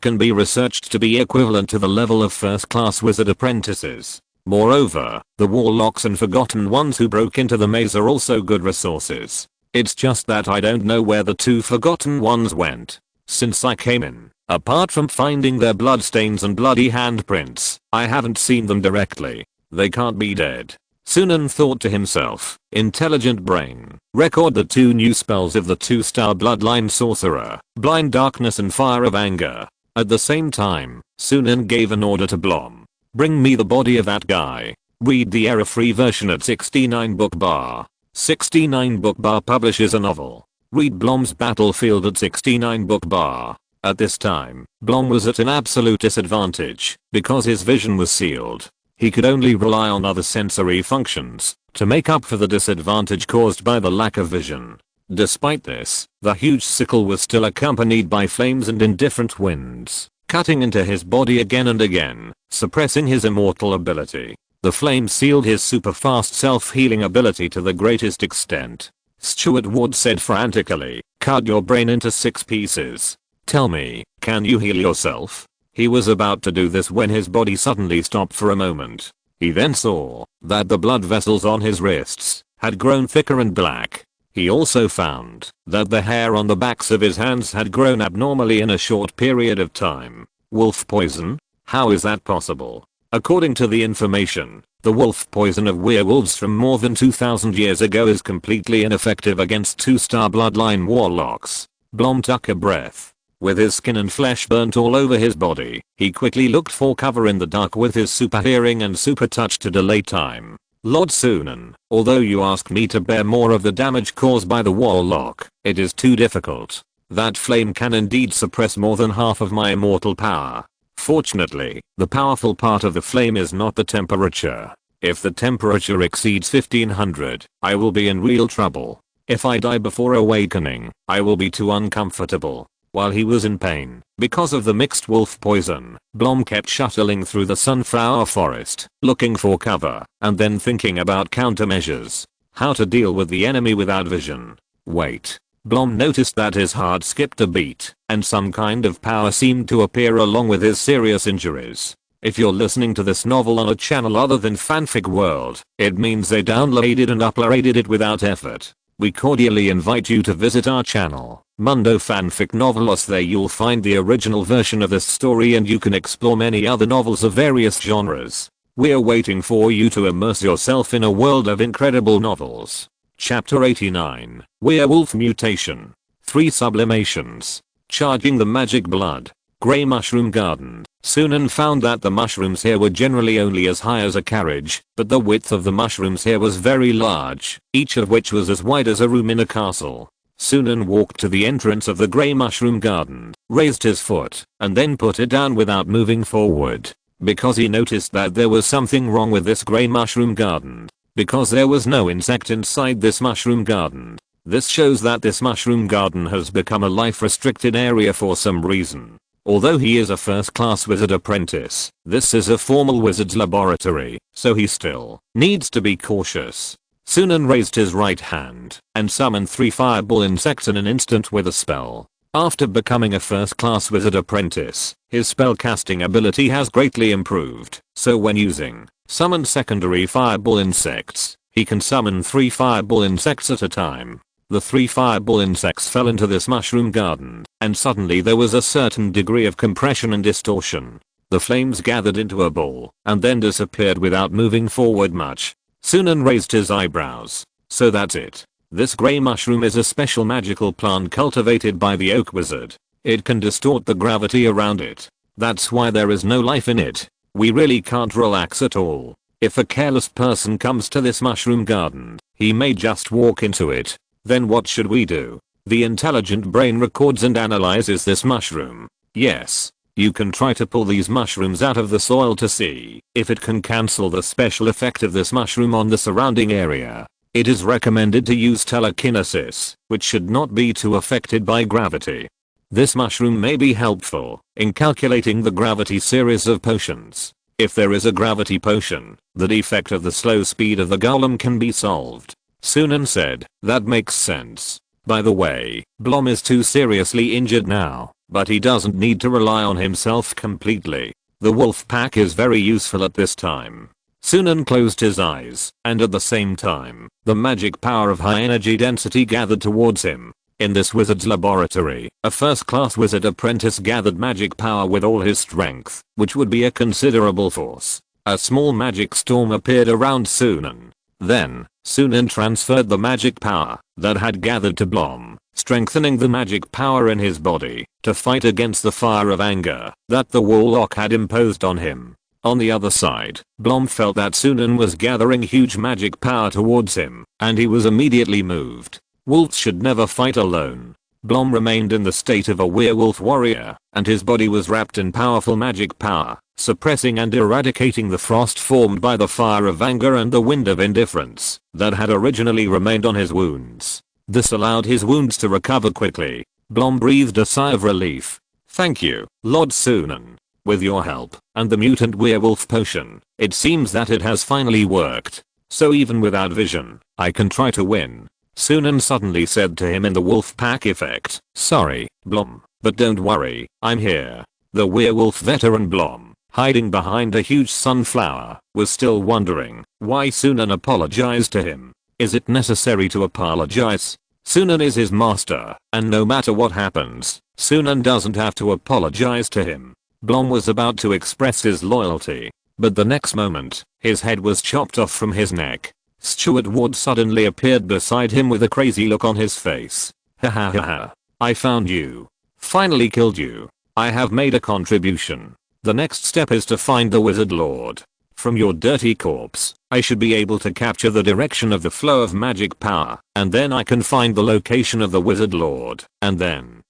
can be researched to be equivalent to the level of first-class wizard apprentices. Moreover, the warlocks and forgotten ones who broke into the maze are also good resources. It's just that I don't know where the 2 forgotten ones went. Since I came in, apart from finding their bloodstains and bloody handprints, I haven't seen them directly. They can't be dead. Sunan thought to himself, intelligent brain, record the 2 new spells of the 2-star bloodline sorcerer, blind darkness and fire of anger. At the same time, Sunan gave an order to Blom. Bring me the body of that guy. Read the error-free version at 69 book bar. 69 book bar publishes a novel. Read Blom's Battlefield at 69 book bar. At this time, Blom was at an absolute disadvantage because his vision was sealed. He could only rely on other sensory functions to make up for the disadvantage caused by the lack of vision. Despite this, the huge sickle was still accompanied by flames and indifferent winds. cutting into his body again and again, suppressing his immortal ability. The flame sealed his super fast self-healing ability to the greatest extent. Stuart Ward said frantically, "Cut your brain into 6 pieces. Tell me, can you heal yourself?" He was about to do this when his body suddenly stopped for a moment. He then saw that the blood vessels on his wrists had grown thicker and black. He also found that the hair on the backs of his hands had grown abnormally in a short period of time. Wolf poison? How is that possible? According to the information, the wolf poison of werewolves from more than 2000 years ago is completely ineffective against 2-star bloodline warlocks. Blom took a breath. With his skin and flesh burnt all over his body, he quickly looked for cover in the dark with his super hearing and super touch to delay time. Lord Sunan, although you ask me to bear more of the damage caused by the warlock, it is too difficult. That flame can indeed suppress more than half of my immortal power. Fortunately, the powerful part of the flame is not the temperature. If the temperature exceeds 1500, I will be in real trouble. If I die before awakening, I will be too uncomfortable. While he was in pain, because of the mixed wolf poison, Blom kept shuttling through the sunflower forest, looking for cover, and then thinking about countermeasures. How to deal with the enemy without vision. Wait. Blom noticed that his heart skipped a beat, and some kind of power seemed to appear along with his serious injuries. If you're listening to this novel on a channel other than Fanfic World, it means they downloaded and uploaded it without effort. We cordially invite you to visit our channel, Mundo Fanfic Novelos. There you'll find the original version of this story and you can explore many other novels of various genres. We're waiting for you to immerse yourself in a world of incredible novels. Chapter 89, Werewolf Mutation. 3 Sublimations. Charging the Magic Blood. Grey Mushroom Garden. Sunan found that the mushrooms here were generally only as high as a carriage, but the width of the mushrooms here was very large, each of which was as wide as a room in a castle. Sunan walked to the entrance of the Grey Mushroom Garden, raised his foot, and then put it down without moving forward. Because he noticed that there was something wrong with this Grey Mushroom Garden. Because there was no insect inside this mushroom garden. This shows that this mushroom garden has become a life-restricted area for some reason. Although he is a first-class wizard apprentice, this is a formal wizard's laboratory, so he still needs to be cautious. Sunan raised his right hand and summoned 3 fireball insects in an instant with a spell. After becoming a first-class wizard apprentice, his spellcasting ability has greatly improved, so when using summon secondary fireball insects, he can summon 3 fireball insects at a time. The 3 fireball insects fell into this mushroom garden, and suddenly there was a certain degree of compression and distortion. The flames gathered into a ball, and then disappeared without moving forward much. Sunan raised his eyebrows. So that's it. This grey mushroom is a special magical plant cultivated by the oak wizard. It can distort the gravity around it. That's why there is no life in it. We really can't relax at all. If a careless person comes to this mushroom garden, he may just walk into it. Then what should we do? The intelligent brain records and analyzes this mushroom. Yes, you can try to pull these mushrooms out of the soil to see if it can cancel the special effect of this mushroom on the surrounding area. It is recommended to use telekinesis, which should not be too affected by gravity. This mushroom may be helpful in calculating the gravity series of potions. If there is a gravity potion, the defect of the slow speed of the golem can be solved. Sunan said, that makes sense. By the way, Blom is too seriously injured now, but he doesn't need to rely on himself completely. The wolf pack is very useful at this time. Sunan closed his eyes, and at the same time, the magic power of high energy density gathered towards him. In this wizard's laboratory, a first-class wizard apprentice gathered magic power with all his strength, which would be a considerable force. A small magic storm appeared around Sunan. Then, Sunan transferred the magic power that had gathered to Blom, strengthening the magic power in his body to fight against the fire of anger that the warlock had imposed on him. On the other side, Blom felt that Sunan was gathering huge magic power towards him, and he was immediately moved. Wolves should never fight alone. Blom remained in the state of a werewolf warrior, and his body was wrapped in powerful magic power, suppressing and eradicating the frost formed by the fire of anger and the wind of indifference that had originally remained on his wounds. This allowed his wounds to recover quickly. Blom breathed a sigh of relief. Thank you, Lord Sunan. With your help, and the mutant werewolf potion, it seems that it has finally worked. So even without vision, I can try to win. Sunan suddenly said to him in the wolf pack effect. Sorry, Blom, but don't worry, I'm here. The werewolf veteran Blom, hiding behind a huge sunflower, was still wondering why Sunan apologized to him. Is it necessary to apologize? Sunan is his master, and no matter what happens, Sunan doesn't have to apologize to him. Blom was about to express his loyalty, but the next moment, his head was chopped off from his neck. Stuart Ward suddenly appeared beside him with a crazy look on his face. Ha ha ha ha. I found you. Finally killed you. I have made a contribution. The next step is to find the wizard lord. From your dirty corpse, I should be able to capture the direction of the flow of magic power, and then I can find the location of the wizard lord, and then,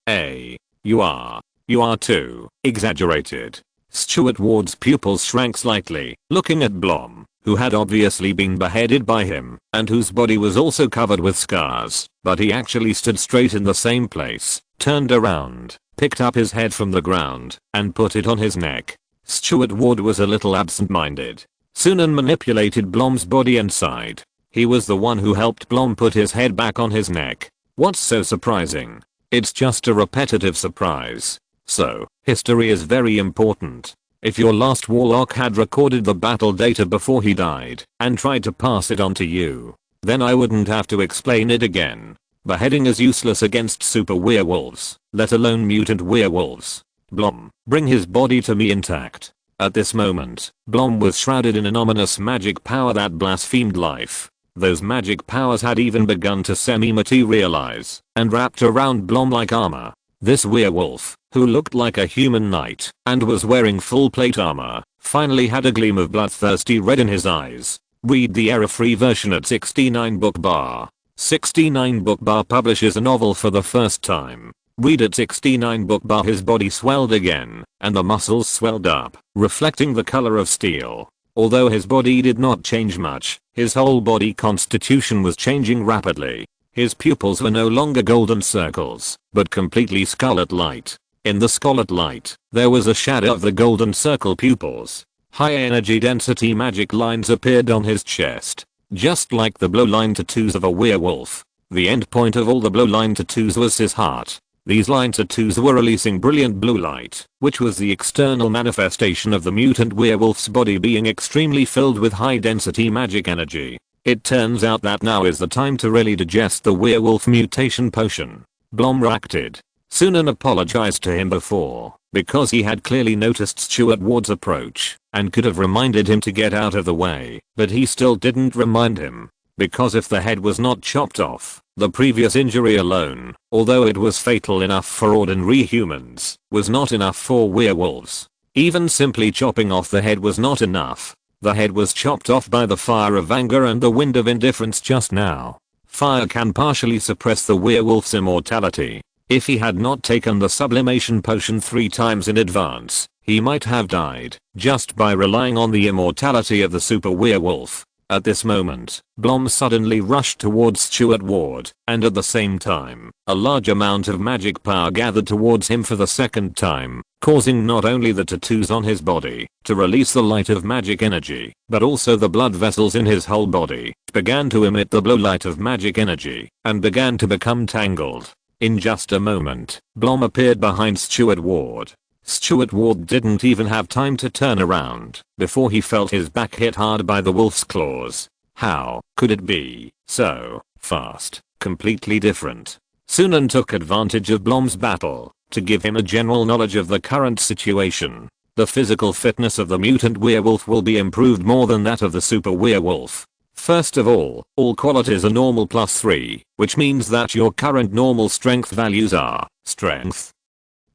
you are too exaggerated. Stuart Ward's pupils shrank slightly, looking at Blom, who had obviously been beheaded by him, and whose body was also covered with scars, but he actually stood straight in the same place, turned around, picked up his head from the ground, and put it on his neck. Stuart Ward was a little absent-minded. Sunan manipulated Blom's body and sighed. He was the one who helped Blom put his head back on his neck. What's so surprising? It's just a repetitive surprise. So, history is very important. If your last warlock had recorded the battle data before he died, and tried to pass it on to you, then I wouldn't have to explain it again. Beheading is useless against super werewolves, let alone mutant werewolves. Blom, bring his body to me intact. At this moment, Blom was shrouded in an ominous magic power that blasphemed life. Those magic powers had even begun to semi-materialize, and wrapped around Blom like armor. This werewolf, who looked like a human knight, and was wearing full plate armor, finally had a gleam of bloodthirsty red in his eyes. Read the error-free version at 69 book bar. 69 book bar publishes a novel for the first time. Read at 69 book bar. His body swelled again, and the muscles swelled up, reflecting the color of steel. Although his body did not change much, his whole body constitution was changing rapidly. His pupils were no longer golden circles, but completely scarlet light. In the scarlet light, there was a shadow of the golden circle pupils. High energy density magic lines appeared on his chest, just like the blue-line tattoos of a werewolf. The end point of all the blue-line tattoos was his heart. These line tattoos were releasing brilliant blue light, which was the external manifestation of the mutant werewolf's body being extremely filled with high-density magic energy. It turns out that now is the time to really digest the werewolf mutation potion. Blom reacted. Sunan apologized to him before, because he had clearly noticed Stuart Ward's approach, and could have reminded him to get out of the way, but he still didn't remind him. Because if the head was not chopped off, the previous injury alone, although it was fatal enough for ordinary humans, was not enough for werewolves. Even simply chopping off the head was not enough. The head was chopped off by the fire of anger and the wind of indifference just now. Fire can partially suppress the werewolf's immortality. If he had not taken the sublimation potion 3 times in advance, he might have died, just by relying on the immortality of the super werewolf. At this moment, Blom suddenly rushed towards Stuart Ward, and at the same time, a large amount of magic power gathered towards him for the second time, causing not only the tattoos on his body to release the light of magic energy, but also the blood vessels in his whole body began to emit the blue light of magic energy, and began to become tangled. In just a moment, Blom appeared behind Stuart Ward. Stuart Ward didn't even have time to turn around before he felt his back hit hard by the wolf's claws. How could it be so fast? Completely different. Sunan took advantage of Blom's battle to give him a general knowledge of the current situation. The physical fitness of the mutant werewolf will be improved more than that of the super werewolf. First of all qualities are normal +3, which means that your current normal strength values are strength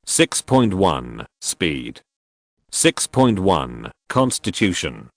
6.1, speed 6.1, constitution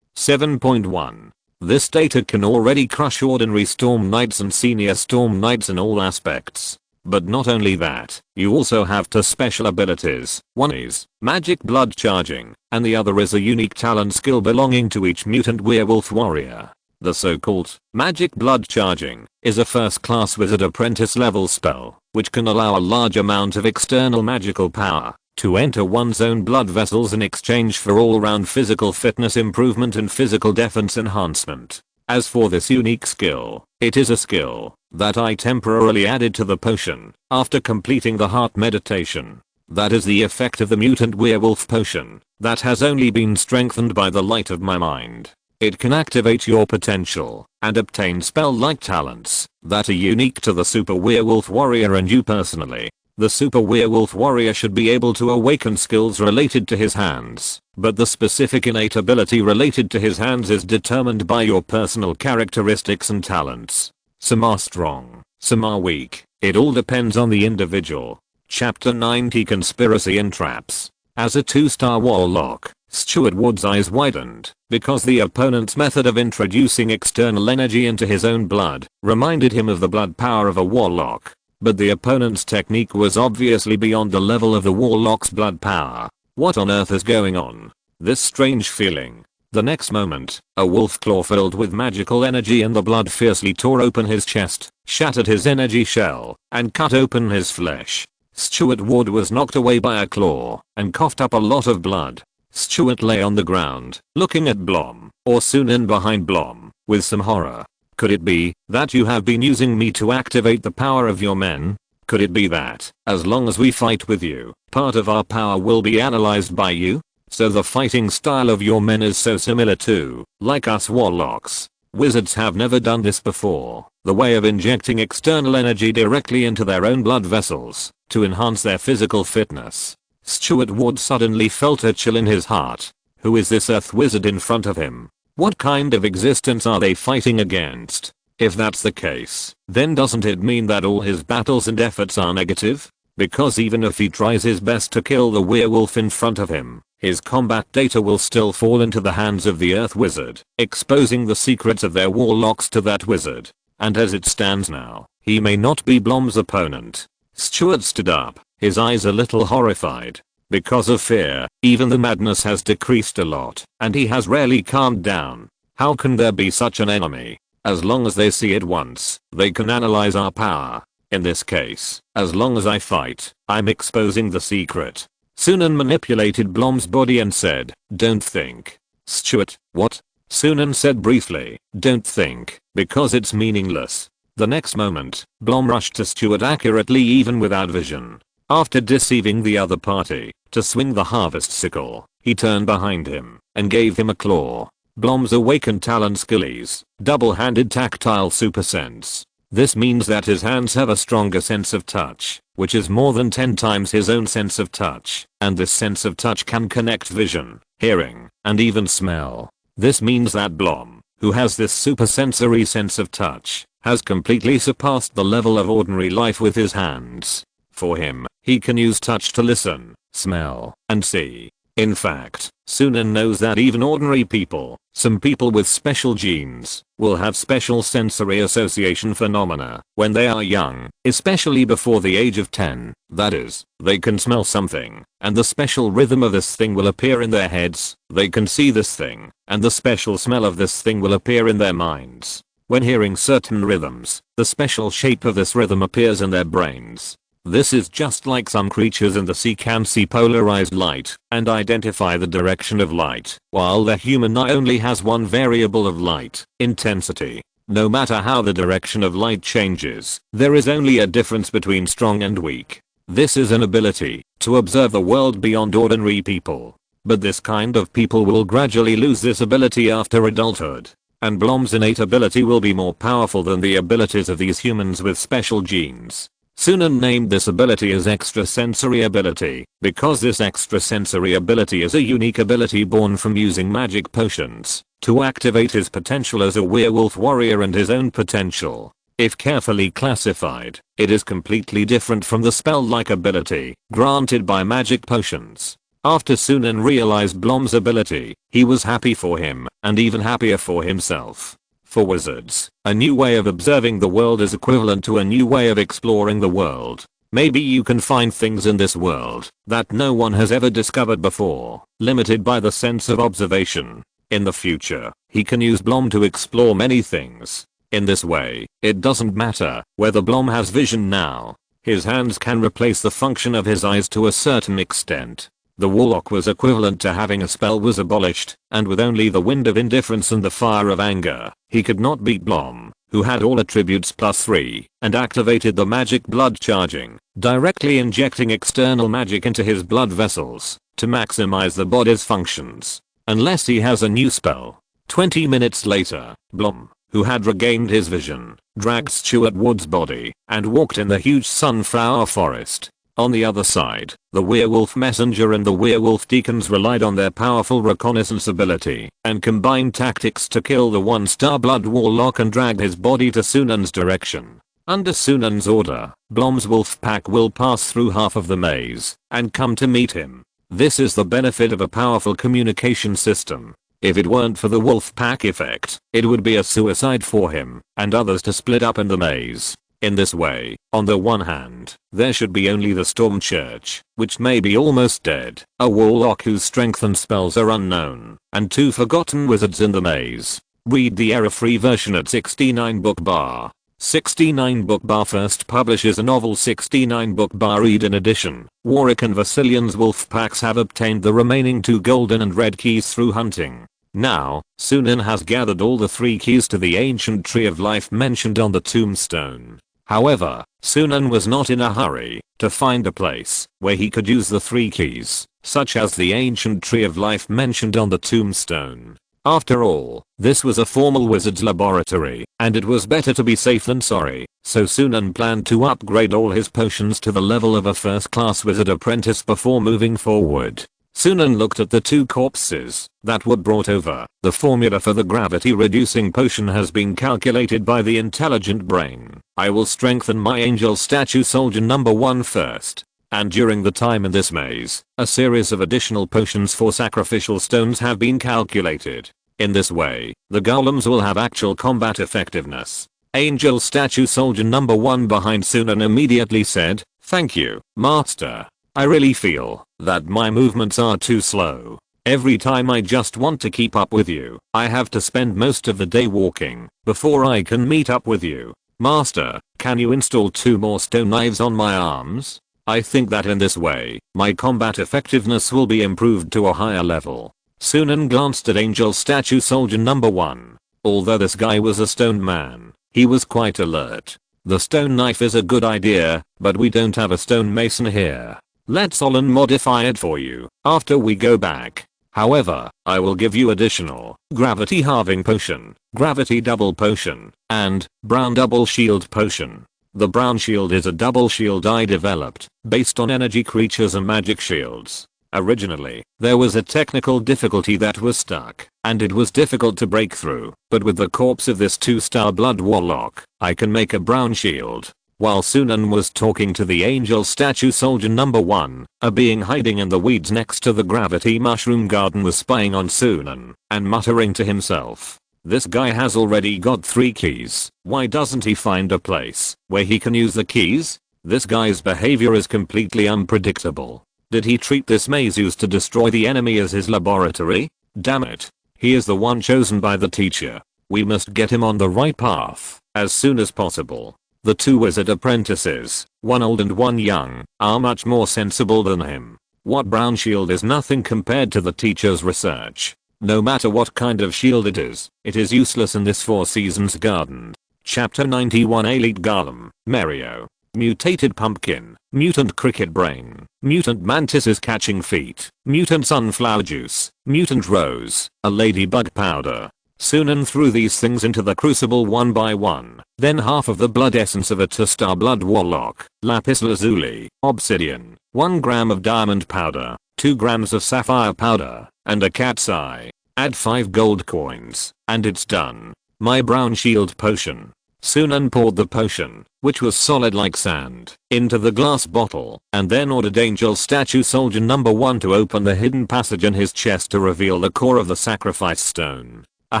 7.1. This data can already crush ordinary storm knights and senior storm knights in all aspects. But not only that, you also have 2 special abilities. One is magic blood charging, and the other is a unique talent skill belonging to each mutant werewolf warrior. The so-called magic blood charging is a first-class wizard apprentice level spell, which can allow a large amount of external magical power to enter one's own blood vessels in exchange for all-round physical fitness improvement and physical defense enhancement. As for this unique skill, it is a skill that I temporarily added to the potion after completing the heart meditation. That is the effect of the mutant werewolf potion that has only been strengthened by the light of my mind. It can activate your potential and obtain spell-like talents that are unique to the super werewolf warrior and you personally. The super werewolf warrior should be able to awaken skills related to his hands, but the specific innate ability related to his hands is determined by your personal characteristics and talents. Some are strong, some are weak, it all depends on the individual. Chapter 90 Conspiracy and Traps. As a 2-star warlock, Stuart Wood's eyes widened because the opponent's method of introducing external energy into his own blood reminded him of the blood power of a warlock. But the opponent's technique was obviously beyond the level of the warlock's blood power. What on earth is going on? This strange feeling. The next moment, a wolf claw filled with magical energy and the blood fiercely tore open his chest, shattered his energy shell, and cut open his flesh. Stuart Wood was knocked away by a claw and coughed up a lot of blood. Stuart lay on the ground, looking at Blom, or Sunan behind Blom, with some horror. Could it be that you have been using me to activate the power of your men? Could it be that, as long as we fight with you, part of our power will be analyzed by you? So the fighting style of your men is so similar to, like us warlocks. Wizards have never done this before. The way of injecting external energy directly into their own blood vessels, to enhance their physical fitness. Stuart Wood suddenly felt a chill in his heart. Who is this earth wizard in front of him? What kind of existence are they fighting against? If that's the case, then doesn't it mean that all his battles and efforts are negative? Because even if he tries his best to kill the werewolf in front of him, his combat data will still fall into the hands of the earth wizard, exposing the secrets of their warlocks to that wizard. And as it stands now, he may not be Blom's opponent. Stuart stood up, his eyes a little horrified. Because of fear, even the madness has decreased a lot, and he has rarely calmed down. How can there be such an enemy? As long as they see it once, they can analyze our power. In this case, as long as I fight, I'm exposing the secret. Sunan manipulated Blom's body and said, "Don't think." Stuart, what? Sunan said briefly, "Don't think, because it's meaningless." The next moment, Blom rushed to Stuart accurately even without vision. After deceiving the other party to swing the harvest sickle, he turned behind him and gave him a claw. Blom's awakened talon skills, double-handed tactile super sense. This means that his hands have a stronger sense of touch, which is more than 10 times his own sense of touch, and this sense of touch can connect vision, hearing, and even smell. This means that Blom, who has this supersensory sense of touch, has completely surpassed the level of ordinary life with his hands. For him, he can use touch to listen, smell, and see. In fact, Sunan knows that even ordinary people, some people with special genes, will have special sensory association phenomena when they are young, especially before the age of 10. That is, they can smell something, and the special rhythm of this thing will appear in their heads. They can see this thing, and the special smell of this thing will appear in their minds. When hearing certain rhythms, the special shape of this rhythm appears in their brains. This is just like some creatures in the sea can see polarized light and identify the direction of light, while the human eye only has one variable of light, intensity. No matter how the direction of light changes, there is only a difference between strong and weak. This is an ability to observe the world beyond ordinary people. But this kind of people will gradually lose this ability after adulthood. And Blom's innate ability will be more powerful than the abilities of these humans with special genes. Sunan named this ability as extrasensory ability, because this extrasensory ability is a unique ability born from using magic potions to activate his potential as a werewolf warrior and his own potential. If carefully classified, it is completely different from the spell-like ability granted by magic potions. After Sunan realized Blom's ability, he was happy for him, and even happier for himself. For wizards, a new way of observing the world is equivalent to a new way of exploring the world. Maybe you can find things in this world that no one has ever discovered before, limited by the sense of observation. In the future, he can use Blom to explore many things. In this way, it doesn't matter whether Blom has vision now. His hands can replace the function of his eyes to a certain extent. The warlock was equivalent to having a spell was abolished, and with only the wind of indifference and the fire of anger, he could not beat Blom, who had all attributes +3, and activated the magic blood charging, directly injecting external magic into his blood vessels, to maximize the body's functions. Unless he has a new spell. 20 minutes later, Blom, who had regained his vision, dragged Stuart Wood's body, and walked in the huge sunflower forest. On the other side, the werewolf messenger and the werewolf deacons relied on their powerful reconnaissance ability and combined tactics to kill the 1-star blood warlock and drag his body to Sunan's direction. Under Sunan's order, Blom's wolf pack will pass through half of the maze and come to meet him. This is the benefit of a powerful communication system. If it weren't for the wolf pack effect, it would be a suicide for him and others to split up in the maze. In this way, on the one hand, there should be only the Storm Church, which may be almost dead, a warlock whose strength and spells are unknown, and 2 forgotten wizards in the maze. Read the error-free version at 69 book bar. 69 book bar first publishes a novel 69 book bar read in addition. Warwick and Vasilian's wolf packs have obtained the remaining 2 golden and red keys through hunting. Now, Sunan has gathered all the 3 keys to the ancient tree of life mentioned on the tombstone. However, Sunan was not in a hurry to find a place where he could use the 3 keys, such as the ancient tree of life mentioned on the tombstone. After all, this was a formal wizard's laboratory, and it was better to be safe than sorry, so Sunan planned to upgrade all his potions to the level of a first-class wizard apprentice before moving forward. Sunan looked at the 2 corpses that were brought over. The formula for the gravity-reducing potion has been calculated by the intelligent brain. I will strengthen my angel statue soldier number 1 first. And during the time in this maze, a series of additional potions for sacrificial stones have been calculated. In this way, the golems will have actual combat effectiveness. Angel statue soldier number 1 behind Sunan immediately said, "Thank you, master. I really feel that my movements are too slow. Every time I just want to keep up with you, I have to spend most of the day walking before I can meet up with you. Master, can you install 2 more stone knives on my arms? I think that in this way, my combat effectiveness will be improved to a higher level." Sunan glanced at Angel statue soldier number 1. Although this guy was a stone man, he was quite alert. The stone knife is a good idea, but we don't have a stone mason here. Let's Olin modify it for you after we go back. However, I will give you additional gravity halving potion, gravity double potion, and brown double shield potion. The brown shield is a double shield I developed based on energy creatures and magic shields. Originally, there was a technical difficulty that was stuck, and it was difficult to break through, but with the corpse of this 2-star blood warlock, I can make a brown shield. While Sunan was talking to the angel statue soldier number 1, a being hiding in the weeds next to the gravity mushroom garden was spying on Sunan and muttering to himself, "This guy has already got 3 keys. Why doesn't he find a place where he can use the keys? This guy's behavior is completely unpredictable. Did he treat this maze used to destroy the enemy as his laboratory? Damn it. He is the one chosen by the teacher. We must get him on the right path as soon as possible." The 2 wizard apprentices, one old and one young, are much more sensible than him. What brown shield is nothing compared to the teacher's research. No matter what kind of shield it is useless in this 4 seasons garden. Chapter 91 Elite Golem, Mario. Mutated pumpkin, mutant cricket brain, mutant mantis's catching feet, mutant sunflower juice, mutant rose, a ladybug powder. Sunan threw these things into the crucible one by one, then half of the blood essence of a 2-star blood warlock, lapis lazuli, obsidian, 1 gram of diamond powder, 2 grams of sapphire powder, and a cat's eye. Add 5 gold coins, and it's done. My brown shield potion. Sunan poured the potion, which was solid like sand, into the glass bottle, and then ordered Angel Statue Soldier number 1 to open the hidden passage in his chest to reveal the core of the sacrifice stone. A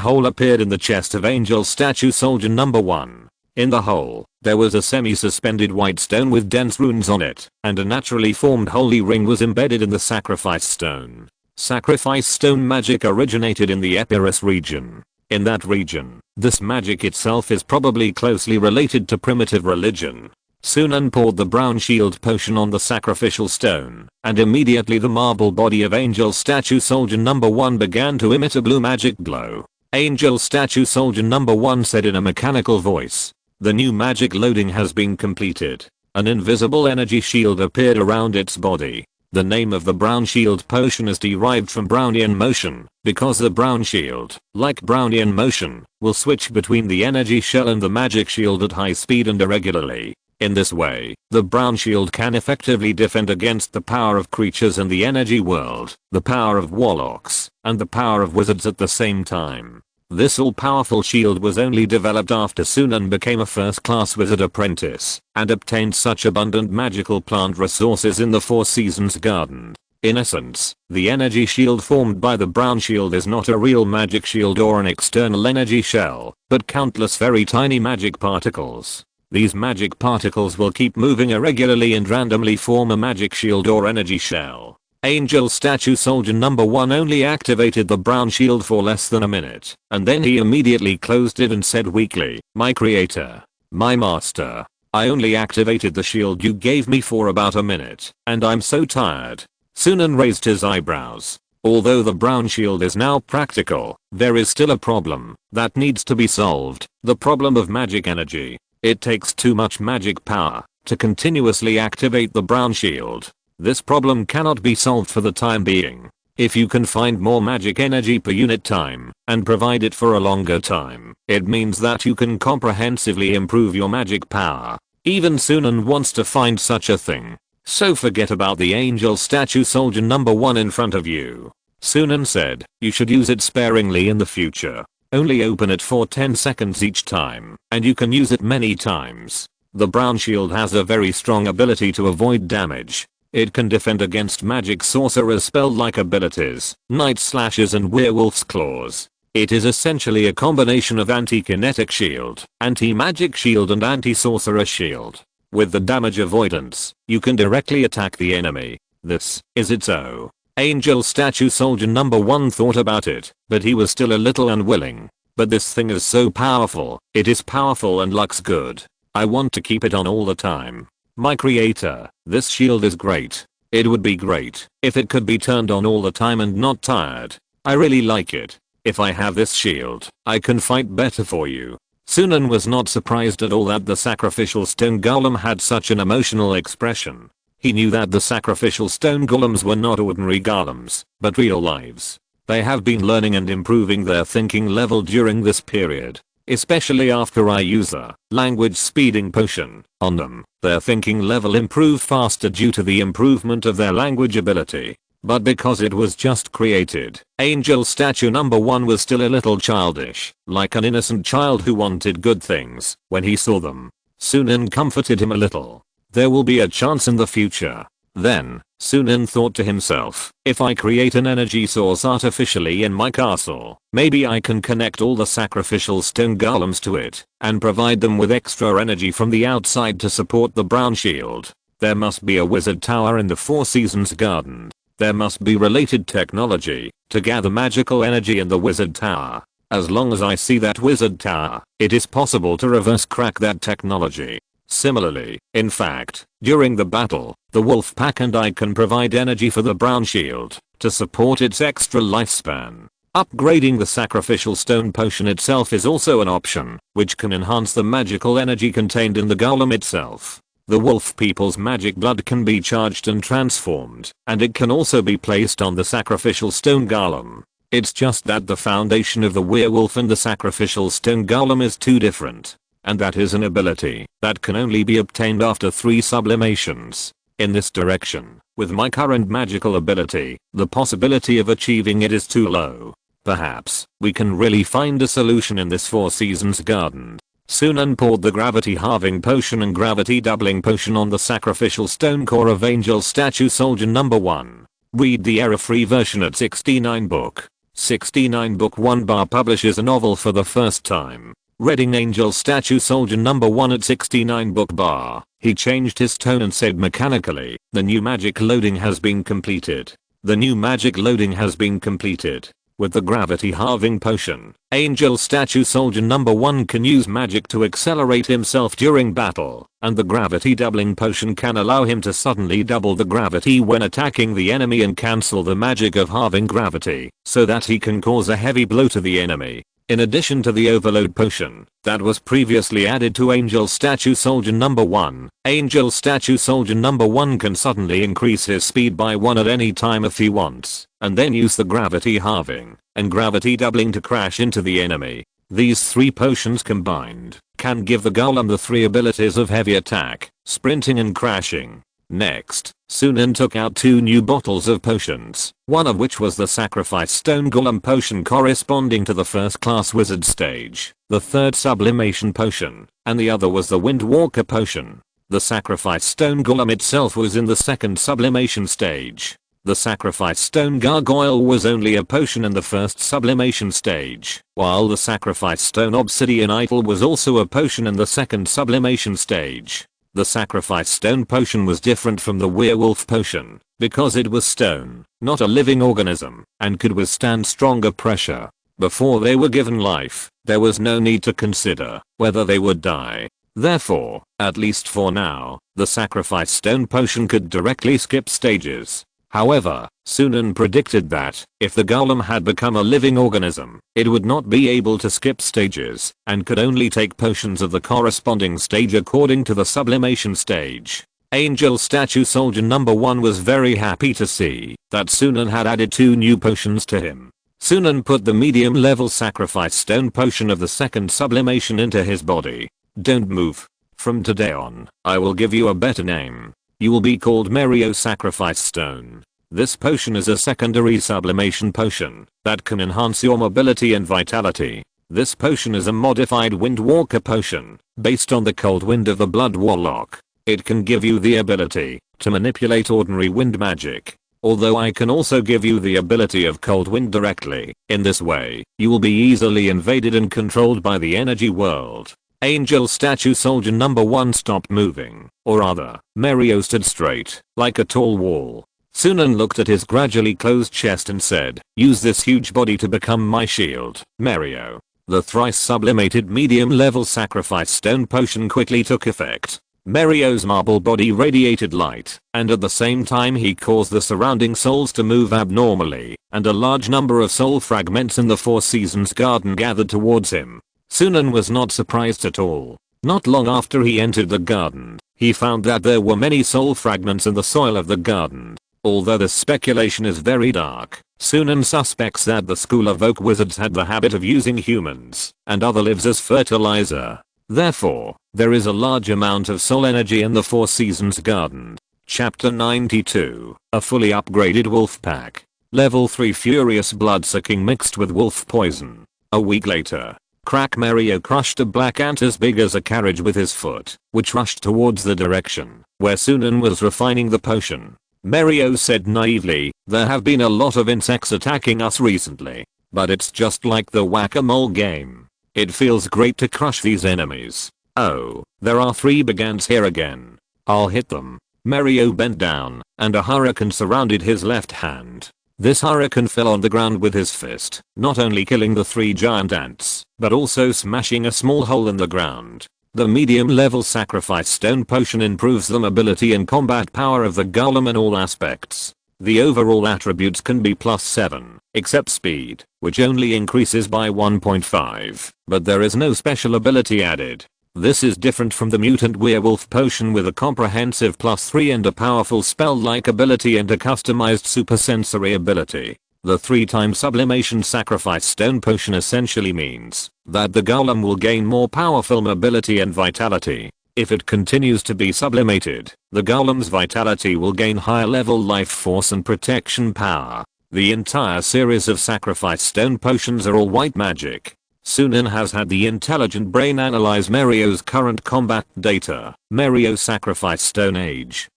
hole appeared in the chest of Angel Statue Soldier number 1. In the hole, there was a semi-suspended white stone with dense runes on it, and a naturally formed holy ring was embedded in the sacrifice stone. Sacrifice stone magic originated in the Epirus region. In that region, this magic itself is probably closely related to primitive religion. Sunan poured the brown shield potion on the sacrificial stone, and immediately the marble body of Angel Statue Soldier number 1 began to emit a blue magic glow. Angel Statue Soldier number 1 said in a mechanical voice, "The new magic loading has been completed." An invisible energy shield appeared around its body. The name of the brown shield potion is derived from Brownian motion, because the brown shield, like Brownian motion, will switch between the energy shell and the magic shield at high speed and irregularly. In this way, the brown shield can effectively defend against the power of creatures in the energy world, the power of warlocks, and the power of wizards at the same time. This all-powerful shield was only developed after Sunan became a first-class wizard apprentice and obtained such abundant magical plant resources in the Four Seasons Garden. In essence, the energy shield formed by the brown shield is not a real magic shield or an external energy shell, but countless very tiny magic particles. These magic particles will keep moving irregularly and randomly form a magic shield or energy shell. Angel Statue Soldier number 1 only activated the brown shield for less than a minute, and then he immediately closed it and said weakly, "My creator, my master, I only activated the shield you gave me for about a minute, and I'm so tired." Sunan raised his eyebrows. Although the brown shield is now practical, there is still a problem that needs to be solved, the problem of magic energy. It takes too much magic power to continuously activate the brown shield. This problem cannot be solved for the time being. If you can find more magic energy per unit time and provide it for a longer time, it means that you can comprehensively improve your magic power. Even Sunan wants to find such a thing. So forget about the Angel Statue Soldier number 1 in front of you. Sunan said, "You should use it sparingly in the future. Only open it for 10 seconds each time, and you can use it many times." The brown shield has a very strong ability to avoid damage. It can defend against magic sorcerer's spell-like abilities, night slashes and werewolf's claws. It is essentially a combination of anti-kinetic shield, anti-magic shield and anti-sorcerer shield. With the damage avoidance, you can directly attack the enemy. This is its O. Angel Statue Soldier number 1 thought about it, but he was still a little unwilling. But this thing is so powerful, it is powerful and looks good. I want to keep it on all the time. My creator, this shield is great. It would be great if it could be turned on all the time and not tired. I really like it. If I have this shield, I can fight better for you. Sunan was not surprised at all that the sacrificial stone golem had such an emotional expression. He knew that the sacrificial stone golems were not ordinary golems, but real lives. They have been learning and improving their thinking level during this period. Especially after I use a language speeding potion on them, their thinking level improved faster due to the improvement of their language ability. But because it was just created, Angel Statue number 1 was still a little childish, like an innocent child who wanted good things when he saw them. Sunan comforted him a little. There will be a chance in the future. Then, Sunan thought to himself, if I create an energy source artificially in my castle, maybe I can connect all the sacrificial stone golems to it, and provide them with extra energy from the outside to support the brown shield. There must be a wizard tower in the Four Seasons Garden. There must be related technology to gather magical energy in the wizard tower. As long as I see that wizard tower, it is possible to reverse crack that technology. Similarly, in fact, during the battle, the wolf pack and I can provide energy for the brown shield to support its extra lifespan. Upgrading the sacrificial stone potion itself is also an option, which can enhance the magical energy contained in the golem itself. The wolf people's magic blood can be charged and transformed, and it can also be placed on the sacrificial stone golem. It's just that the foundation of the werewolf and the sacrificial stone golem is too different. And that is an ability that can only be obtained after 3 sublimations. In this direction, with my current magical ability, the possibility of achieving it is too low. Perhaps we can really find a solution in this Four Seasons Garden. Sunan poured the gravity halving potion and gravity doubling potion on the sacrificial stone core of Angel Statue Soldier number 1. Read the error-free version at 69 book. 69 book 1 bar publishes a novel for the first time. Reading Angel Statue Soldier number 1 at 69 book bar, he changed his tone and said mechanically, the new magic loading has been completed. The new magic loading has been completed. With the gravity halving potion, Angel Statue Soldier number 1 can use magic to accelerate himself during battle, and the gravity doubling potion can allow him to suddenly double the gravity when attacking the enemy and cancel the magic of halving gravity, so that he can cause a heavy blow to the enemy. In addition to the overload potion that was previously added to Angel Statue Soldier number 1, Angel Statue Soldier number 1 can suddenly increase his speed by 1 at any time if he wants, and then use the gravity halving and gravity doubling to crash into the enemy. These 3 potions combined can give the golem the 3 abilities of heavy attack, sprinting and crashing. Next, Sunan took out 2 new bottles of potions, one of which was the Sacrifice Stone Golem potion corresponding to the first class wizard stage, the 3rd sublimation potion, and the other was the Windwalker potion. The Sacrifice Stone Golem itself was in the 2nd sublimation stage. The Sacrifice Stone Gargoyle was only a potion in the 1st sublimation stage, while the Sacrifice Stone Obsidian Idol was also a potion in the 2nd sublimation stage. The Sacrifice Stone potion was different from the Werewolf potion, because it was stone, not a living organism, and could withstand stronger pressure. Before they were given life, there was no need to consider whether they would die. Therefore, at least for now, the Sacrifice Stone potion could directly skip stages. However, Sunan predicted that, if the golem had become a living organism, it would not be able to skip stages, and could only take potions of the corresponding stage according to the sublimation stage. Angel Statue Soldier number 1 was very happy to see that Sunan had added 2 new potions to him. Sunan put the medium level Sacrifice Stone potion of the 2nd sublimation into his body. Don't move. From today on, I will give you a better name. You will be called Merio Sacrifice Stone. This potion is a secondary sublimation potion that can enhance your mobility and vitality. This potion is a modified Windwalker potion based on the cold wind of the Blood Warlock. It can give you the ability to manipulate ordinary wind magic. Although I can also give you the ability of cold wind directly. In this way, you will be easily invaded and controlled by the energy world. Angel Statue Soldier number 1 stopped moving, or rather, Merio stood straight, like a tall wall. Sunan looked at his gradually closed chest and said, use this huge body to become my shield, Merio. The thrice sublimated medium level Sacrifice Stone potion quickly took effect. Merio's marble body radiated light, and at the same time he caused the surrounding souls to move abnormally, and a large number of soul fragments in the Four Seasons garden gathered towards him. Sunan was not surprised at all. Not long after he entered the garden, he found that there were many soul fragments in the soil of the garden. Although this speculation is very dark, Sunan suspects that the School of Oak Wizards had the habit of using humans and other lives as fertilizer. Therefore, there is a large amount of soul energy in the Four Seasons garden. Chapter 92, a fully upgraded wolf pack. Level 3 Furious Blood-sucking mixed with wolf poison. A week later, Crack Merio crushed a black ant as big as a carriage with his foot, which rushed towards the direction where Sunan was refining the potion. Merio said naively, there have been a lot of insects attacking us recently, but it's just like the whack-a-mole game. It feels great to crush these enemies. Oh, there are 3 big ants here again. I'll hit them. Merio bent down, and a hurricane surrounded his left hand. This hurricane fell on the ground with his fist, not only killing the 3 giant ants, but also smashing a small hole in the ground. The medium level Sacrifice Stone potion improves the mobility and combat power of the golem in all aspects. The overall attributes can be +7, except speed, which only increases by 1.5, but there is no special ability added. This is different from the mutant werewolf potion with a comprehensive +3 and a powerful spell-like ability and a customized supersensory ability. The 3-time sublimation Sacrifice Stone potion essentially means that the golem will gain more powerful mobility and vitality. If it continues to be sublimated, the golem's vitality will gain higher level life force and protection power. The entire series of Sacrifice Stone potions are all white magic. Sunan has had the intelligent brain analyze Merio's current combat data. Merio Sacrifice Stone age.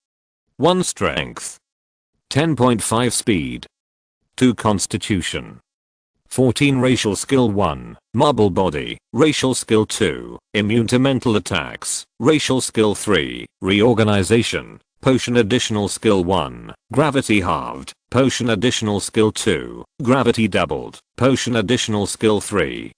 1 strength. 10.5 speed. 2 constitution. 14 racial skill 1, marble body, racial skill 2, immune to mental attacks, racial skill 3, reorganization, Potion additional skill 1, gravity halved. Potion additional skill 2, gravity doubled. Potion additional skill 3,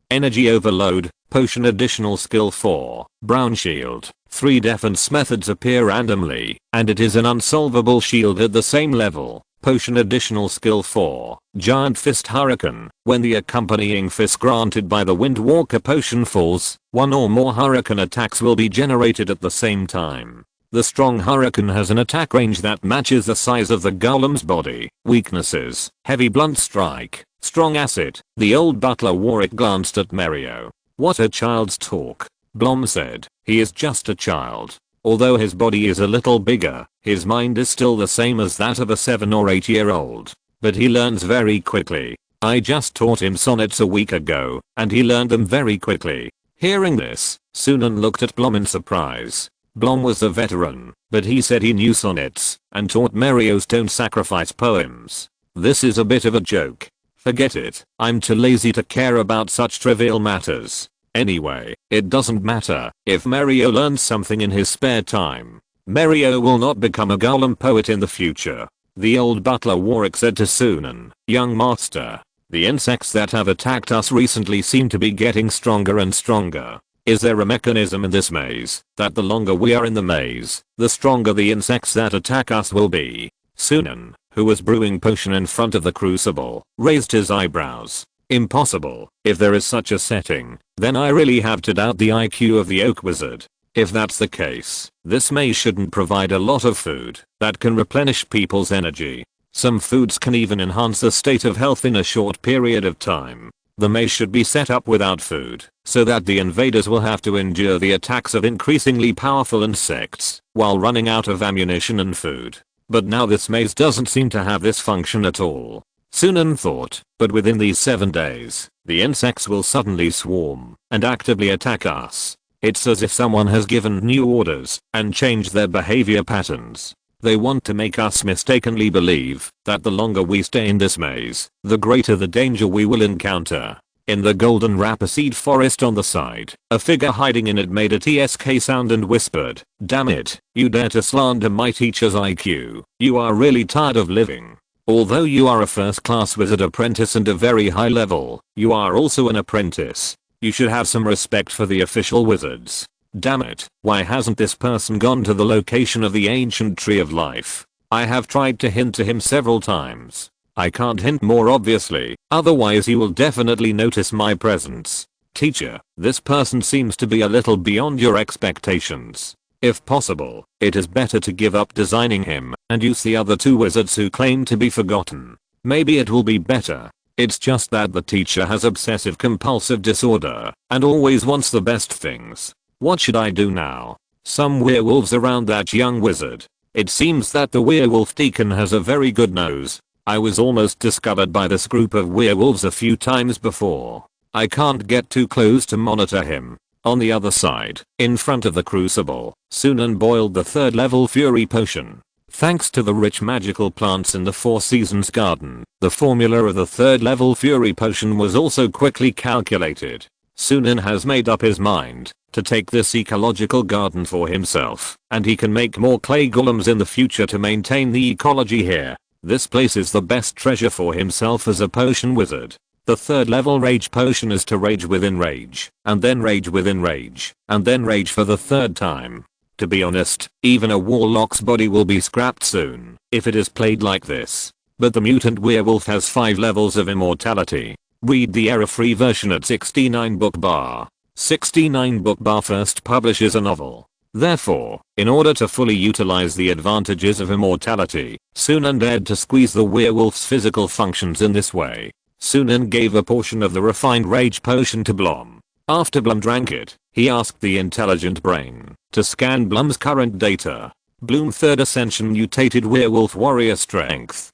energy overload. Potion additional skill 4, brown shield. 3 defense methods appear randomly, and it is an unsolvable shield at the same level. Potion additional skill 4, giant fist hurricane. When the accompanying fist granted by the windwalker potion falls, 1 or more hurricane attacks will be generated at the same time. The strong hurricane has an attack range that matches the size of the golem's body. Weaknesses: heavy blunt strike, strong acid. The old butler Warwick glanced at Mario. What a child's talk. Blom said. He is just a child. Although his body is a little bigger, his mind is still the same as that of a 7 or 8-year-old. But he learns very quickly. I just taught him sonnets a week ago, and he learned them very quickly. Hearing this, Sunan looked at Blom in surprise. Blom was a veteran, but he said he knew sonnets, and taught Mario stone sacrifice poems. This is a bit of a joke. Forget it, I'm too lazy to care about such trivial matters. Anyway, it doesn't matter if Mario learns something in his spare time. Mario will not become a golem poet in the future. The old butler Warwick said to Sunan, young master, the insects that have attacked us recently seem to be getting stronger and stronger. Is there a mechanism in this maze that the longer we are in the maze, the stronger the insects that attack us will be? Sunan, who was brewing potion in front of the crucible, raised his eyebrows. Impossible. If there is such a setting, then I really have to doubt the IQ of the oak wizard. If that's the case, this maze shouldn't provide a lot of food that can replenish people's energy. Some foods can even enhance a state of health in a short period of time. The maze should be set up without food, so that the invaders will have to endure the attacks of increasingly powerful insects while running out of ammunition and food. But now this maze doesn't seem to have this function at all. Sunan thought, but within these 7 days, the insects will suddenly swarm and actively attack us. It's as if someone has given new orders and changed their behavior patterns. They want to make us mistakenly believe that the longer we stay in this maze, the greater the danger we will encounter. In the golden rapeseed forest on the side, a figure hiding in it made a TSK sound and whispered, "Damn it, you dare to slander my teacher's IQ. You are really tired of living. Although you are a first-class wizard apprentice and a very high level, you are also an apprentice. You should have some respect for the official wizards. Damn it, why hasn't this person gone to the location of the ancient tree of life? I have tried to hint to him several times. I can't hint more obviously, otherwise he will definitely notice my presence. Teacher, this person seems to be a little beyond your expectations. If possible, it is better to give up designing him and use the other 2 wizards who claim to be forgotten. Maybe it will be better. It's just that the teacher has obsessive compulsive disorder and always wants the best things. What should I do now? Some werewolves around that young wizard. It seems that the werewolf deacon has a very good nose. I was almost discovered by this group of werewolves a few times before. I can't get too close to monitor him. On the other side, in front of the crucible, Sunan boiled the 3rd level fury potion. Thanks to the rich magical plants in the Four Seasons garden, the formula of the 3rd level fury potion was also quickly calculated. Sunan has made up his mind to take this ecological garden for himself, and he can make more clay golems in the future to maintain the ecology here. This place is the best treasure for himself as a potion wizard. The 3rd level rage potion is to rage within rage, and then rage within rage, and then rage for the 3rd time. To be honest, even a warlock's body will be scrapped soon if it is played like this. But the mutant werewolf has 5 levels of immortality. Read the error-free version at 69 book bar. 69 book bar first publishes a novel. Therefore, in order to fully utilize the advantages of immortality, Sunan dared to squeeze the werewolf's physical functions in this way. Sunan gave a portion of the refined rage potion to Blom. After Blom drank it, he asked the intelligent brain to scan Blom's current data. Bloom 3rd Ascension mutated werewolf warrior strength.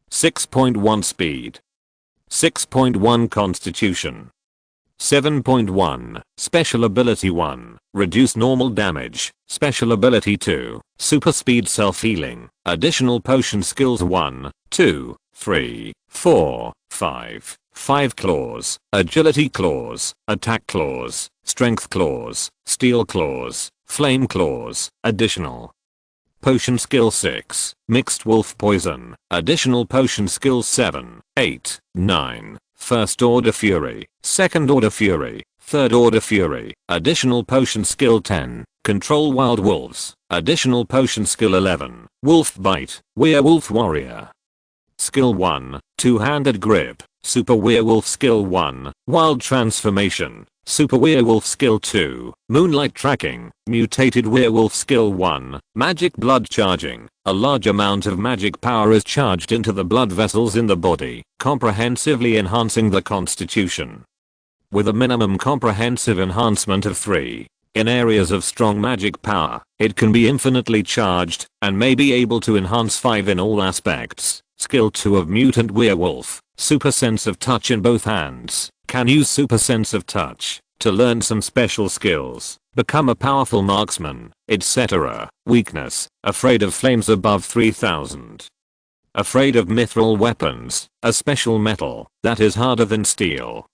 6.1 speed. 6.1 constitution. 7.1 special ability 1 reduce normal damage, special ability 2 super speed self-healing, additional potion skills 1, 2, 3, 4, 5, 5 claws, agility claws, attack claws, strength claws, steel claws, flame claws, additional Potion skill 6, mixed wolf poison, additional potion skills 7, 8, 9, first order fury, second order fury, third order fury, additional potion skill 10, control wild wolves, additional potion skill 11, wolf bite, werewolf warrior. Skill 1, two-handed grip, super werewolf skill 1, wild transformation, super werewolf skill 2, moonlight tracking, mutated werewolf skill 1, magic blood charging, a large amount of magic power is charged into the blood vessels in the body, comprehensively enhancing the constitution. With a minimum comprehensive enhancement of 3. In areas of strong magic power, it can be infinitely charged, and may be able to enhance 5 in all aspects. Skill 2 of mutant werewolf, super sense of touch in both hands, can use super sense of touch to learn some special skills, become a powerful marksman, etc. Weakness, afraid of flames above 3000. Afraid of mithril weapons, a special metal that is harder than steel.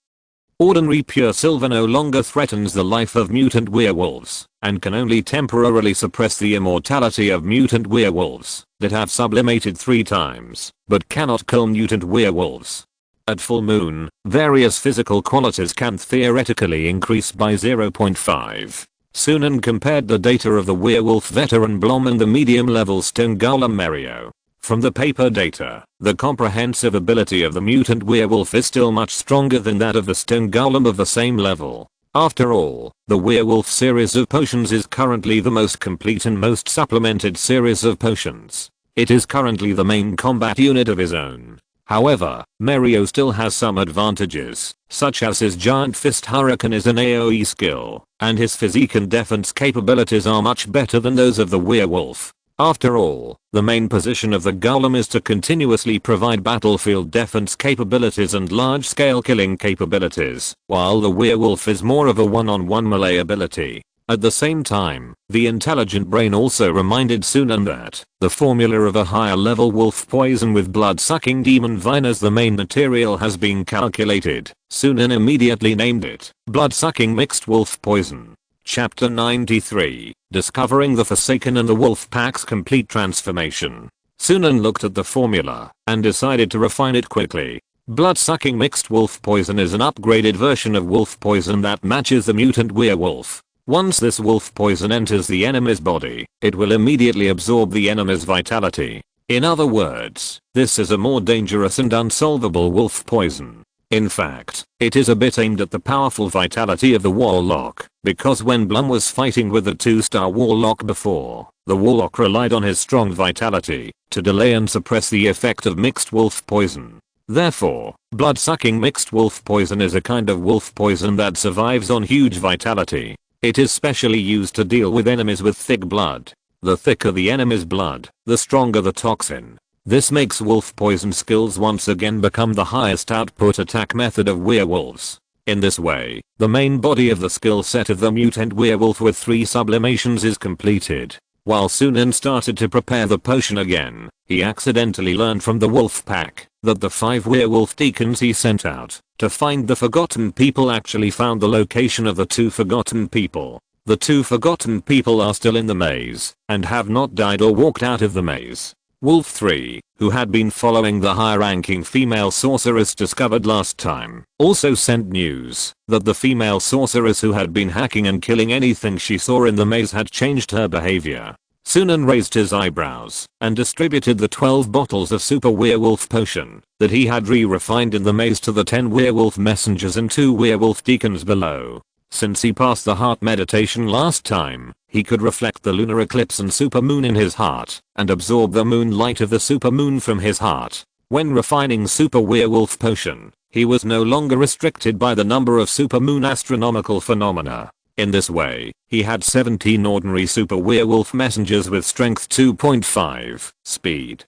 Ordinary pure silver no longer threatens the life of mutant werewolves, and can only temporarily suppress the immortality of mutant werewolves that have sublimated 3 times, but cannot kill mutant werewolves. At full moon, various physical qualities can theoretically increase by 0.5. Sunan compared the data of the werewolf veteran Blom and the medium-level stone golem Mario. From the paper data, the comprehensive ability of the mutant werewolf is still much stronger than that of the stone golem of the same level. After all, the werewolf series of potions is currently the most complete and most supplemented series of potions. It is currently the main combat unit of his own. However, Mario still has some advantages, such as his giant fist hurricane is an AoE skill, and his physique and defense capabilities are much better than those of the werewolf. After all, the main position of the golem is to continuously provide battlefield defense capabilities and large-scale killing capabilities, while the werewolf is more of a one-on-one melee ability. At the same time, the intelligent brain also reminded Sunan that the formula of a higher level wolf poison with blood-sucking demon vine as the main material has been calculated. Sunan immediately named it blood-sucking mixed wolf poison. Chapter 93, Discovering the Forsaken and the Wolf Pack's Complete Transformation. Sunan looked at the formula and decided to refine it quickly. Blood-sucking mixed wolf poison is an upgraded version of wolf poison that matches the mutant werewolf. Once this wolf poison enters the enemy's body, it will immediately absorb the enemy's vitality. In other words, this is a more dangerous and unsolvable wolf poison. In fact, it is a bit aimed at the powerful vitality of the warlock, because when Blum was fighting with the 2-star warlock before, the warlock relied on his strong vitality to delay and suppress the effect of mixed wolf poison. Therefore, blood-sucking mixed wolf poison is a kind of wolf poison that survives on huge vitality. It is specially used to deal with enemies with thick blood. The thicker the enemy's blood, the stronger the toxin. This makes wolf poison skills once again become the highest output attack method of werewolves. In this way, the main body of the skill set of the mutant werewolf with 3 sublimations is completed. While Sunan started to prepare the potion again, he accidentally learned from the wolf pack that the 5 werewolf deacons he sent out to find the forgotten people actually found the location of the 2 forgotten people. The 2 forgotten people are still in the maze and have not died or walked out of the maze. Wolf 3, who had been following the high-ranking female sorceress discovered last time, also sent news that the female sorceress who had been hacking and killing anything she saw in the maze had changed her behavior. Sunan raised his eyebrows and distributed the 12 bottles of super werewolf potion that he had re-refined in the maze to the 10 werewolf messengers and 2 werewolf deacons below. Since he passed the heart meditation last time, he could reflect the lunar eclipse and supermoon in his heart and absorb the moonlight of the supermoon from his heart. When refining super werewolf potion, he was no longer restricted by the number of supermoon astronomical phenomena. In this way, he had 17 ordinary super werewolf messengers with strength 2.5, speed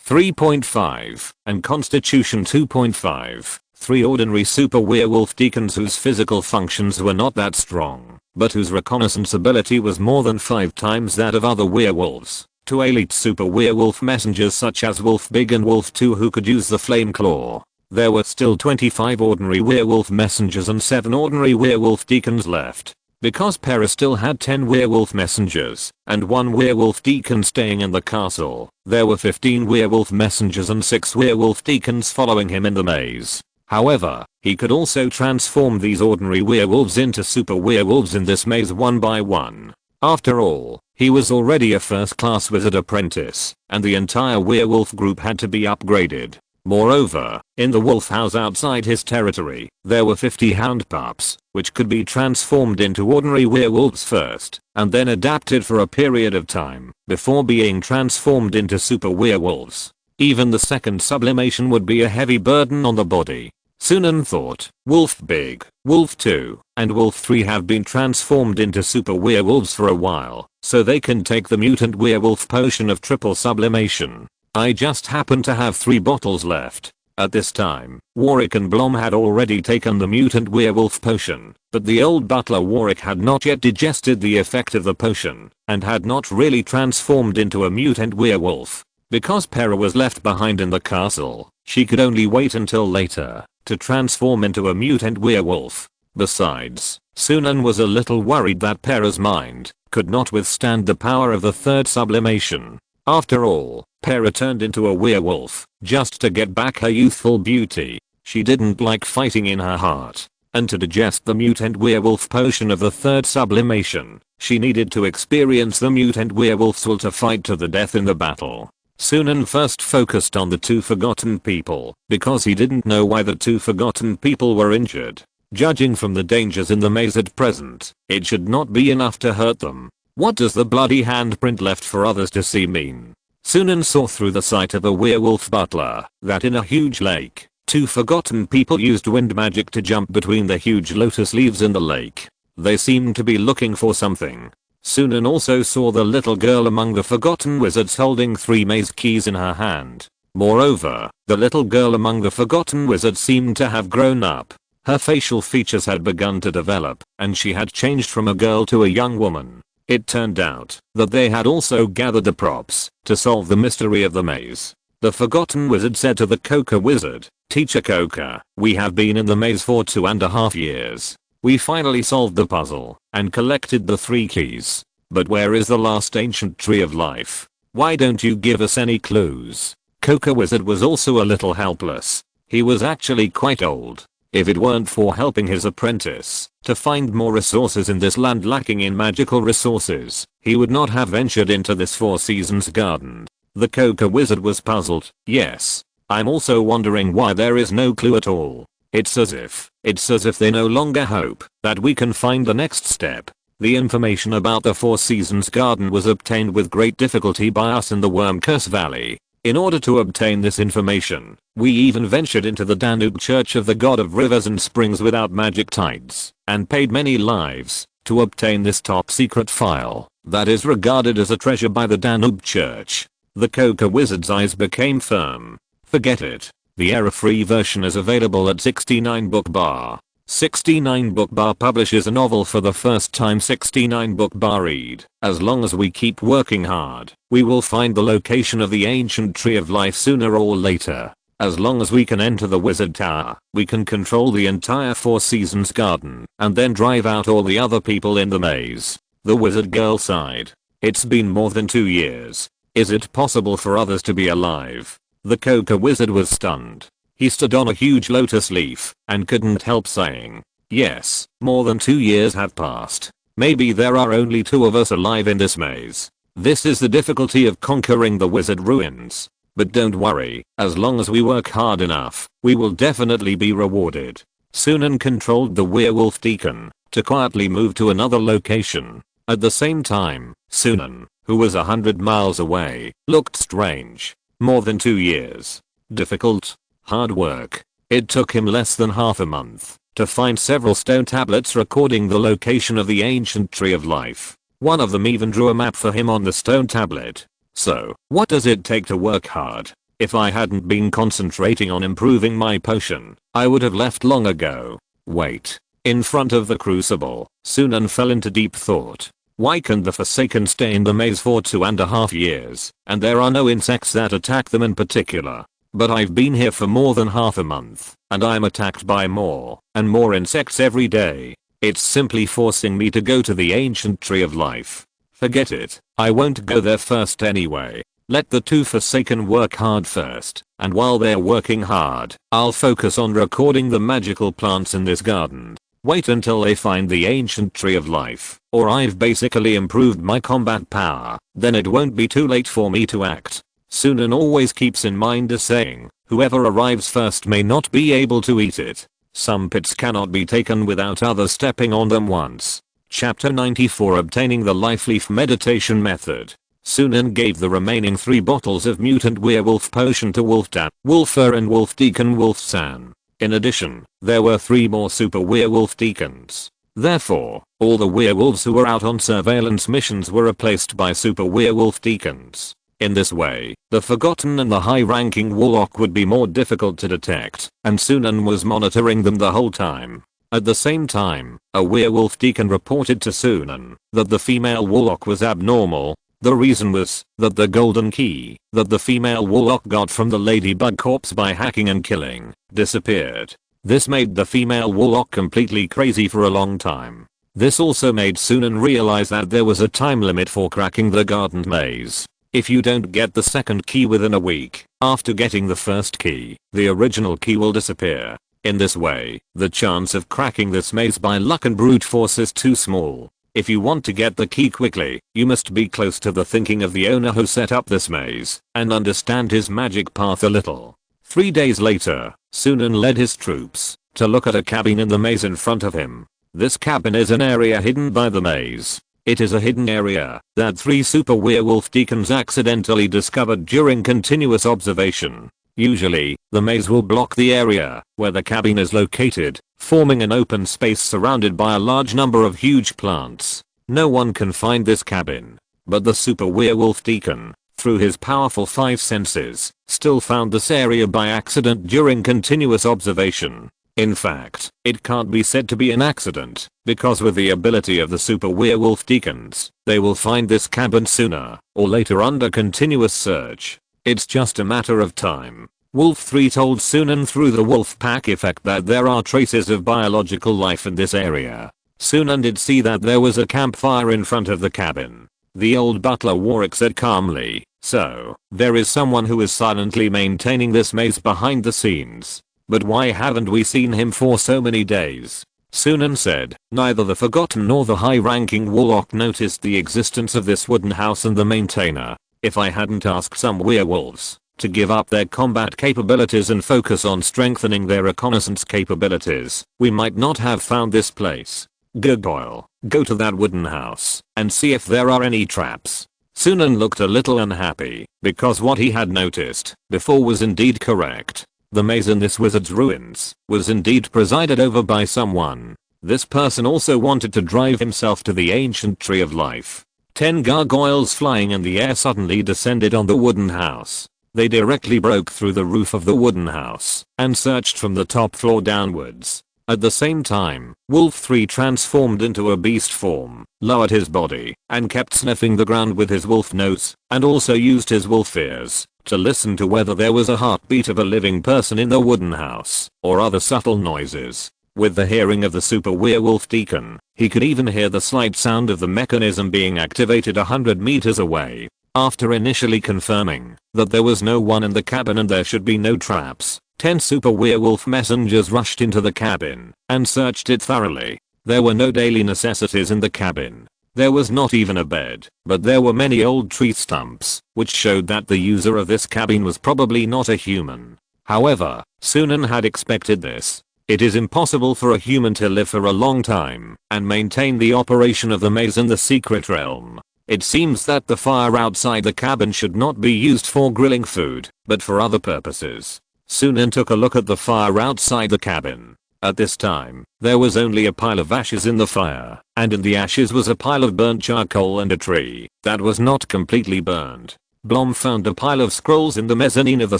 3.5, and constitution 2.5. 3 ordinary super werewolf deacons whose physical functions were not that strong, but whose reconnaissance ability was more than 5 times that of other werewolves. 2 elite super werewolf messengers such as Wolf Big and Wolf 2 who could use the flame claw. There were still 25 ordinary werewolf messengers and 7 ordinary werewolf deacons left. Because Pera still had 10 werewolf messengers and 1 werewolf deacon staying in the castle, there were 15 werewolf messengers and 6 werewolf deacons following him in the maze. However, he could also transform these ordinary werewolves into super werewolves in this maze one by one. After all, he was already a first-class wizard apprentice, and the entire werewolf group had to be upgraded. Moreover, in the wolf house outside his territory, there were 50 hound pups, which could be transformed into ordinary werewolves first, and then adapted for a period of time, before being transformed into super werewolves. Even the second sublimation would be a heavy burden on the body. Sunan thought, Wolf Big, Wolf 2, and Wolf 3 have been transformed into super werewolves for a while, so they can take the mutant werewolf potion of triple sublimation. I just happen to have 3 bottles left. At this time, Warwick and Blom had already taken the mutant werewolf potion, but the old butler Warwick had not yet digested the effect of the potion, and had not really transformed into a mutant werewolf. Because Pera was left behind in the castle, she could only wait until later to transform into a mutant werewolf. Besides, Sunan was a little worried that Pera's mind could not withstand the power of the third sublimation. After all, Pera turned into a werewolf just to get back her youthful beauty. She didn't like fighting in her heart, and to digest the mutant werewolf potion of the third sublimation, she needed to experience the mutant werewolf's will to fight to the death in the battle. Sunan first focused on the 2 forgotten people, because he didn't know why the 2 forgotten people were injured. Judging from the dangers in the maze at present, it should not be enough to hurt them. What does the bloody handprint left for others to see mean? Sunan saw through the sight of a werewolf butler that in a huge lake, 2 forgotten people used wind magic to jump between the huge lotus leaves in the lake. They seemed to be looking for something. Sunan also saw the little girl among the forgotten wizards holding 3 maze keys in her hand. Moreover, the little girl among the forgotten wizards seemed to have grown up. Her facial features had begun to develop, and she had changed from a girl to a young woman. It turned out that they had also gathered the props to solve the mystery of the maze. The forgotten wizard said to the Coca wizard, "Teacher Coca, we have been in the maze for 2.5 years. We finally solved the puzzle and collected the 3 keys. But where is the last ancient tree of life? Why don't you give us any clues?" Coca wizard was also a little helpless. He was actually quite old. If it weren't for helping his apprentice to find more resources in this land lacking in magical resources, he would not have ventured into this 4 seasons garden. The Coca wizard was puzzled. "Yes, I'm also wondering why there is no clue at all. It's as if they no longer hope that we can find the next step." The information about the 4 seasons garden was obtained with great difficulty by us in the Wormcurse Valley. In order to obtain this information, we even ventured into the Danube Church of the God of Rivers and Springs without magic tides, and paid many lives to obtain this top secret file that is regarded as a treasure by the Danube Church. The Coca wizard's eyes became firm. "Forget it. The error-free version is available at 69 Book Bar. 69 Book Bar publishes a novel for the first time. 69 Book Bar read, as long as we keep working hard, we will find the location of the ancient tree of life sooner or later. As long as we can enter the wizard tower, we can control the entire 4 seasons garden, and then drive out all the other people in the maze." The wizard girl sighed. "It's been more than 2 years. Is it possible for others to be alive?" The Coca wizard was stunned. He stood on a huge lotus leaf and couldn't help saying, "Yes, more than 2 years have passed. Maybe there are only 2 of us alive in this maze. This is the difficulty of conquering the wizard ruins. But don't worry, as long as we work hard enough, we will definitely be rewarded." Sunan controlled the werewolf deacon to quietly move to another location. At the same time, Sunan, who was 100 miles away, looked strange. More than 2 years. Difficult. Hard work. It took him less than half a month to find several stone tablets recording the location of the ancient tree of life. One of them even drew a map for him on the stone tablet. So, what does it take to work hard? If I hadn't been concentrating on improving my potion, I would have left long ago. Wait. In front of the crucible, Sunan fell into deep thought. Why can the Forsaken stay in the maze for 2.5 years, and there are no insects that attack them in particular? But I've been here for more than half a month, and I'm attacked by more and more insects every day. It's simply forcing me to go to the ancient tree of life. Forget it, I won't go there first anyway. Let the two Forsaken work hard first, and while they're working hard, I'll focus on recording the magical plants in this garden. Wait until they find the ancient tree of life, or I've basically improved my combat power, then it won't be too late for me to act. Sunan always keeps in mind a saying, whoever arrives first may not be able to eat it. Some pits cannot be taken without others stepping on them once. Chapter 94 Obtaining the Lifeleaf Meditation Method. Sunan gave the remaining 3 bottles of mutant werewolf potion to Wolfdan, Wolfer and Wolf Deacon Wolfsan. In addition, there were 3 more super werewolf deacons. Therefore, all the werewolves who were out on surveillance missions were replaced by super werewolf deacons. In this way, the Forgotten and the high-ranking warlock would be more difficult to detect, and Sunan was monitoring them the whole time. At the same time, a werewolf deacon reported to Sunan that the female warlock was abnormal. The reason was that the golden key that the female warlock got from the ladybug corpse by hacking and killing disappeared. This made the female warlock completely crazy for a long time. This also made Sunan realize that there was a time limit for cracking the garden maze. If you don't get the second key within a week after getting the first key, the original key will disappear. In this way, the chance of cracking this maze by luck and brute force is too small. If you want to get the key quickly, you must be close to the thinking of the owner who set up this maze, and understand his magic path a little. 3 days later, Sunan led his troops to look at a cabin in the maze in front of him. This cabin is an area hidden by the maze. It is a hidden area that 3 super werewolf deacons accidentally discovered during continuous observation. Usually, the maze will block the area where the cabin is located, forming an open space surrounded by a large number of huge plants. No one can find this cabin, but the super werewolf deacon, through his powerful 5 senses, still found this area by accident during continuous observation. In fact, it can't be said to be an accident, because with the ability of the super werewolf deacons, they will find this cabin sooner or later under continuous search. It's just a matter of time. Wolf 3 told Sunan through the wolf pack effect that there are traces of biological life in this area. Sunan did see that there was a campfire in front of the cabin. The old butler Warwick said calmly, "So, there is someone who is silently maintaining this maze behind the scenes. But why haven't we seen him for so many days?" Sunan said, "Neither the Forgotten nor the high-ranking warlock noticed the existence of this wooden house and the maintainer. If I hadn't asked some werewolves to give up their combat capabilities and focus on strengthening their reconnaissance capabilities, we might not have found this place. Gargoyle, go to that wooden house and see if there are any traps." Sunan looked a little unhappy, because what he had noticed before was indeed correct. The maze in this wizard's ruins was indeed presided over by someone. This person also wanted to drive himself to the ancient tree of life. 10 gargoyles flying in the air suddenly descended on the wooden house. They directly broke through the roof of the wooden house and searched from the top floor downwards. At the same time, Wolf 3 transformed into a beast form, lowered his body, and kept sniffing the ground with his wolf nose, and also used his wolf ears to listen to whether there was a heartbeat of a living person in the wooden house, or other subtle noises. With the hearing of the super werewolf deacon, he could even hear the slight sound of the mechanism being activated 100 meters away. After initially confirming that there was no one in the cabin and there should be no traps, 10 super werewolf messengers rushed into the cabin and searched it thoroughly. There were no daily necessities in the cabin. There was not even a bed, but there were many old tree stumps, which showed that the user of this cabin was probably not a human. However, Sunan had expected this. It is impossible for a human to live for a long time and maintain the operation of the maze in the secret realm. It seems that the fire outside the cabin should not be used for grilling food, but for other purposes. Sunan took a look at the fire outside the cabin. At this time, there was only a pile of ashes in the fire, and in the ashes was a pile of burnt charcoal and a tree that was not completely burned. Blom found a pile of scrolls in the mezzanine of the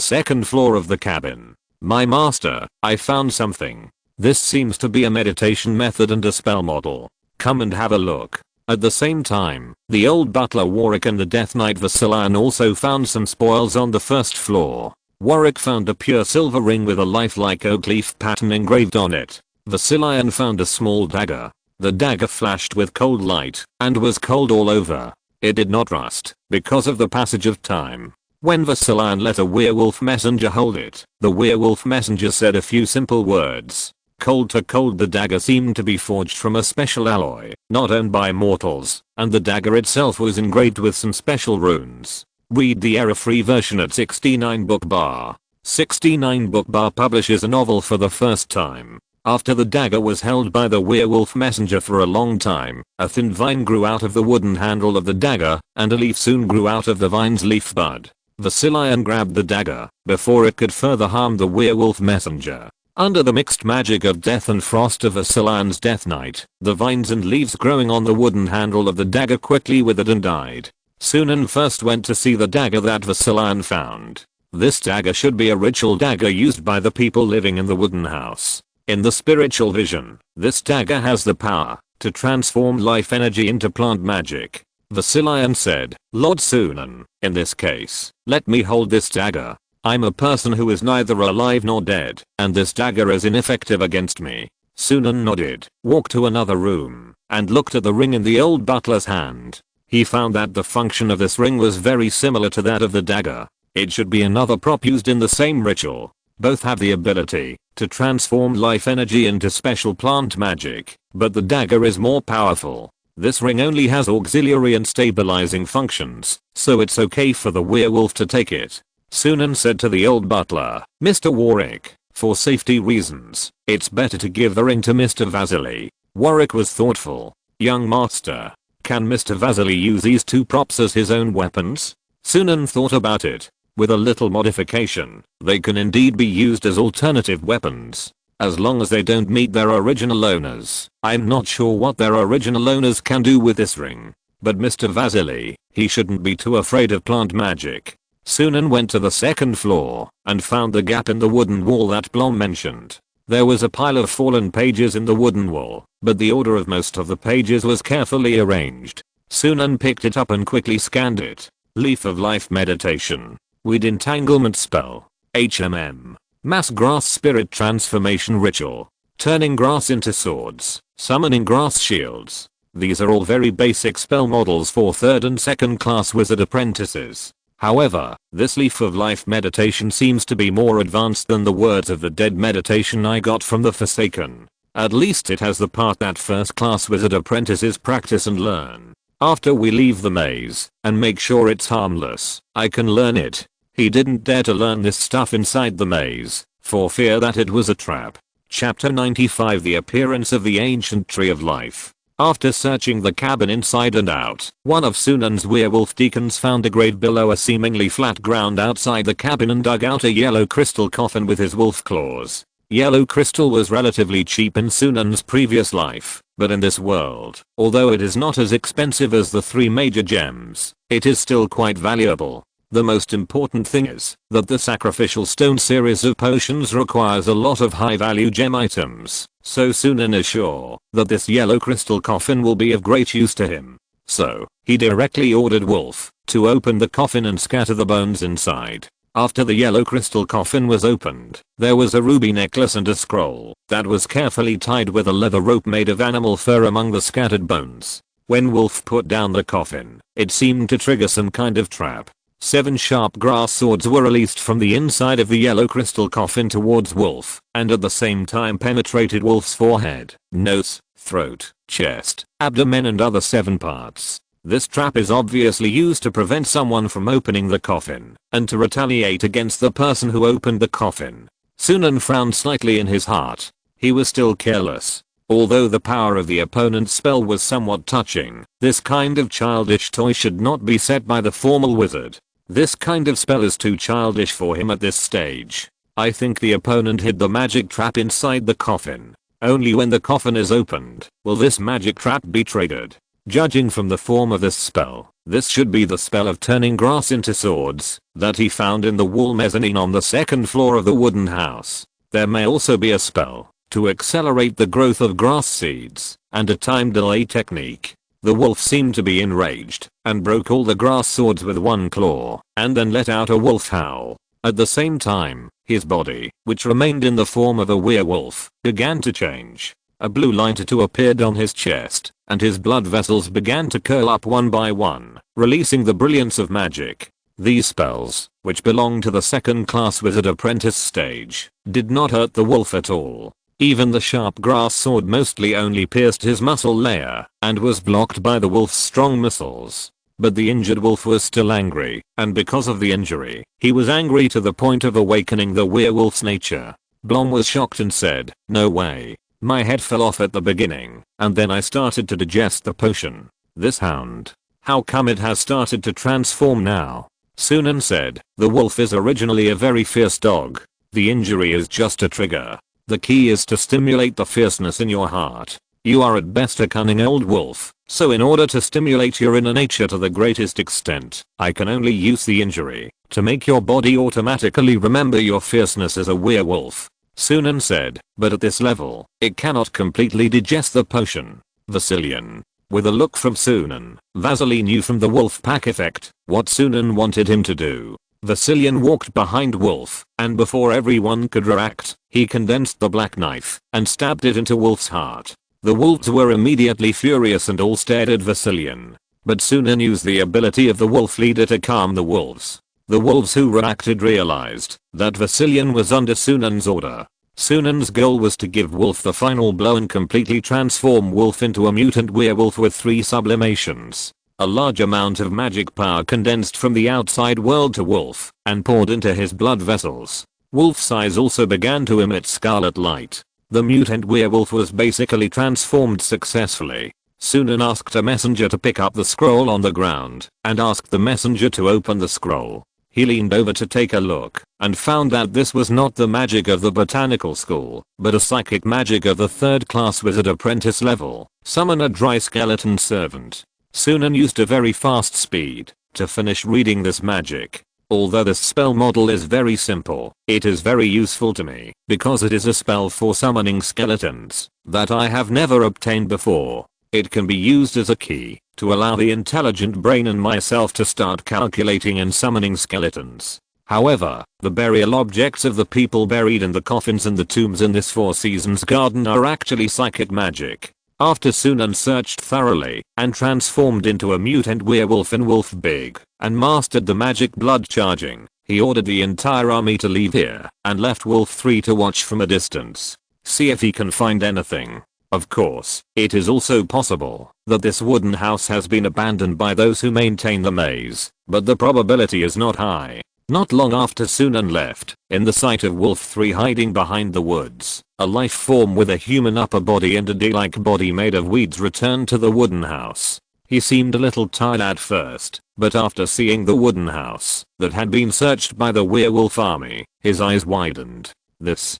2nd floor of the cabin. "My master, I found something. This seems to be a meditation method and a spell model. Come and have a look." At the same time, the old butler Warwick and the Death Knight Vasilian also found some spoils on the 1st floor. Warwick found a pure silver ring with a lifelike oak leaf pattern engraved on it. Vasilian found a small dagger. The dagger flashed with cold light and was cold all over. It did not rust because of the passage of time. When Vasilian let a werewolf messenger hold it, the werewolf messenger said a few simple words. Cold to cold. The dagger seemed to be forged from a special alloy, not owned by mortals, and the dagger itself was engraved with some special runes. Read the error-free version at 69 book bar. 69 book bar publishes a novel for the first time. After the dagger was held by the werewolf messenger for a long time, a thin vine grew out of the wooden handle of the dagger, and a leaf soon grew out of the vine's leaf bud. Vasilian grabbed the dagger before it could further harm the werewolf messenger. Under the mixed magic of death and frost of Vasilian's death knight, the vines and leaves growing on the wooden handle of the dagger quickly withered and died. Sunan first went to see the dagger that Vasilian found. This dagger should be a ritual dagger used by the people living in the wooden house. In the spiritual vision, this dagger has the power to transform life energy into plant magic. Vasilian said, Lord Sunan, in this case, let me hold this dagger. I'm a person who is neither alive nor dead, and this dagger is ineffective against me. Sunan nodded, walked to another room, and looked at the ring in the old butler's hand. He found that the function of this ring was very similar to that of the dagger. It should be another prop used in the same ritual. Both have the ability to transform life energy into special plant magic, but the dagger is more powerful. This ring only has auxiliary and stabilizing functions, so it's okay for the werewolf to take it. Sunan said to the old butler, Mr. Warwick, for safety reasons, it's better to give the ring to Mr. Vasily. Warwick was thoughtful. Young master, can Mr. Vasily use these two props as his own weapons? Sunan thought about it. With a little modification, they can indeed be used as alternative weapons. As long as they don't meet their original owners. I'm not sure what their original owners can do with this ring. But Mr. Vasily, he shouldn't be too afraid of plant magic. Sunan went to the second floor and found the gap in the wooden wall that Blom mentioned. There was a pile of fallen pages in the wooden wall, but the order of most of the pages was carefully arranged. Sunan picked it up and quickly scanned it. Leaf of Life Meditation. Weed Entanglement Spell. HMM. Mass Grass Spirit Transformation Ritual. Turning grass into swords. Summoning grass shields. These are all very basic spell models for 3rd and 2nd class wizard apprentices. However, this Leaf of Life meditation seems to be more advanced than the Words of the Dead meditation I got from the Forsaken. At least it has the part that 1st class wizard apprentices practice and learn. After we leave the maze and make sure it's harmless, I can learn it. He didn't dare to learn this stuff inside the maze, for fear that it was a trap. Chapter 95 The Appearance of the Ancient Tree of Life. After searching the cabin inside and out, one of Sunan's werewolf deacons found a grave below a seemingly flat ground outside the cabin and dug out a yellow crystal coffin with his wolf claws. Yellow crystal was relatively cheap in Sunan's previous life, but in this world, although it is not as expensive as the 3 major gems, it is still quite valuable. The most important thing is that the sacrificial stone series of potions requires a lot of high value gem items, so Sunan is sure that this yellow crystal coffin will be of great use to him. So, he directly ordered Wolf to open the coffin and scatter the bones inside. After the yellow crystal coffin was opened, there was a ruby necklace and a scroll that was carefully tied with a leather rope made of animal fur among the scattered bones. When Wolf put down the coffin, it seemed to trigger some kind of trap. 7 sharp grass swords were released from the inside of the yellow crystal coffin towards Wolf, and at the same time penetrated Wolf's forehead, nose, throat, chest, abdomen and other 7 parts. This trap is obviously used to prevent someone from opening the coffin, and to retaliate against the person who opened the coffin. Sunan frowned slightly in his heart. He was still careless. Although the power of the opponent's spell was somewhat touching, this kind of childish toy should not be set by the formal wizard. This kind of spell is too childish for him at this stage. I think the opponent hid the magic trap inside the coffin. Only when the coffin is opened will this magic trap be triggered. Judging from the form of this spell, this should be the spell of turning grass into swords that he found in the wall mezzanine on the 2nd floor of the wooden house. There may also be a spell to accelerate the growth of grass seeds and a time delay technique. The wolf seemed to be enraged and broke all the grass swords with one claw and then let out a wolf howl. At the same time, his body, which remained in the form of a werewolf, began to change. a blue light tattoo appeared on his chest, and his blood vessels began to curl up one by one, releasing the brilliance of magic. These spells, which belong to the second class wizard apprentice stage, did not hurt the wolf at all. Even the sharp grass sword mostly only pierced his muscle layer, and was blocked by the wolf's strong missiles. But the injured wolf was still angry, and because of the injury, he was angry to the point of awakening the werewolf's nature. Blom was shocked and said, "No way. My head fell off at the beginning, and then I started to digest the potion. This hound. How come it has started to transform now?" Sunan said, "The wolf is originally a very fierce dog. The injury is just a trigger. The key is to stimulate the fierceness in your heart. You are at best a cunning old wolf, so in order to stimulate your inner nature to the greatest extent, I can only use the injury to make your body automatically remember your fierceness as a werewolf." Sunan said, "But at this level, it cannot completely digest the potion." Vasilian. With a look from Sunan, Vasily knew from the wolf pack effect what Sunan wanted him to do. Vasilian walked behind Wolf, and before everyone could react, he condensed the black knife and stabbed it into Wolf's heart. The wolves were immediately furious and all stared at Vasilian. But Sunan used the ability of the wolf leader to calm the wolves. The wolves who reacted realized that Vasilian was under Sunan's order. Sunan's goal was to give Wolf the final blow and completely transform Wolf into a mutant werewolf with 3 sublimations. A large amount of magic power condensed from the outside world to Wolf and poured into his blood vessels. Wolf's eyes also began to emit scarlet light. The mutant werewolf was basically transformed successfully. Sunan asked a messenger to pick up the scroll on the ground and asked the messenger to open the scroll. He leaned over to take a look and found that this was not the magic of the botanical school, but a psychic magic of the 3rd class wizard apprentice level. Summon a dry skeleton servant. Sunan used a very fast speed to finish reading this magic. Although this spell model is very simple, it is very useful to me because it is a spell for summoning skeletons that I have never obtained before. It can be used as a key to allow the intelligent brain and myself to start calculating and summoning skeletons. However, the burial objects of the people buried in the coffins and the tombs in this Four Seasons garden are actually psychic magic. After Sunan searched thoroughly and transformed into a mutant werewolf in Wolf Big and mastered the magic blood charging, he ordered the entire army to leave here and left Wolf 3 to watch from a distance. See if he can find anything. Of course, it is also possible that this wooden house has been abandoned by those who maintain the maze, but the probability is not high. Not long after Sunan left, in the sight of Wolf 3 hiding behind the woods, a life form with a human upper body and a D-like body made of weeds returned to the wooden house. He seemed a little tired at first, but after seeing the wooden house that had been searched by the werewolf army, his eyes widened. This,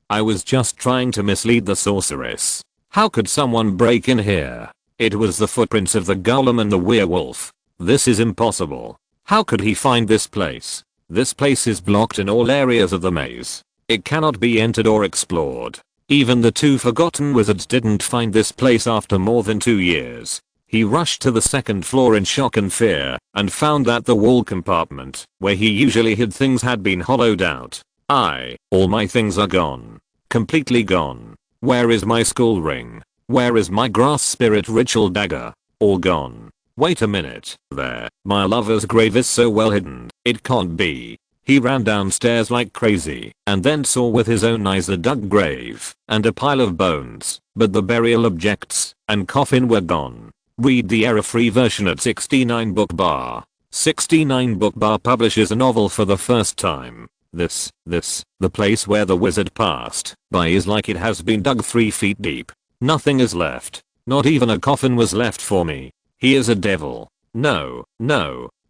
I was just trying to mislead the sorceress. How could someone break in here? It was the footprints of the golem and the werewolf. This is impossible. How could he find this place? This place is blocked in all areas of the maze. It cannot be entered or explored. Even the 2 forgotten wizards didn't find this place after more than 2 years. He rushed to the 2nd floor in shock and fear and found that the wall compartment where he usually hid things had been hollowed out. All my things are gone. Completely gone. Where is my skull ring? Where is my grass spirit ritual dagger? All gone. Wait a minute. There. My lover's grave is so well hidden. It can't be. He ran downstairs like crazy and then saw with his own eyes a dug grave and a pile of bones, but the burial objects and coffin were gone. Read the error-free version at 69 Book Bar. 69 Book Bar publishes a novel for the first time. The place where the wizard passed by is like it has been dug 3 feet deep. Nothing is left. Not even a coffin was left for me. He is a devil. No.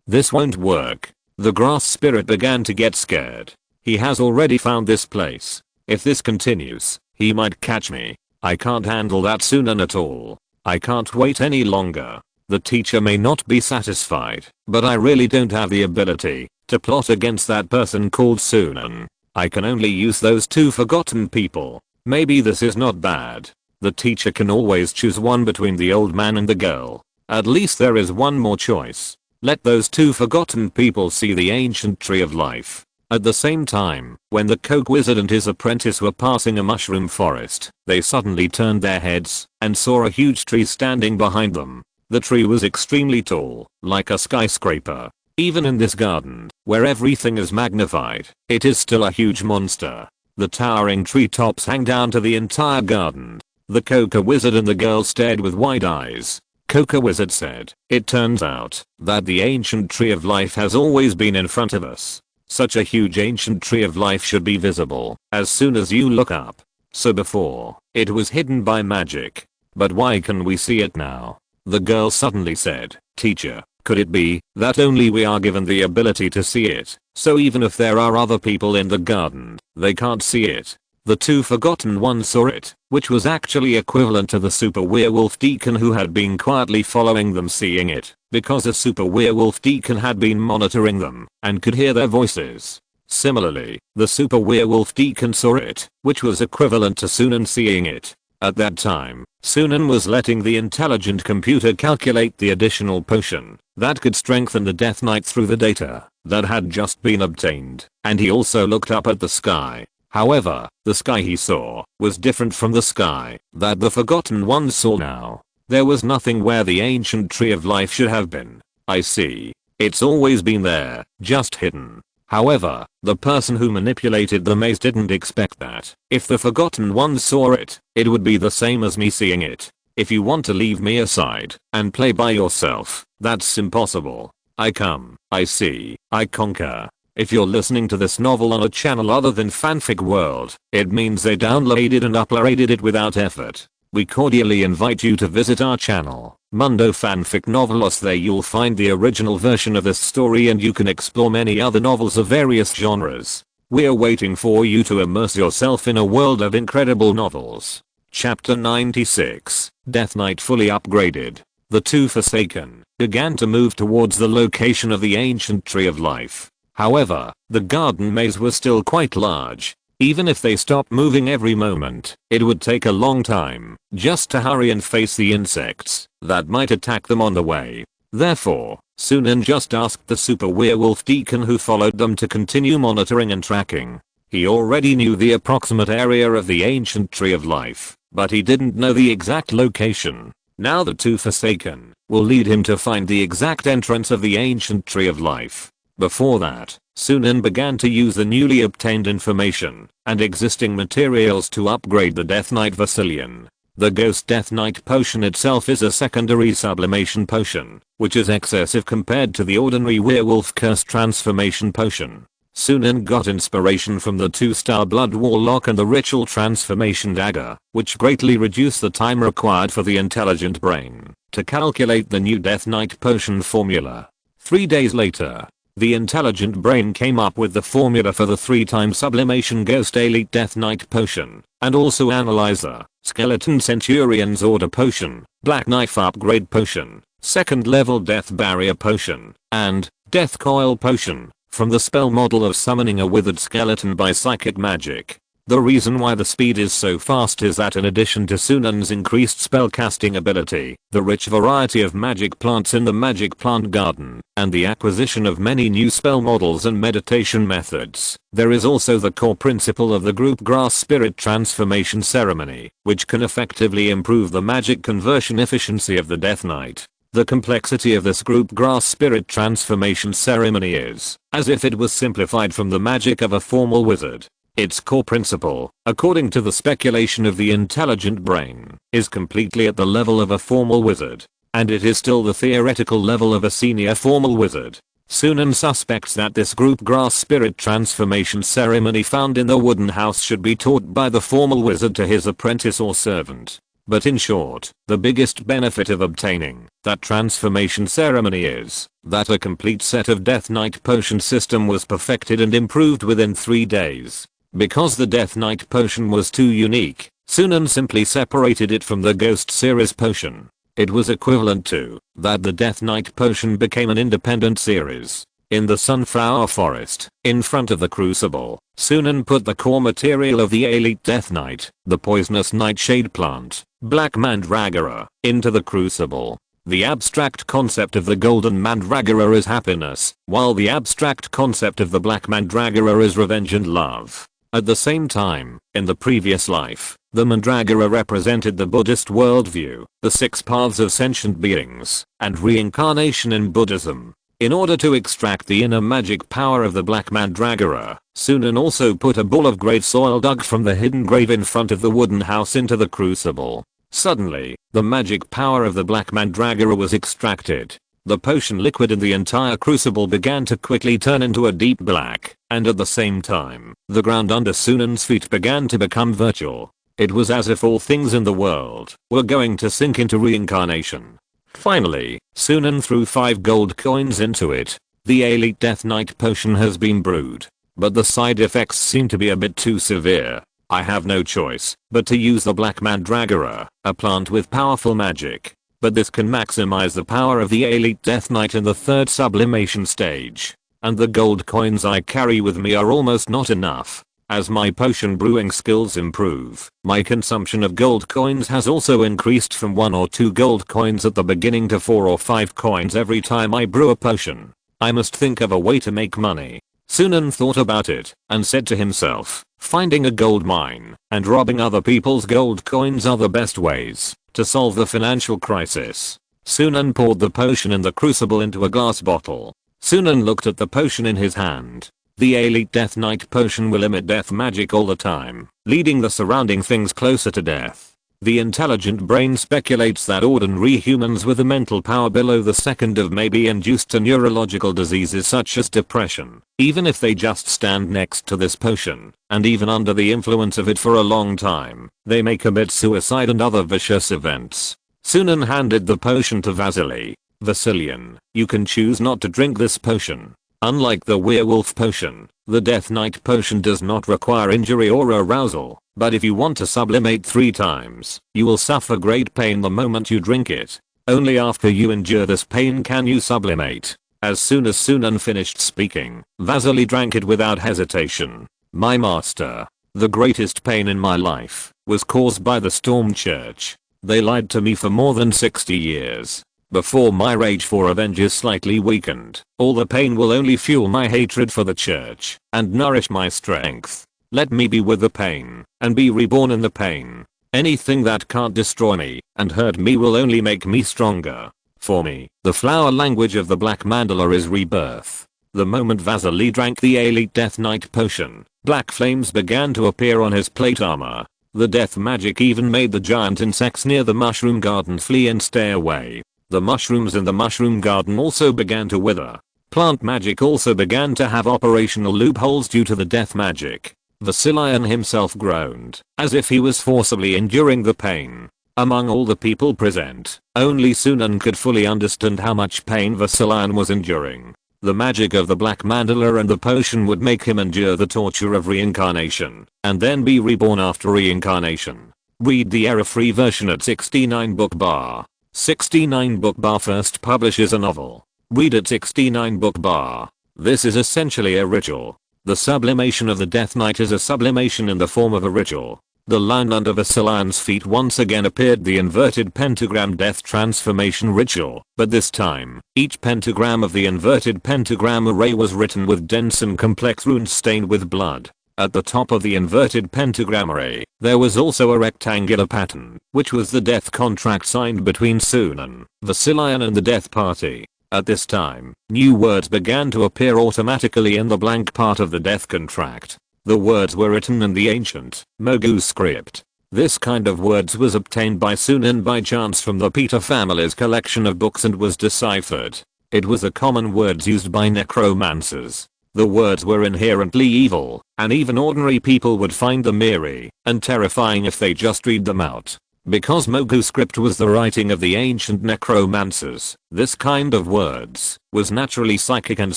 This won't work. The grass spirit began to get scared. He has already found this place. If this continues, he might catch me. I can't handle that Sunan at all. I can't wait any longer. The teacher may not be satisfied, but I really don't have the ability to plot against that person called Sunan. I can only use those 2 forgotten people. Maybe this is not bad. The teacher can always choose one between the old man and the girl. At least there is one more choice. Let those 2 forgotten people see the ancient tree of life. At the same time, when the coke wizard and his apprentice were passing a mushroom forest, they suddenly turned their heads and saw a huge tree standing behind them. The tree was extremely tall, like a skyscraper. Even in this garden, where everything is magnified, it is still a huge monster. The towering treetops hang down to the entire garden. The coca wizard and the girl stared with wide eyes. Coca wizard said, "It turns out that the ancient tree of life has always been in front of us. Such a huge ancient tree of life should be visible as soon as you look up. So before, it was hidden by magic. But why can we see it now?" The girl suddenly said, "Teacher, could it be that only we are given the ability to see it, so even if there are other people in the garden, they can't see it?" The two forgotten ones saw it, which was actually equivalent to the super werewolf deacon who had been quietly following them seeing it, because a super werewolf deacon had been monitoring them and could hear their voices. Similarly, the super werewolf deacon saw it, which was equivalent to Sunan seeing it. At that time, Sunan was letting the intelligent computer calculate the additional potion that could strengthen the Death Knight through the data that had just been obtained, and he also looked up at the sky. However, the sky he saw was different from the sky that the forgotten ones saw now. There was nothing where the ancient tree of life should have been. I see. It's always been there, just hidden. However, the person who manipulated the maze didn't expect that. If the forgotten ones saw it, it would be the same as me seeing it. If you want to leave me aside and play by yourself, that's impossible. I come, I see, I conquer. If you're listening to this novel on a channel other than Fanfic World, it means they downloaded and uploaded it without effort. We cordially invite you to visit our channel, Mundo Fanfic Novelos. There you'll find the original version of this story and you can explore many other novels of various genres. We're waiting for you to immerse yourself in a world of incredible novels. Chapter 96, Death Knight fully upgraded. The two Forsaken began to move towards the location of the ancient tree of life. However, the garden maze was still quite large. Even if they stopped moving every moment, it would take a long time just to hurry and face the insects that might attack them on the way. Therefore, Sunan just asked the super werewolf deacon who followed them to continue monitoring and tracking. He already knew the approximate area of the ancient tree of life, but he didn't know the exact location. Now the two Forsaken will lead him to find the exact entrance of the ancient tree of life. Before that, Sunan began to use the newly obtained information and existing materials to upgrade the Death Knight Vasilian. The Ghost Death Knight potion itself is a secondary sublimation potion, which is excessive compared to the ordinary werewolf curse transformation potion. Sunan got inspiration from the 2-star blood warlock and the ritual transformation dagger, which greatly reduced the time required for the intelligent brain to calculate the new Death Knight potion formula. 3 days later, the intelligent brain came up with the formula for the 3-time sublimation Ghost Elite Death Knight potion, and also Analyzer, Skeleton Centurion's Order potion, Black Knife Upgrade potion, 2nd level Death Barrier potion, and Death Coil potion, from the spell model of summoning a withered skeleton by psychic magic. The reason why the speed is so fast is that in addition to Sunan's increased spellcasting ability, the rich variety of magic plants in the magic plant garden, and the acquisition of many new spell models and meditation methods, there is also the core principle of the group grass spirit transformation ceremony, which can effectively improve the magic conversion efficiency of the Death Knight. The complexity of this group grass spirit transformation ceremony is as if it was simplified from the magic of a formal wizard. Its core principle, according to the speculation of the intelligent brain, is completely at the level of a formal wizard, and it is still the theoretical level of a senior formal wizard. Sunan suspects that this group grass spirit transformation ceremony found in the wooden house should be taught by the formal wizard to his apprentice or servant. But in short, the biggest benefit of obtaining that transformation ceremony is that a complete set of Death Knight potion system was perfected and improved within 3 days. Because the Death Knight potion was too unique, Sunan simply separated it from the Ghost series potion. It was equivalent to that the Death Knight potion became an independent series. In the Sunflower Forest, in front of the crucible, Sunan put the core material of the Elite Death Knight, the poisonous nightshade plant, Black Mandragora, into the crucible. The abstract concept of the golden mandragora is happiness, while the abstract concept of the black mandragora is revenge and love. At the same time, in the previous life, the mandragora represented the Buddhist worldview, the 6 paths of sentient beings, and reincarnation in Buddhism. In order to extract the inner magic power of the black mandragora, Sunan also put a bowl of great soil dug from the hidden grave in front of the wooden house into the crucible. Suddenly, the magic power of the black mandragora was extracted. The potion liquid in the entire crucible began to quickly turn into a deep black, and at the same time, the ground under Sunan's feet began to become virtual. It was as if all things in the world were going to sink into reincarnation. Finally, Sunan threw 5 gold coins into it. The Elite Death Knight potion has been brewed, but the side effects seem to be a bit too severe. I have no choice but to use the black mandragora, a plant with powerful magic. But this can maximize the power of the Elite Death Knight in the 3rd sublimation stage. And the gold coins I carry with me are almost not enough. As my potion brewing skills improve, my consumption of gold coins has also increased from 1 or 2 gold coins at the beginning to 4 or 5 coins every time I brew a potion. I must think of a way to make money. Sunan thought about it and said to himself, finding a gold mine and robbing other people's gold coins are the best ways to solve the financial crisis. Sunan poured the potion in the crucible into a glass bottle. Sunan looked at the potion in his hand. The Elite Death Knight potion will emit death magic all the time, leading the surrounding things closer to death. The intelligent brain speculates that ordinary humans with a mental power below the 2nd of may be induced to neurological diseases such as depression, even if they just stand next to this potion, and even under the influence of it for a long time, they may commit suicide and other vicious events. Sunan handed the potion to Vasily. Vasilian, you can choose not to drink this potion. Unlike the werewolf potion, the Death Knight potion does not require injury or arousal, but if you want to sublimate 3 times, you will suffer great pain the moment you drink it. Only after you endure this pain can you sublimate. As soon as Sunan finished speaking, Vasily drank it without hesitation. My master, the greatest pain in my life was caused by the Storm Church. They lied to me for more than 60 years. Before my rage for revenge is slightly weakened, all the pain will only fuel my hatred for the church and nourish my strength. Let me be with the pain and be reborn in the pain. Anything that can't destroy me and hurt me will only make me stronger. For me, the flower language of the black mandala is rebirth. The moment Vasily drank the Elite Death Knight potion, black flames began to appear on his plate armor. The death magic even made the giant insects near the mushroom garden flee and stay away. The mushrooms in the mushroom garden also began to wither. Plant magic also began to have operational loopholes due to the death magic. Vasilian himself groaned, as if he was forcibly enduring the pain. Among all the people present, only Sunan could fully understand how much pain Vasilian was enduring. The magic of the black mandala and the potion would make him endure the torture of reincarnation, and then be reborn after reincarnation. Read the error-free version at 69 book bar. 69 book bar first publishes a novel. Read at 69 book bar. This is essentially a ritual. The sublimation of the Death Knight is a sublimation in the form of a ritual. The line under Vasilian's feet once again appeared the inverted pentagram death transformation ritual, but this time, each pentagram of the inverted pentagram array was written with dense and complex runes stained with blood. At the top of the inverted pentagram array, there was also a rectangular pattern, which was the death contract signed between Sunan, Vasilian and the death party. At this time, new words began to appear automatically in the blank part of the death contract. The words were written in the ancient Mogu script. This kind of words was obtained by Sunan by chance from the Peter family's collection of books and was deciphered. It was the common words used by necromancers. The words were inherently evil, and even ordinary people would find them eerie and terrifying if they just read them out. Because Mogu script was the writing of the ancient necromancers, this kind of words was naturally psychic and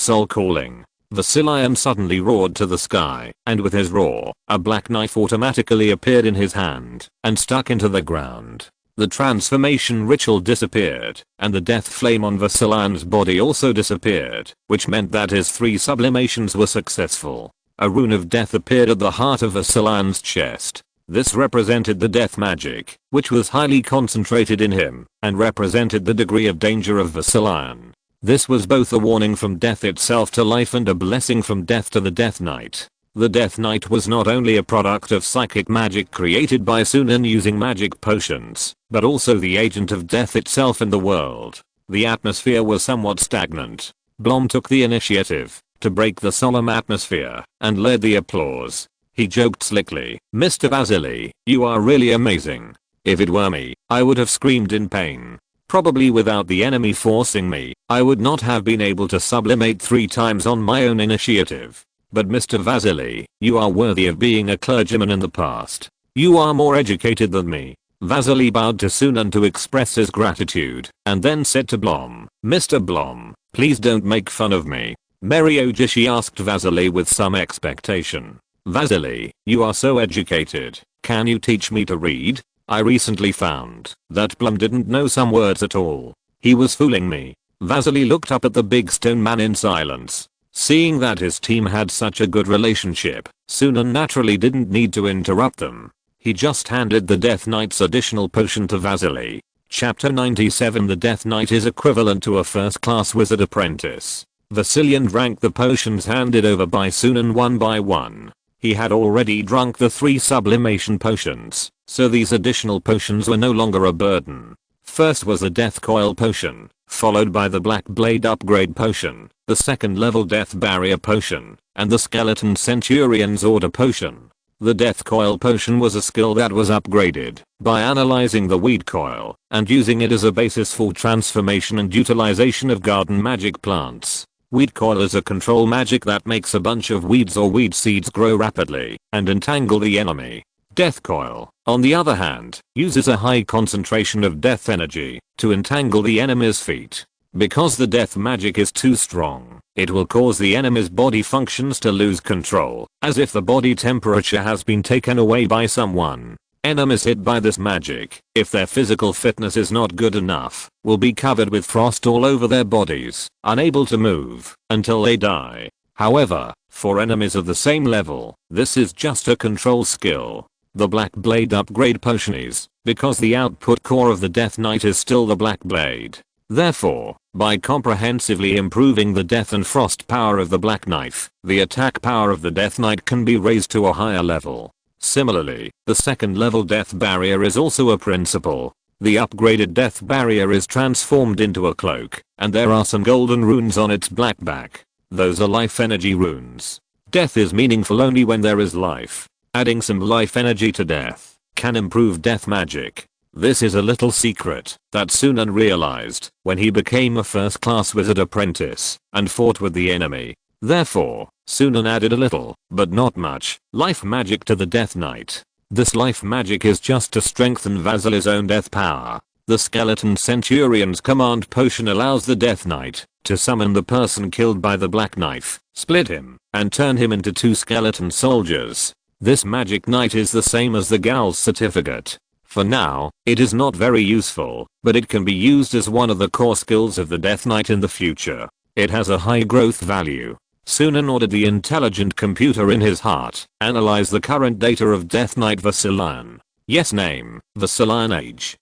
soul-calling. Vasilian suddenly roared to the sky, and with his roar, a black knife automatically appeared in his hand and stuck into the ground. The transformation ritual disappeared, and the death flame on Vasilian's body also disappeared, which meant that his 3 sublimations were successful. A rune of death appeared at the heart of Vasilian's chest. This represented the death magic, which was highly concentrated in him, and represented the degree of danger of Vasilion. This was both a warning from death itself to life and a blessing from death to the Death Knight. The Death Knight was not only a product of psychic magic created by Sunan using magic potions, but also the agent of death itself in the world. The atmosphere was somewhat stagnant. Blom took the initiative to break the solemn atmosphere and led the applause. He joked slickly, "Mr. Vasily, you are really amazing. If it were me, I would have screamed in pain. Probably without the enemy forcing me, I would not have been able to sublimate 3 times on my own initiative. But Mr. Vasily, you are worthy of being a clergyman in the past. You are more educated than me." Vasily bowed to Sunan to express his gratitude, and then said to Blom, "Mr. Blom, please don't make fun of me." Meriojishi asked Vasily with some expectation. "Vasily, you are so educated, can you teach me to read? I recently found that Blom didn't know some words at all. He was fooling me." Vasily looked up at the big stone man in silence. Seeing that his team had such a good relationship, Sunan naturally didn't need to interrupt them. He just handed the Death Knight's additional potion to Vasily. Chapter 97. The Death Knight is equivalent to a first-class wizard apprentice. Vasilion drank the potions handed over by Sunan one by one. He had already drunk the 3 sublimation potions, so these additional potions were no longer a burden. First was the Death Coil potion, followed by the Black Blade upgrade potion, the second level Death Barrier potion, and the Skeleton Centurion's Order potion. The Death Coil potion was a skill that was upgraded by analyzing the weed coil and using it as a basis for transformation and utilization of garden magic plants. Weed coil is a control magic that makes a bunch of weeds or weed seeds grow rapidly and entangle the enemy. Death Coil, on the other hand, uses a high concentration of death energy to entangle the enemy's feet. Because the death magic is too strong, it will cause the enemy's body functions to lose control, as if the body temperature has been taken away by someone. Enemies hit by this magic, if their physical fitness is not good enough, will be covered with frost all over their bodies, unable to move, until they die. However, for enemies of the same level, this is just a control skill. The Black Blade upgrade potion is, because the output core of the Death Knight is still the Black Blade. Therefore, by comprehensively improving the death and frost power of the Black Knife, the attack power of the Death Knight can be raised to a higher level. Similarly, the second level Death Barrier is also a principle. The upgraded Death Barrier is transformed into a cloak, and there are some golden runes on its black back. Those are life energy runes. Death is meaningful only when there is life. Adding some life energy to death can improve death magic. This is a little secret that Sunan realized when he became a first-class wizard apprentice and fought with the enemy. Therefore, Sunan added a little, but not much, life magic to the Death Knight. This life magic is just to strengthen Vasily's own death power. The Skeleton Centurion's command potion allows the Death Knight to summon the person killed by the Black Knife, split him, and turn him into 2 skeleton soldiers. This magic knight is the same as the Gal's certificate. For now, it is not very useful, but it can be used as one of the core skills of the Death Knight in the future. It has a high growth value. Sunan ordered the intelligent computer in his heart analyze the current data of Death Knight Vasilion. Yes, name, Vasilion. Age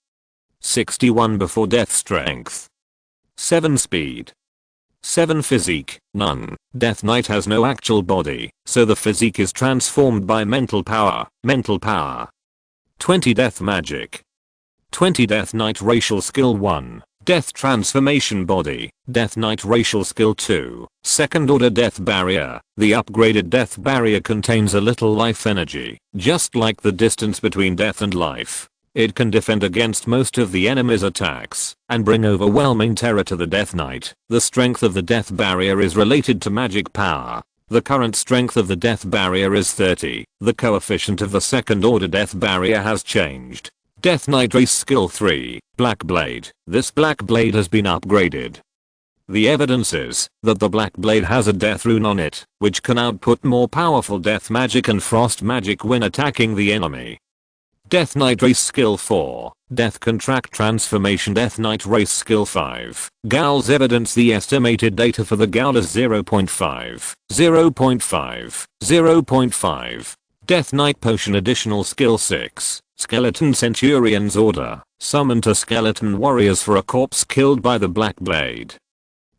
61. Before death. Strength 7. Speed 7. Physique, none. Death Knight has no actual body, so the physique is transformed by mental power. 20. Death Magic 20. Death Knight Racial Skill 1. Death Transformation Body. Death Knight Racial Skill 2. Second Order Death Barrier. The upgraded Death Barrier contains a little life energy, just like the distance between death and life. It can defend against most of the enemy's attacks and bring overwhelming terror to the Death Knight. The strength of the Death Barrier is related to magic power. The current strength of the Death Barrier is 30. The coefficient of the second order Death Barrier has changed. Death Knight Race Skill 3, Black Blade. This Black Blade has been upgraded. The evidence is that the Black Blade has a death rune on it, which can output more powerful death magic and frost magic when attacking the enemy. Death Knight Race Skill 4, Death Contract Transformation. Death Knight Race Skill 5, Gal's Evidence. The estimated data for the Gal is 0.5, 0.5, 0.5. Death Knight Potion Additional Skill 6. Skeleton Centurion's Order. Summon 2 skeleton warriors for a corpse killed by the Black Blade.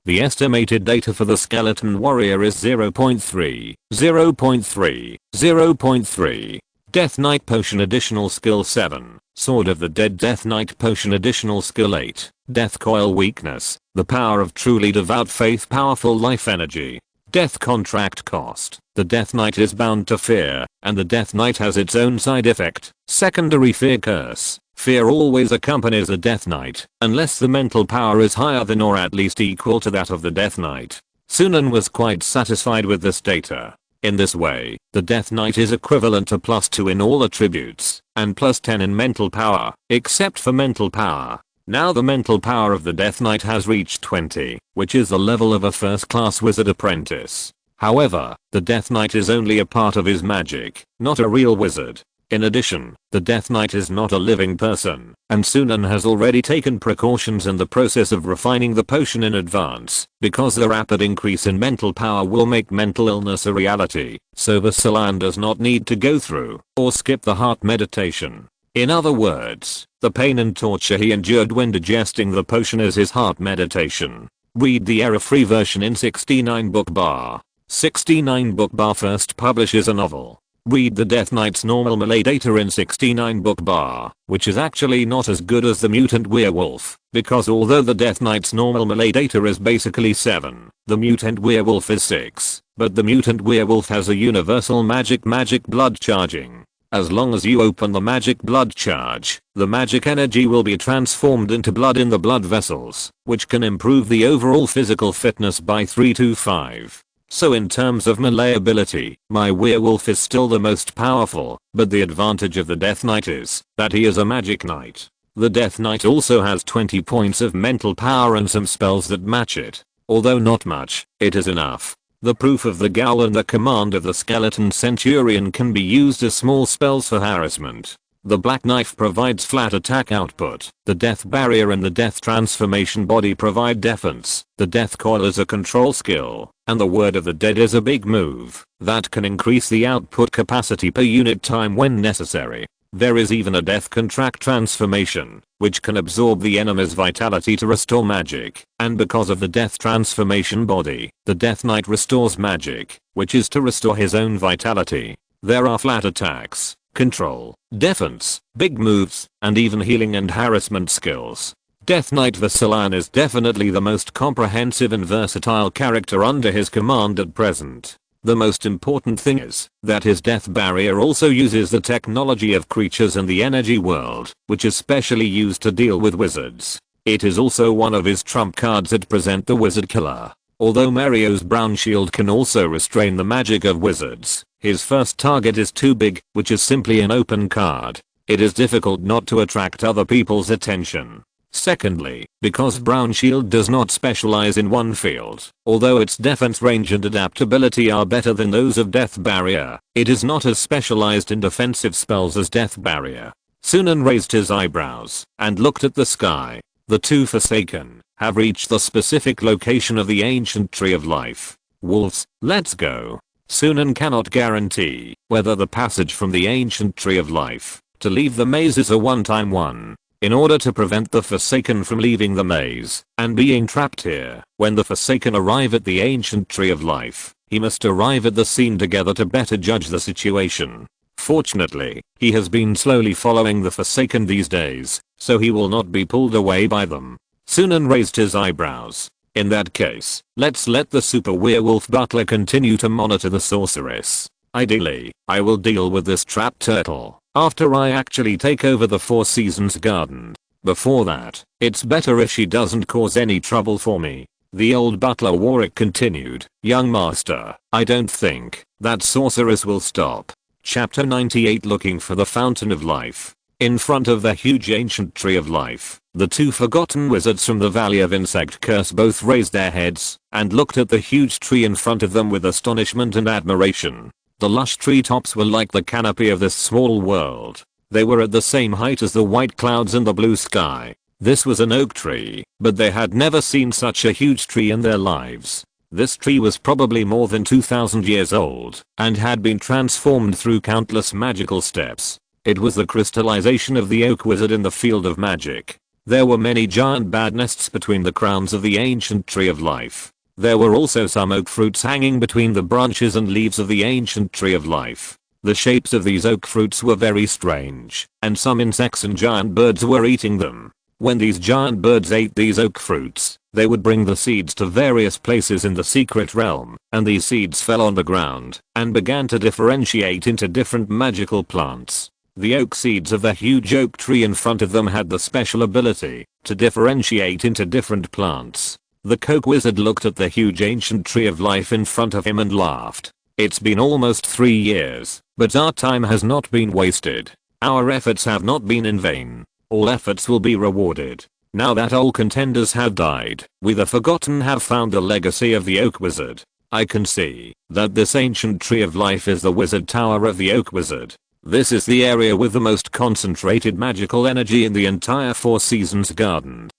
The estimated data for the skeleton warrior is 0.3, 0.3, 0.3. Death Knight Potion Additional Skill 7. Sword of the Dead Death Knight Potion Additional Skill 8. Death Coil Weakness. The power of truly devout faith, powerful life energy. Death Contract Cost. The Death Knight is bound to fear, and the Death Knight has its own side effect. Secondary Fear Curse. Fear always accompanies a Death Knight, unless the mental power is higher than or at least equal to that of the Death Knight. Sunan was quite satisfied with this data. In this way, the Death Knight is equivalent to +2 in all attributes, and +10 in mental power, except for mental power. Now the mental power of the Death Knight has reached 20, which is the level of a first-class wizard apprentice. However, the Death Knight is only a part of his magic, not a real wizard. In addition, the Death Knight is not a living person, and Sunan has already taken precautions in the process of refining the potion in advance, because the rapid increase in mental power will make mental illness a reality, so the Vassilan does not need to go through, or skip the heart meditation. In other words, the pain and torture he endured when digesting the potion is his heart meditation. Read the error-free version in 69 book bar. 69 book bar first publishes a novel. Read the Death Knight's normal melee data in 69 book bar, which is actually not as good as the mutant werewolf, because although the Death Knight's normal melee data is basically 7, the mutant werewolf is 6, but the mutant werewolf has a universal magic blood charging. As long as you open the magic blood charge, the magic energy will be transformed into blood in the blood vessels, which can improve the overall physical fitness by 3 to 5. So in terms of melee ability, my werewolf is still the most powerful, but the advantage of the Death Knight is that he is a magic knight. The Death Knight also has 20 points of mental power and some spells that match it. Although not much, it is enough. The proof of the Gowl and the command of the Skeleton Centurion can be used as small spells for harassment. The Black Knife provides flat attack output. The Death Barrier and the Death Transformation Body provide defense. The Death Coil is a control skill, and the Word of the Dead is a big move that can increase the output capacity per unit time when necessary. There is even a Death Contract Transformation, which can absorb the enemy's vitality to restore magic, and because of the Death Transformation Body, the Death Knight restores magic, which is to restore his own vitality. There are flat attacks, control, defense, big moves, and even healing and harassment skills. Death Knight Vassilan is definitely the most comprehensive and versatile character under his command at present. The most important thing is that his Death Barrier also uses the technology of creatures in the energy world, which is specially used to deal with wizards. It is also one of his trump cards at present, the Wizard Killer. Although Mario's brown shield can also restrain the magic of wizards, his first target is too big, which is simply an open card. It is difficult not to attract other people's attention. Secondly, because Brown Shield does not specialize in one field, although its defense range and adaptability are better than those of Death Barrier, it is not as specialized in defensive spells as Death Barrier. Sunan raised his eyebrows and looked at the sky. The two Forsaken have reached the specific location of the ancient tree of life. Wolves, let's go. Sunan cannot guarantee whether the passage from the ancient tree of life to leave the maze is a one-time one. In order to prevent the Forsaken from leaving the maze and being trapped here, when the Forsaken arrive at the ancient tree of life, he must arrive at the scene together to better judge the situation. Fortunately, he has been slowly following the Forsaken these days, so he will not be pulled away by them. Sunan raised his eyebrows. In that case, let's let the super werewolf butler continue to monitor the sorceress. Ideally, I will deal with this trapped turtle after I actually take over the Four Seasons garden. Before that, it's better if she doesn't cause any trouble for me. The old butler Warwick continued, young master, I don't think that sorceress will stop. Chapter 98 Looking for the Fountain of Life. In front of the huge ancient tree of life, the two forgotten wizards from the Valley of Insect Curse both raised their heads and looked at the huge tree in front of them with astonishment and admiration. The lush treetops were like the canopy of this small world. They were at the same height as the white clouds in the blue sky. This was an oak tree, but they had never seen such a huge tree in their lives. This tree was probably more than 2000 years old and had been transformed through countless magical steps. It was the crystallization of the oak wizard in the field of magic. There were many giant bad nests between the crowns of the ancient tree of life. There were also some oak fruits hanging between the branches and leaves of the ancient tree of life. The shapes of these oak fruits were very strange, and some insects and giant birds were eating them. When these giant birds ate these oak fruits, they would bring the seeds to various places in the secret realm, and these seeds fell on the ground and began to differentiate into different magical plants. The oak seeds of the huge oak tree in front of them had the special ability to differentiate into different plants. The coke wizard looked at the huge ancient tree of life in front of him and laughed. It's been almost 3 years, but our time has not been wasted. Our efforts have not been in vain. All efforts will be rewarded. Now that all contenders have died, we the Forgotten have found the legacy of the Oak Wizard. I can see that this ancient tree of life is the wizard tower of the Oak Wizard. This is the area with the most concentrated magical energy in the entire Four Seasons garden.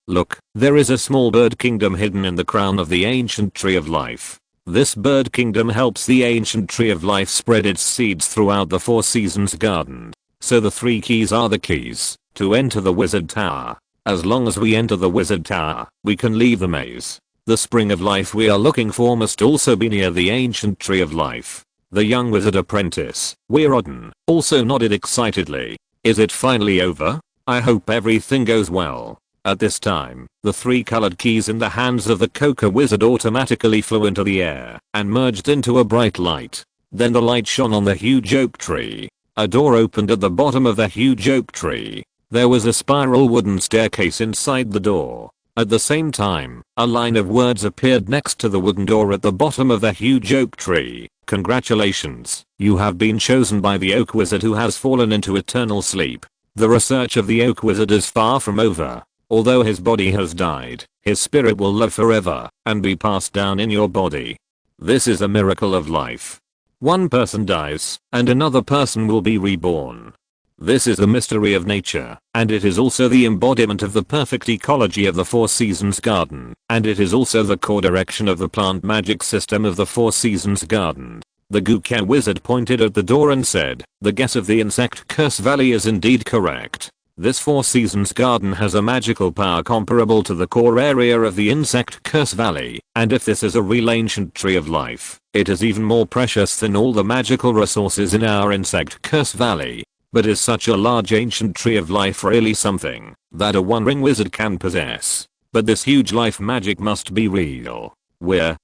Look, there is a small bird kingdom hidden in the crown of the ancient tree of life. This bird kingdom helps the ancient tree of life spread its seeds throughout the Four Seasons garden. So the 3 keys are the keys to enter the wizard tower. As long as we enter the wizard tower, we can leave the maze. The spring of life we are looking for must also be near the ancient tree of life. The young wizard apprentice, Warwick, also nodded excitedly. Is it finally over? I hope everything goes well. At this time, the 3 colored keys in the hands of the coca wizard automatically flew into the air and merged into a bright light. Then the light shone on the huge oak tree. A door opened at the bottom of the huge oak tree. There was a spiral wooden staircase inside the door. At the same time, a line of words appeared next to the wooden door at the bottom of the huge oak tree. Congratulations, you have been chosen by the Oak Wizard who has fallen into eternal sleep. The research of the Oak Wizard is far from over. Although his body has died, his spirit will live forever and be passed down in your body. This is a miracle of life. One person dies, and another person will be reborn. This is the mystery of nature, and it is also the embodiment of the perfect ecology of the Four Seasons garden, and it is also the core direction of the plant magic system of the Four Seasons garden. The Gooka wizard pointed at the door and said, the guess of the Insect Curse Valley is indeed correct. This Four Seasons garden has a magical power comparable to the core area of the Insect Curse Valley, and if this is a real ancient tree of life, it is even more precious than all the magical resources in our Insect Curse Valley. But is such a large ancient tree of life really something that a one-ring wizard can possess? But this huge life magic must be real.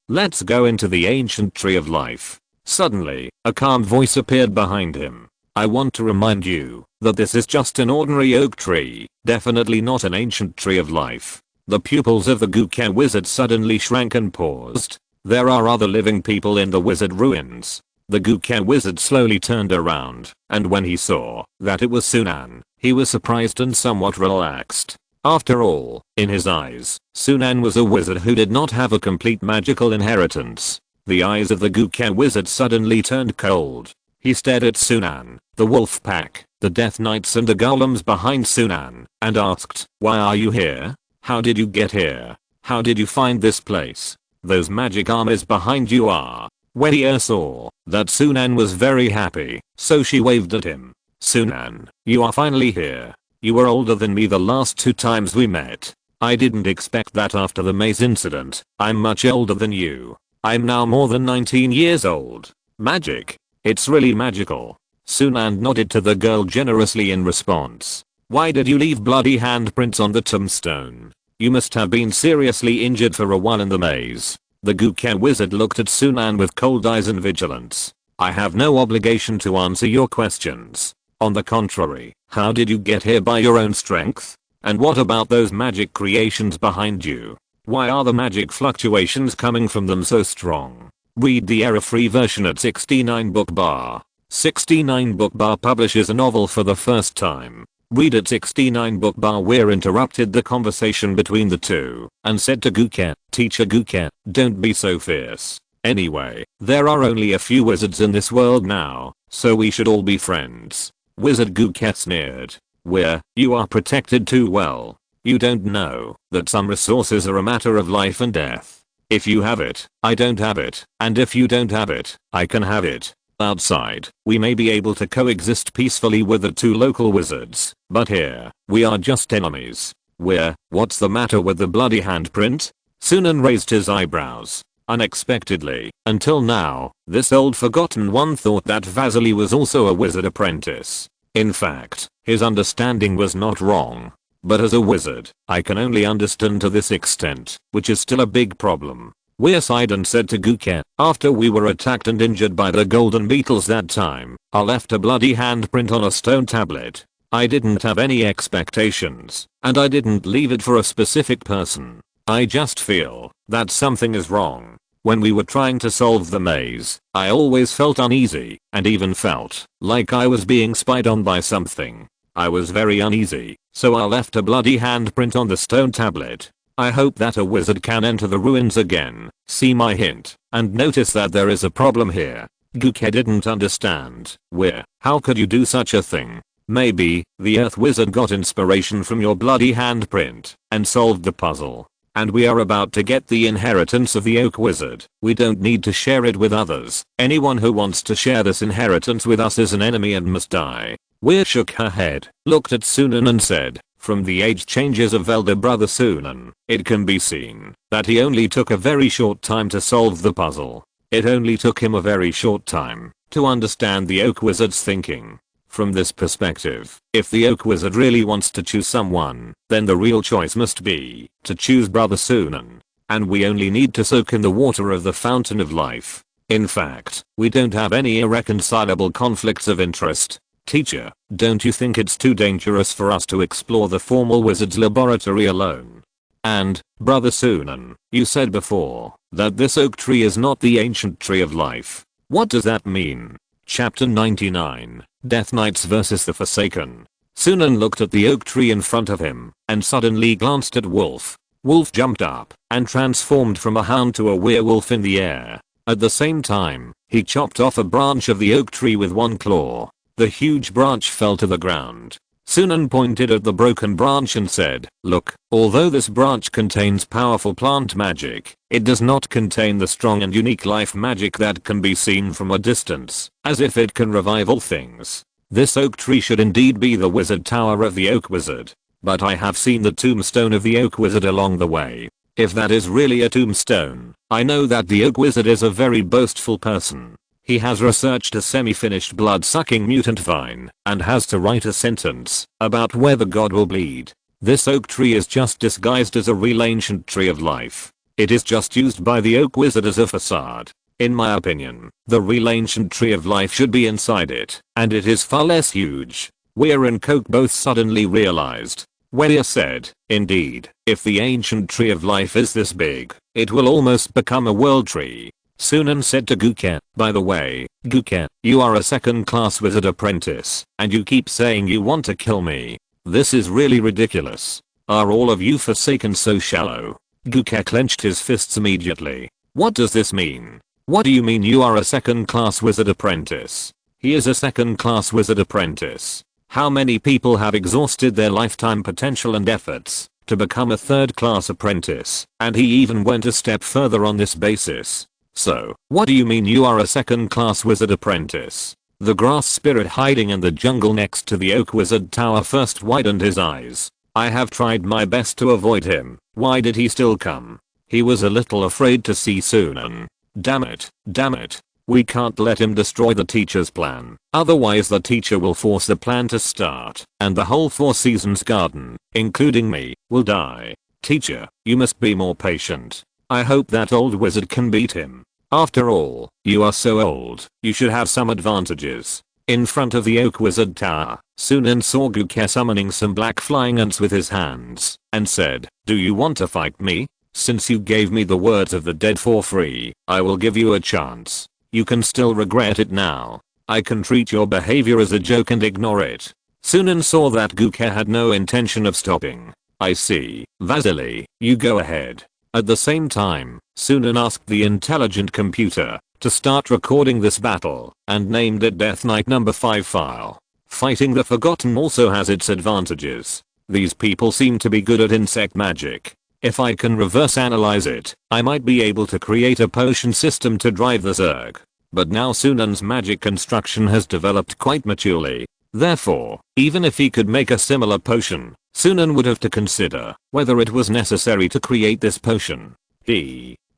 Let's go into the ancient tree of life. Suddenly, a calm voice appeared behind him. I want to remind you that this is just an ordinary oak tree, definitely not an ancient tree of life. The pupils of the Gooka wizard suddenly shrank and paused. There are other living people in the wizard ruins. The Gooka wizard slowly turned around, and when he saw that it was Sunan, he was surprised and somewhat relaxed. After all, in his eyes, Sunan was a wizard who did not have a complete magical inheritance. The eyes of the Gooka wizard suddenly turned cold. He stared at Sunan, the wolf pack, the death knights and the golems behind Sunan, and asked, why are you here? How did you get here? How did you find this place? Those magic armies behind you are. Wedia saw that Sunan was very happy, so she waved at him. Sunan, you are finally here. You were older than me the last 2 times we met. I didn't expect that after the maze incident. I'm much older than you. I'm now more than 19 years old. Magic. It's really magical. Sunan nodded to the girl generously in response. Why did you leave bloody handprints on the tombstone? You must have been seriously injured for a while in the maze. The Gooka wizard looked at Sunan with cold eyes and vigilance. I have no obligation to answer your questions. On the contrary, how did you get here by your own strength? And what about those magic creations behind you? Why are the magic fluctuations coming from them so strong? Read the error-free version at 69 book bar. 69 book bar publishes a novel for the first time. Read at 69 book bar. Weir interrupted the conversation between the two and said to Gooka, Teacher Gooka, don't be so fierce. Anyway, there are only a few wizards in this world now, so we should all be friends. Wizard Gooka sneered. Weir, you are protected too well. You don't know that some resources are a matter of life and death. If you have it, I don't have it, and if you don't have it, I can have it. Outside, we may be able to coexist peacefully with the two local wizards, but here, we are just enemies. What's the matter with the bloody handprint? Sunan raised his eyebrows. Unexpectedly, until now, this old forgotten one thought that Vasily was also a wizard apprentice. In fact, his understanding was not wrong. But as a wizard, I can only understand to this extent, which is still a big problem. We sighed and said to Guke, after we were attacked and injured by the golden beetles that time, I left a bloody handprint on a stone tablet. I didn't have any expectations, and I didn't leave it for a specific person. I just feel that something is wrong. When we were trying to solve the maze, I always felt uneasy, and even felt like I was being spied on by something. I was very uneasy, so I left a bloody handprint on the stone tablet. I hope that a wizard can enter the ruins again, see my hint, and notice that there is a problem here. Guke didn't understand. How could you do such a thing? Maybe, the earth wizard got inspiration from your bloody handprint, and solved the puzzle. And we are about to get the inheritance of the oak wizard. We don't need to share it with others. Anyone who wants to share this inheritance with us is an enemy and must die. Weir shook her head, looked at Sunan and said, from the age changes of elder brother Sunan, it can be seen that he only took a very short time to solve the puzzle. It only took him a very short time to understand the oak wizard's thinking. From this perspective, if the oak wizard really wants to choose someone, then the real choice must be to choose brother Sunan. And we only need to soak in the water of the fountain of life. In fact, we don't have any irreconcilable conflicts of interest. Teacher, don't you think it's too dangerous for us to explore the formal wizard's laboratory alone? And, brother Sunan, you said before that this oak tree is not the ancient tree of life. What does that mean? Chapter 99, Death Knights vs the Forsaken. Sunan looked at the oak tree in front of him and suddenly glanced at Wolf. Wolf jumped up and transformed from a hound to a werewolf in the air. At the same time, he chopped off a branch of the oak tree with one claw. The huge branch fell to the ground. Sunan pointed at the broken branch and said, look, although this branch contains powerful plant magic, it does not contain the strong and unique life magic that can be seen from a distance, as if it can revive all things. This oak tree should indeed be the wizard tower of the oak wizard. But I have seen the tombstone of the oak wizard along the way. If that is really a tombstone, I know that the oak wizard is a very boastful person. He has researched a semi-finished blood-sucking mutant vine and has to write a sentence about where the god will bleed. This oak tree is just disguised as a real ancient tree of life. It is just used by the oak wizard as a facade. In my opinion, the real ancient tree of life should be inside it, and it is far less huge. Weir and Coke both suddenly realized. Weir said, indeed, if the ancient tree of life is this big, it will almost become a world tree. Sunan said to Guke, by the way, Guke, you are a second-class wizard apprentice, and you keep saying you want to kill me. This is really ridiculous. Are all of you Forsaken so shallow? Guke clenched his fists immediately. What does this mean? What do you mean you are a second-class wizard apprentice? He is a second-class wizard apprentice. How many people have exhausted their lifetime potential and efforts to become a third-class apprentice, and he even went a step further on this basis. So, what do you mean you are a second-class wizard apprentice? The grass spirit hiding in the jungle next to the oak wizard tower first widened his eyes. I have tried my best to avoid him. Why did he still come? He was a little afraid to see Sunan. Damn it. We can't let him destroy the teacher's plan. Otherwise the teacher will force the plan to start, and the whole Four Seasons garden, including me, will die. Teacher, you must be more patient. I hope that old wizard can beat him. After all, you are so old, you should have some advantages. In front of the oak wizard tower, Sunan saw Guke summoning some black flying ants with his hands, and said, do you want to fight me? Since you gave me the words of the dead for free, I will give you a chance. You can still regret it now. I can treat your behavior as a joke and ignore it. Sunan saw that Guke had no intention of stopping. I see. Vasily, you go ahead. At the same time, Sunan asked the intelligent computer to start recording this battle and named it Death Knight number 5 file. Fighting the Forgotten also has its advantages. These people seem to be good at insect magic. If I can reverse analyze it, I might be able to create a potion system to drive the Zerg. But now Sunan's magic construction has developed quite maturely. Therefore, even if he could make a similar potion, Sunan would have to consider whether it was necessary to create this potion.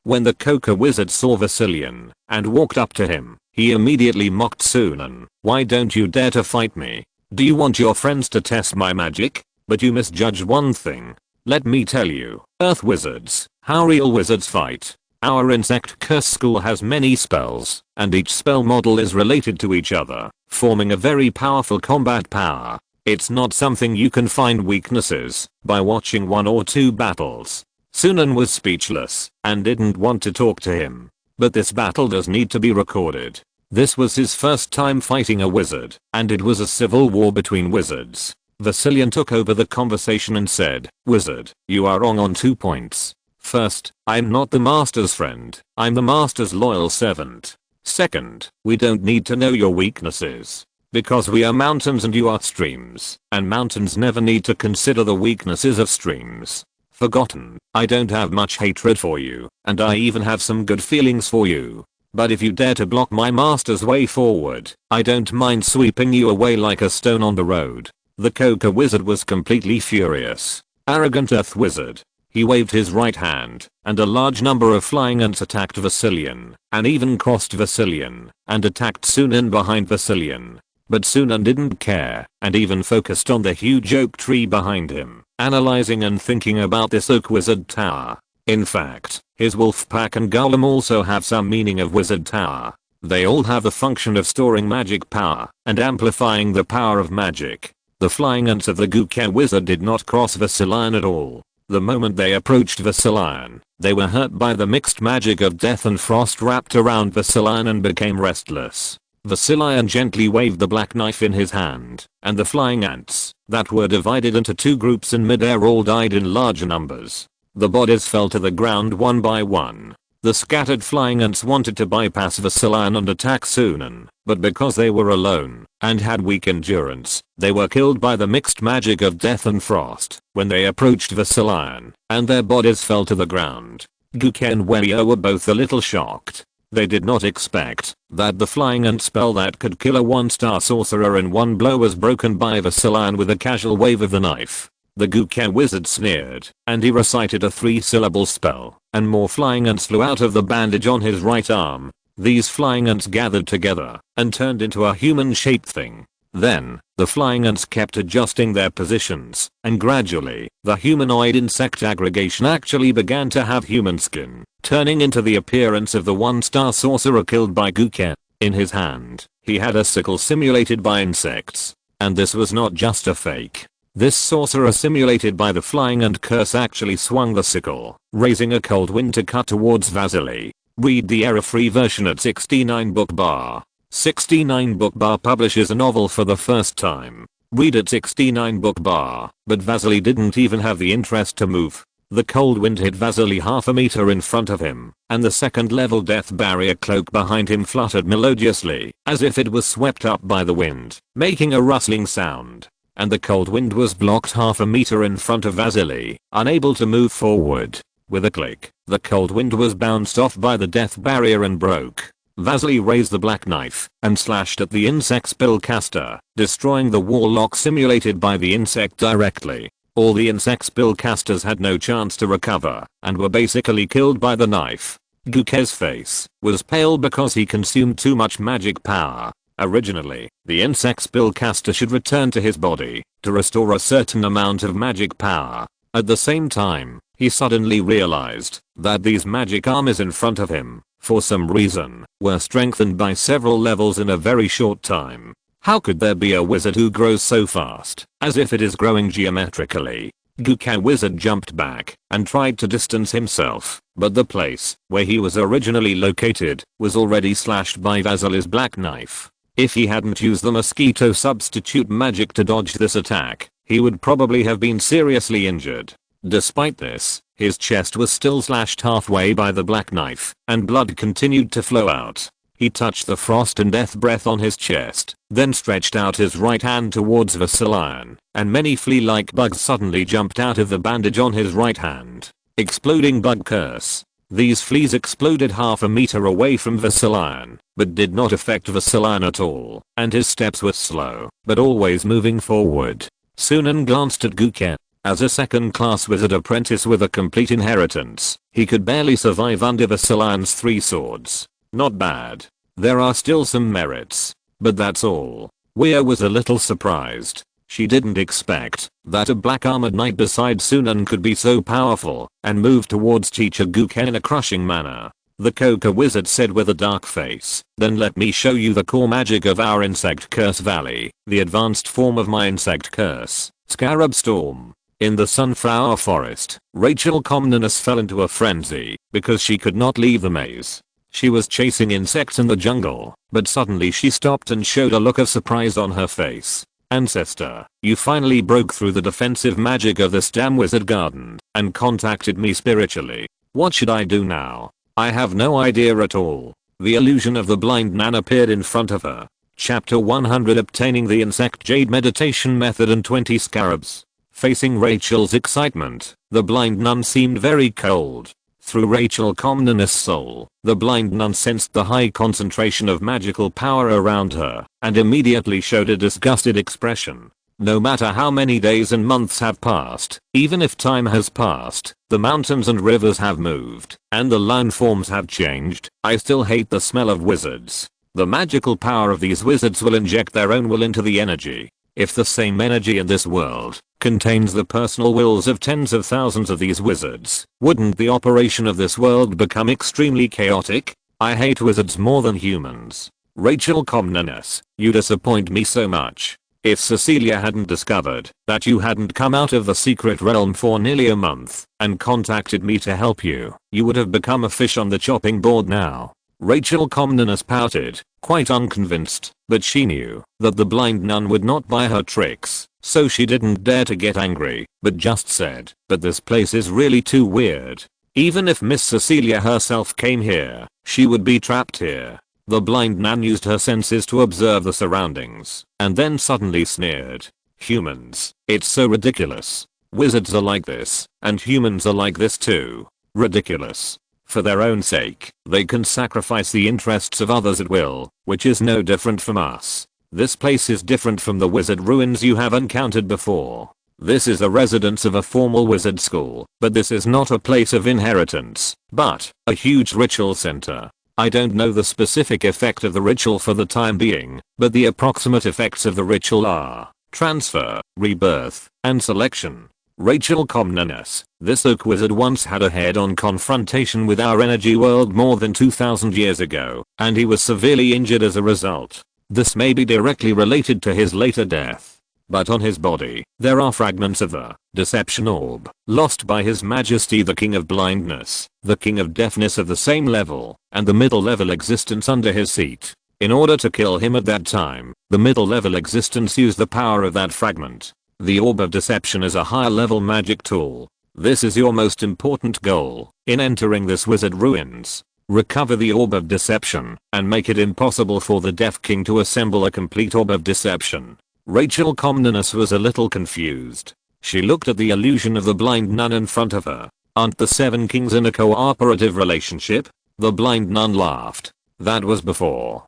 When the Coca wizard saw Vasilian and walked up to him, he immediately mocked Sunan. "Why don't you dare to fight me? Do you want your friends to test my magic? But you misjudged one thing. Let me tell you, Earth wizards, how real wizards fight. Our insect curse school has many spells, and each spell model is related to each other, forming a very powerful combat power. It's not something you can find weaknesses by watching 1 or 2 battles." Sunan was speechless and didn't want to talk to him. But this battle does need to be recorded. This was his first time fighting a wizard, and it was a civil war between wizards. Vasilian took over the conversation and said, "Wizard, you are wrong on 2 points. First, I'm not the master's friend, I'm the master's loyal servant. Second, we don't need to know your weaknesses. Because we are mountains and you are streams, and mountains never need to consider the weaknesses of streams. Forgotten, I don't have much hatred for you, and I even have some good feelings for you. But if you dare to block my master's way forward, I don't mind sweeping you away like a stone on the road." The Coca wizard was completely furious. Arrogant Earth wizard. He waved his right hand, and a large number of flying ants attacked Vasilian, and even crossed Vasilian, and attacked Sunan behind Vasilian. But Sunan didn't care, and even focused on the huge oak tree behind him, analyzing and thinking about this oak wizard tower. In fact, his wolf pack and golem also have some meaning of wizard tower. They all have the function of storing magic power and amplifying the power of magic. The flying ants of the Guke wizard did not cross Vasilian at all. The moment they approached Vasilian, they were hurt by the mixed magic of death and frost wrapped around Vasilian and became restless. Vasilian gently waved the black knife in his hand, and the flying ants, that were divided into 2 groups in midair, all died in large numbers. The bodies fell to the ground one by one. The scattered flying ants wanted to bypass Vasilian and attack Sunan, but because they were alone and had weak endurance, they were killed by the mixed magic of death and frost when they approached Vasilian, and their bodies fell to the ground. Guke and Werio were both a little shocked. They did not expect that the flying ant spell that could kill a 1-star sorcerer in one blow was broken by Vasilian with a casual wave of the knife. The Guke wizard sneered, and he recited a 3-syllable spell, and more flying ants flew out of the bandage on his right arm. These flying ants gathered together and turned into a human-shaped thing. Then, the flying ants kept adjusting their positions, and gradually, the humanoid insect aggregation actually began to have human skin, turning into the appearance of the 1-star sorcerer killed by Guke. In his hand, he had a sickle simulated by insects. And this was not just a fake. This sorcerer simulated by the flying ant curse actually swung the sickle, raising a cold wind to cut towards Vasily. Read the error-free version at 69 book bar. 69 book bar publishes a novel for the first time. Read at 69 book bar, but Vasily didn't even have the interest to move. The cold wind hit Vasily half a meter in front of him, and the second level death barrier cloak behind him fluttered melodiously, as if it was swept up by the wind, making a rustling sound. And the cold wind was blocked half a meter in front of Vasily, unable to move forward. With a click, the cold wind was bounced off by the death barrier and broke. Vasily raised the black knife and slashed at the insect spellcaster, destroying the warlock simulated by the insect directly. All the insect spellcasters had no chance to recover and were basically killed by the knife. Guke's face was pale because he consumed too much magic power. Originally, the insect spellcaster should return to his body to restore a certain amount of magic power. At the same time, he suddenly realized that these magic armies in front of him, for some reason, were strengthened by several levels in a very short time. How could there be a wizard who grows so fast, as if it is growing geometrically? Guke wizard jumped back and tried to distance himself, but the place where he was originally located was already slashed by Vasily's black knife. If he hadn't used the mosquito substitute magic to dodge this attack, he would probably have been seriously injured. Despite this, his chest was still slashed halfway by the black knife, and blood continued to flow out. He touched the frost and death breath on his chest, then stretched out his right hand towards Vasilian, and many flea-like bugs suddenly jumped out of the bandage on his right hand. Exploding bug curse. These fleas exploded half a meter away from Vasilion, but did not affect Vasilion at all, and his steps were slow, but always moving forward. Sunan glanced at Guken. As a second-class wizard apprentice with a complete inheritance, he could barely survive under Vasilion's 3 swords. Not bad. There are still some merits. But that's all. Weir was a little surprised. She didn't expect that a black armored knight beside Sunan could be so powerful, and moved towards teacher Guken in a crushing manner. The Coca wizard said with a dark face, "Then let me show you the core magic of our insect curse valley, the advanced form of my insect curse, Scarab Storm." In the sunflower forest, Rachel Comnenus fell into a frenzy because she could not leave the maze. She was chasing insects in the jungle, but suddenly she stopped and showed a look of surprise on her face. "Ancestor, you finally broke through the defensive magic of this damn wizard garden and contacted me spiritually. What should I do now?" "I have no idea at all." The illusion of the blind man appeared in front of her. Chapter 100 Obtaining the Insect Jade Meditation Method and 20 Scarabs. Facing Rachel's excitement, the blind nun seemed very cold. Through Rachel Comnenus' soul, the blind nun sensed the high concentration of magical power around her, and immediately showed a disgusted expression. No matter how many days and months have passed, even if time has passed, the mountains and rivers have moved, and the land forms have changed, I still hate the smell of wizards. The magical power of these wizards will inject their own will into the energy. If the same energy in this world contains the personal wills of tens of thousands of these wizards, wouldn't the operation of this world become extremely chaotic? I hate wizards more than humans. Rachel Comnenus, you disappoint me so much. If Cecilia hadn't discovered that you hadn't come out of the secret realm for nearly a month and contacted me to help you, you would have become a fish on the chopping board now. Rachel Comnenus pouted, quite unconvinced, but she knew that the blind nun would not buy her tricks, so she didn't dare to get angry, but just said, "But this place is really too weird. Even if Miss Cecilia herself came here, she would be trapped here." The blind nun used her senses to observe the surroundings, and then suddenly sneered. "Humans, it's so ridiculous. Wizards are like this, and humans are like this too. Ridiculous. For their own sake, they can sacrifice the interests of others at will, which is no different from us. This place is different from the wizard ruins you have encountered before. This is a residence of a formal wizard school, but this is not a place of inheritance, but a huge ritual center. I don't know the specific effect of the ritual for the time being, but the approximate effects of the ritual are transfer, rebirth, and selection. Rachel Comnenus, this oak wizard once had a head-on confrontation with our energy world more than 2000 years ago, and he was severely injured as a result. This may be directly related to his later death. But on his body, there are fragments of the deception orb, lost by His Majesty the King of Blindness, the King of Deafness of the same level, and the middle level existence under his seat. In order to kill him at that time, the middle level existence used the power of that fragment. The Orb of Deception is a higher level magic tool. This is your most important goal in entering this wizard ruins. Recover the Orb of Deception and make it impossible for the Deaf King to assemble a complete Orb of Deception. Rachel Comnenus was a little confused. She looked at the illusion of the blind nun in front of her. Aren't the 7 kings in a cooperative relationship? The blind nun laughed. That was before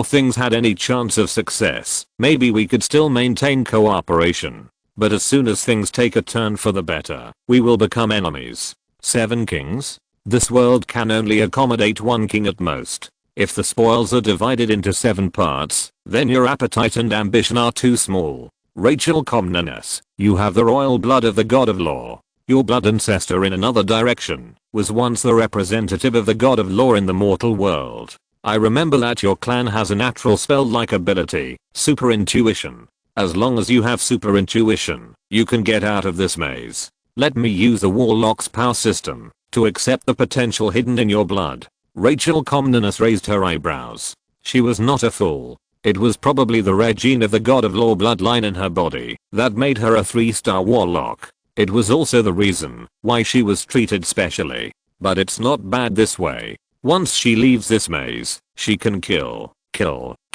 things had any chance of success. Maybe we could still maintain cooperation. But as soon as things take a turn for the better, we will become enemies. 7 kings? This world can only accommodate 1 king at most. If the spoils are divided into 7 parts, then your appetite and ambition are too small. Rachel Comnenus, you have the royal blood of the god of law. Your blood ancestor in another direction was once the representative of the god of law in the mortal world. I remember that your clan has a natural spell-like ability, super intuition. As long as you have super intuition, you can get out of this maze. Let me use the warlock's power system to accept the potential hidden in your blood. Rachel Comnenus raised her eyebrows. She was not a fool. It was probably the rare gene of the god of law bloodline in her body that made her a 3-star warlock. It was also the reason why she was treated specially. But it's not bad this way. Once she leaves this maze, she can kill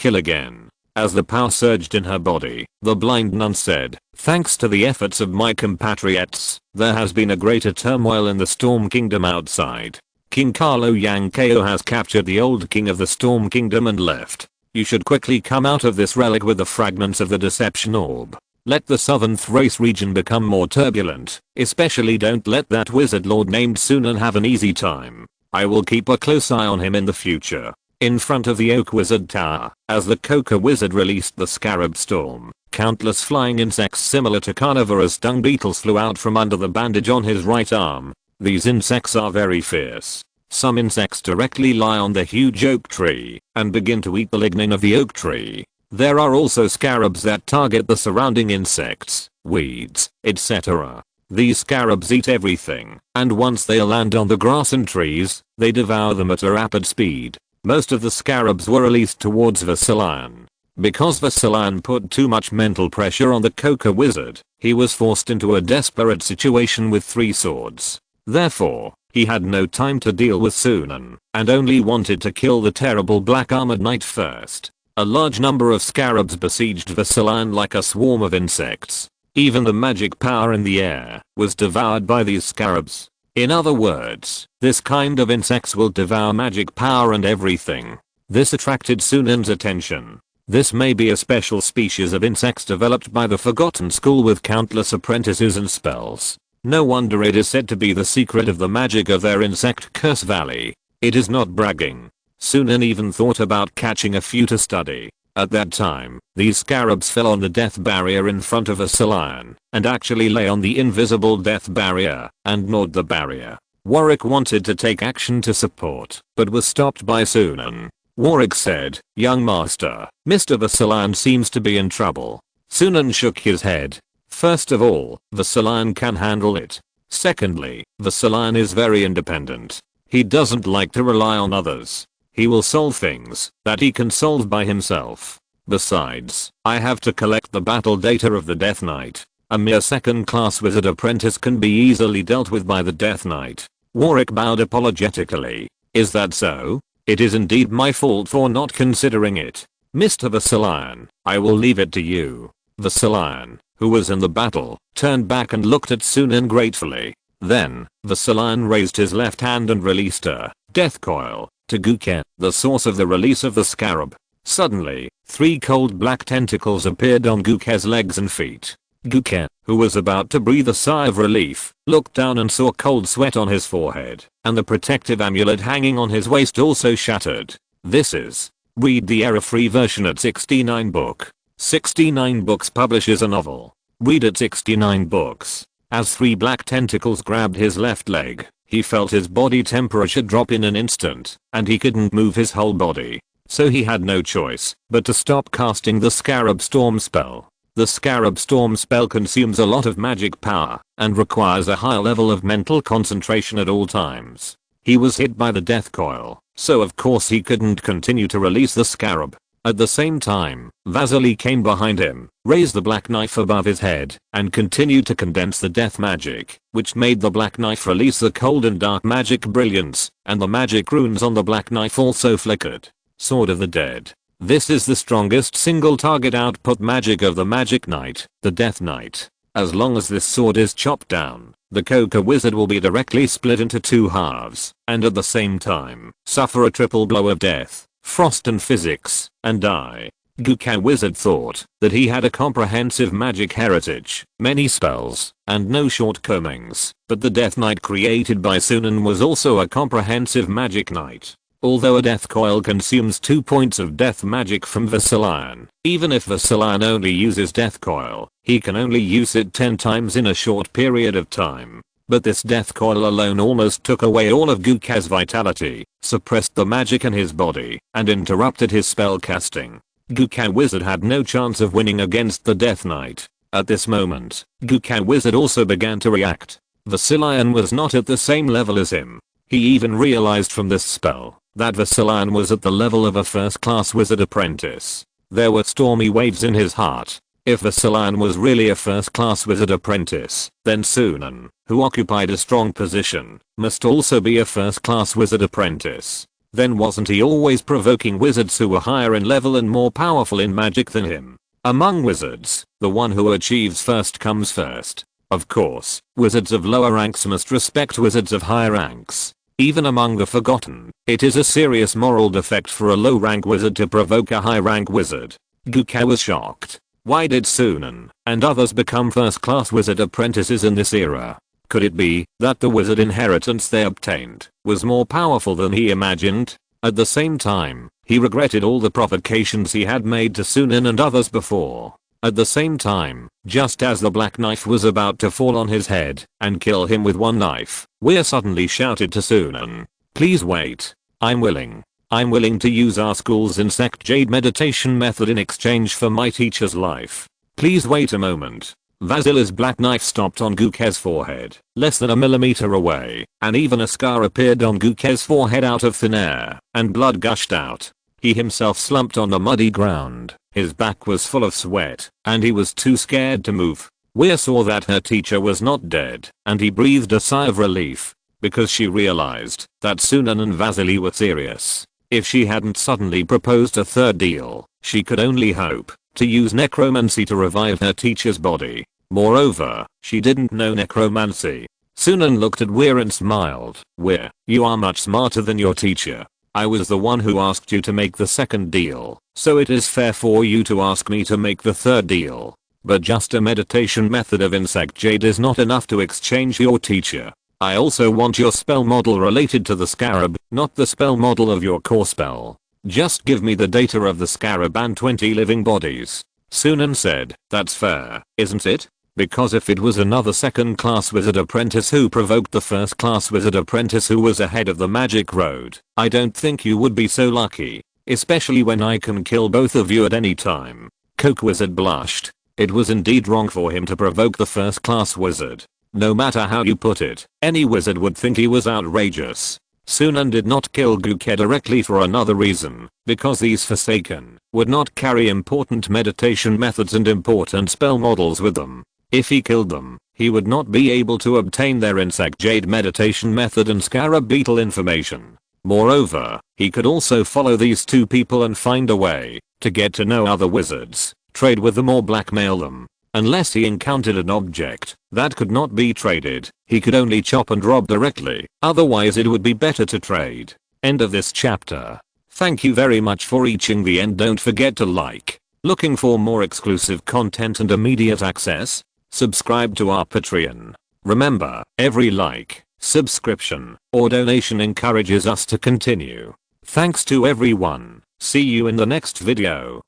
again. As the power surged in her body, the blind nun said, "Thanks to the efforts of my compatriots, there has been a greater turmoil in the Storm Kingdom outside. King Carlo Yankeo has captured the old king of the Storm Kingdom and left. You should quickly come out of this relic with the fragments of the Deception Orb. Let the southern Thrace region become more turbulent, especially don't let that wizard lord named Sunan have an easy time. I will keep a close eye on him in the future." In front of the Oak Wizard Tower, as the Coca Wizard released the Scarab Storm, countless flying insects similar to carnivorous dung beetles flew out from under the bandage on his right arm. These insects are very fierce. Some insects directly lie on the huge oak tree and begin to eat the lignin of the oak tree. There are also scarabs that target the surrounding insects, weeds, etc. These scarabs eat everything, and once they land on the grass and trees, they devour them at a rapid speed. Most of the scarabs were released towards Vasilian. Because Vasilian put too much mental pressure on the Coca Wizard, he was forced into a desperate situation with 3 swords. Therefore, he had no time to deal with Sunan, and only wanted to kill the terrible black armored knight first. A large number of scarabs besieged Vasilian like a swarm of insects. Even the magic power in the air was devoured by these scarabs. In other words, this kind of insects will devour magic power and everything. This attracted Sunan's attention. This may be a special species of insects developed by the Forgotten School with countless apprentices and spells. No wonder it is said to be the secret of the magic of their insect curse valley. It is not bragging. Sunan even thought about catching a few to study. At that time, these scarabs fell on the death barrier in front of Vasilian, and actually lay on the invisible death barrier, and gnawed the barrier. Warwick wanted to take action to support, but was stopped by Sunan. Warwick said, "Young master, Mr. Vasilian seems to be in trouble." Sunan shook his head. First of all, Vasilian can handle it. Secondly, Vasilian is very independent. He doesn't like to rely on others. He will solve things that he can solve by himself. Besides, I have to collect the battle data of the Death Knight. A mere second-class wizard apprentice can be easily dealt with by the Death Knight. Warwick bowed apologetically. "Is that so? It is indeed my fault for not considering it. Mr. Vasilian, I will leave it to you." Vasilian, who was in the battle, turned back and looked at Sunan gratefully. Then, Vasilian raised his left hand and released a death coil to Guke, the source of the release of the scarab. Suddenly, 3 cold black tentacles appeared on Guke's legs and feet. Guke, who was about to breathe a sigh of relief, looked down and saw cold sweat on his forehead, and the protective amulet hanging on his waist also shattered. This is. Read the error-free version at 69 book. 69 Books publishes a novel. Read at 69 books. As 3 black tentacles grabbed his left leg, he felt his body temperature drop in an instant, and he couldn't move his whole body. So he had no choice but to stop casting the Scarab Storm spell. The Scarab Storm spell consumes a lot of magic power and requires a high level of mental concentration at all times. He was hit by the death coil, so of course he couldn't continue to release the scarab. At the same time, Vasily came behind him, raised the black knife above his head, and continued to condense the death magic, which made the black knife release the cold and dark magic brilliance, and the magic runes on the black knife also flickered. Sword of the Dead. This is the strongest single target output magic of the Magic Knight, the Death Knight. As long as this sword is chopped down, the Coca Wizard will be directly split into 2 halves, and at the same time, suffer a triple blow of death, frost and physics, and die. Coca Wizard thought that he had a comprehensive magic heritage, many spells, and no shortcomings, but the Death Knight created by Sunan was also a comprehensive magic knight. Although a death coil consumes 2 points of death magic from Vasilian, even if Vasilian only uses death coil, he can only use it 10 times in a short period of time. But this death coil alone almost took away all of Guka's vitality, suppressed the magic in his body, and interrupted his spell casting. Guka Wizard had no chance of winning against the Death Knight. At this moment, Guka Wizard also began to react. Vasilian was not at the same level as him. He even realized from this spell that Vasilian was at the level of a first-class wizard apprentice. There were stormy waves in his heart. If Vasilian was really a first-class wizard apprentice, then Sunan, who occupied a strong position, must also be a first-class wizard apprentice. then wasn't he always provoking wizards who were higher in level and more powerful in magic than him? Among wizards, the one who achieves first comes first. Of course, wizards of lower ranks must respect wizards of higher ranks. Even among the Forgotten, it is a serious moral defect for a low rank wizard to provoke a high rank wizard. Guke was shocked. Why did Sunan and others become first class wizard apprentices in this era? Could it be that the wizard inheritance they obtained was more powerful than he imagined? At the same time, he regretted all the provocations he had made to Sunan and others before. At the same time, just as the black knife was about to fall on his head and kill him with one knife, Weir suddenly shouted to Sunan, "Please wait. I'm willing to use our school's insect jade meditation method in exchange for my teacher's life. Please wait a moment." Vasila's black knife stopped on Guke's forehead, less than a millimeter away, and even a scar appeared on Guke's forehead out of thin air, and blood gushed out. He himself slumped on the muddy ground. His back was full of sweat, and he was too scared to move. Weir saw that her teacher was not dead, and he breathed a sigh of relief, because she realized that Sunan and Vasily were serious. If she hadn't suddenly proposed a third deal, she could only hope to use necromancy to revive her teacher's body. Moreover, she didn't know necromancy. Sunan looked at Weir and smiled. "Weir, you are much smarter than your teacher. I was the one who asked you to make the second deal, so it is fair for you to ask me to make the third deal. But just a meditation method of insect jade is not enough to exchange your teacher. I also want your spell model related to the scarab, not the spell model of your core spell. Just give me the data of the scarab and 20 living bodies." Sunan said, "That's fair, isn't it? Because if it was another second class wizard apprentice who provoked the first class wizard apprentice who was ahead of the magic road, I don't think you would be so lucky. Especially when I can kill both of you at any time." Coke Wizard blushed. It was indeed wrong for him to provoke the first class wizard. No matter how you put it, any wizard would think he was outrageous. Sunan did not kill Guke directly for another reason, because these Forsaken would not carry important meditation methods and important spell models with them. If he killed them, he would not be able to obtain their insect jade meditation method and scarab beetle information. Moreover, he could also follow these two people and find a way to get to know other wizards, trade with them or blackmail them. Unless he encountered an object that could not be traded, he could only chop and rob directly, otherwise it would be better to trade. End of this chapter. Thank you very much for reaching the end. Don't forget to like. Looking for more exclusive content and immediate access? Subscribe to our Patreon. Remember, every like, subscription, or donation encourages us to continue. Thanks to everyone. See you in the next video.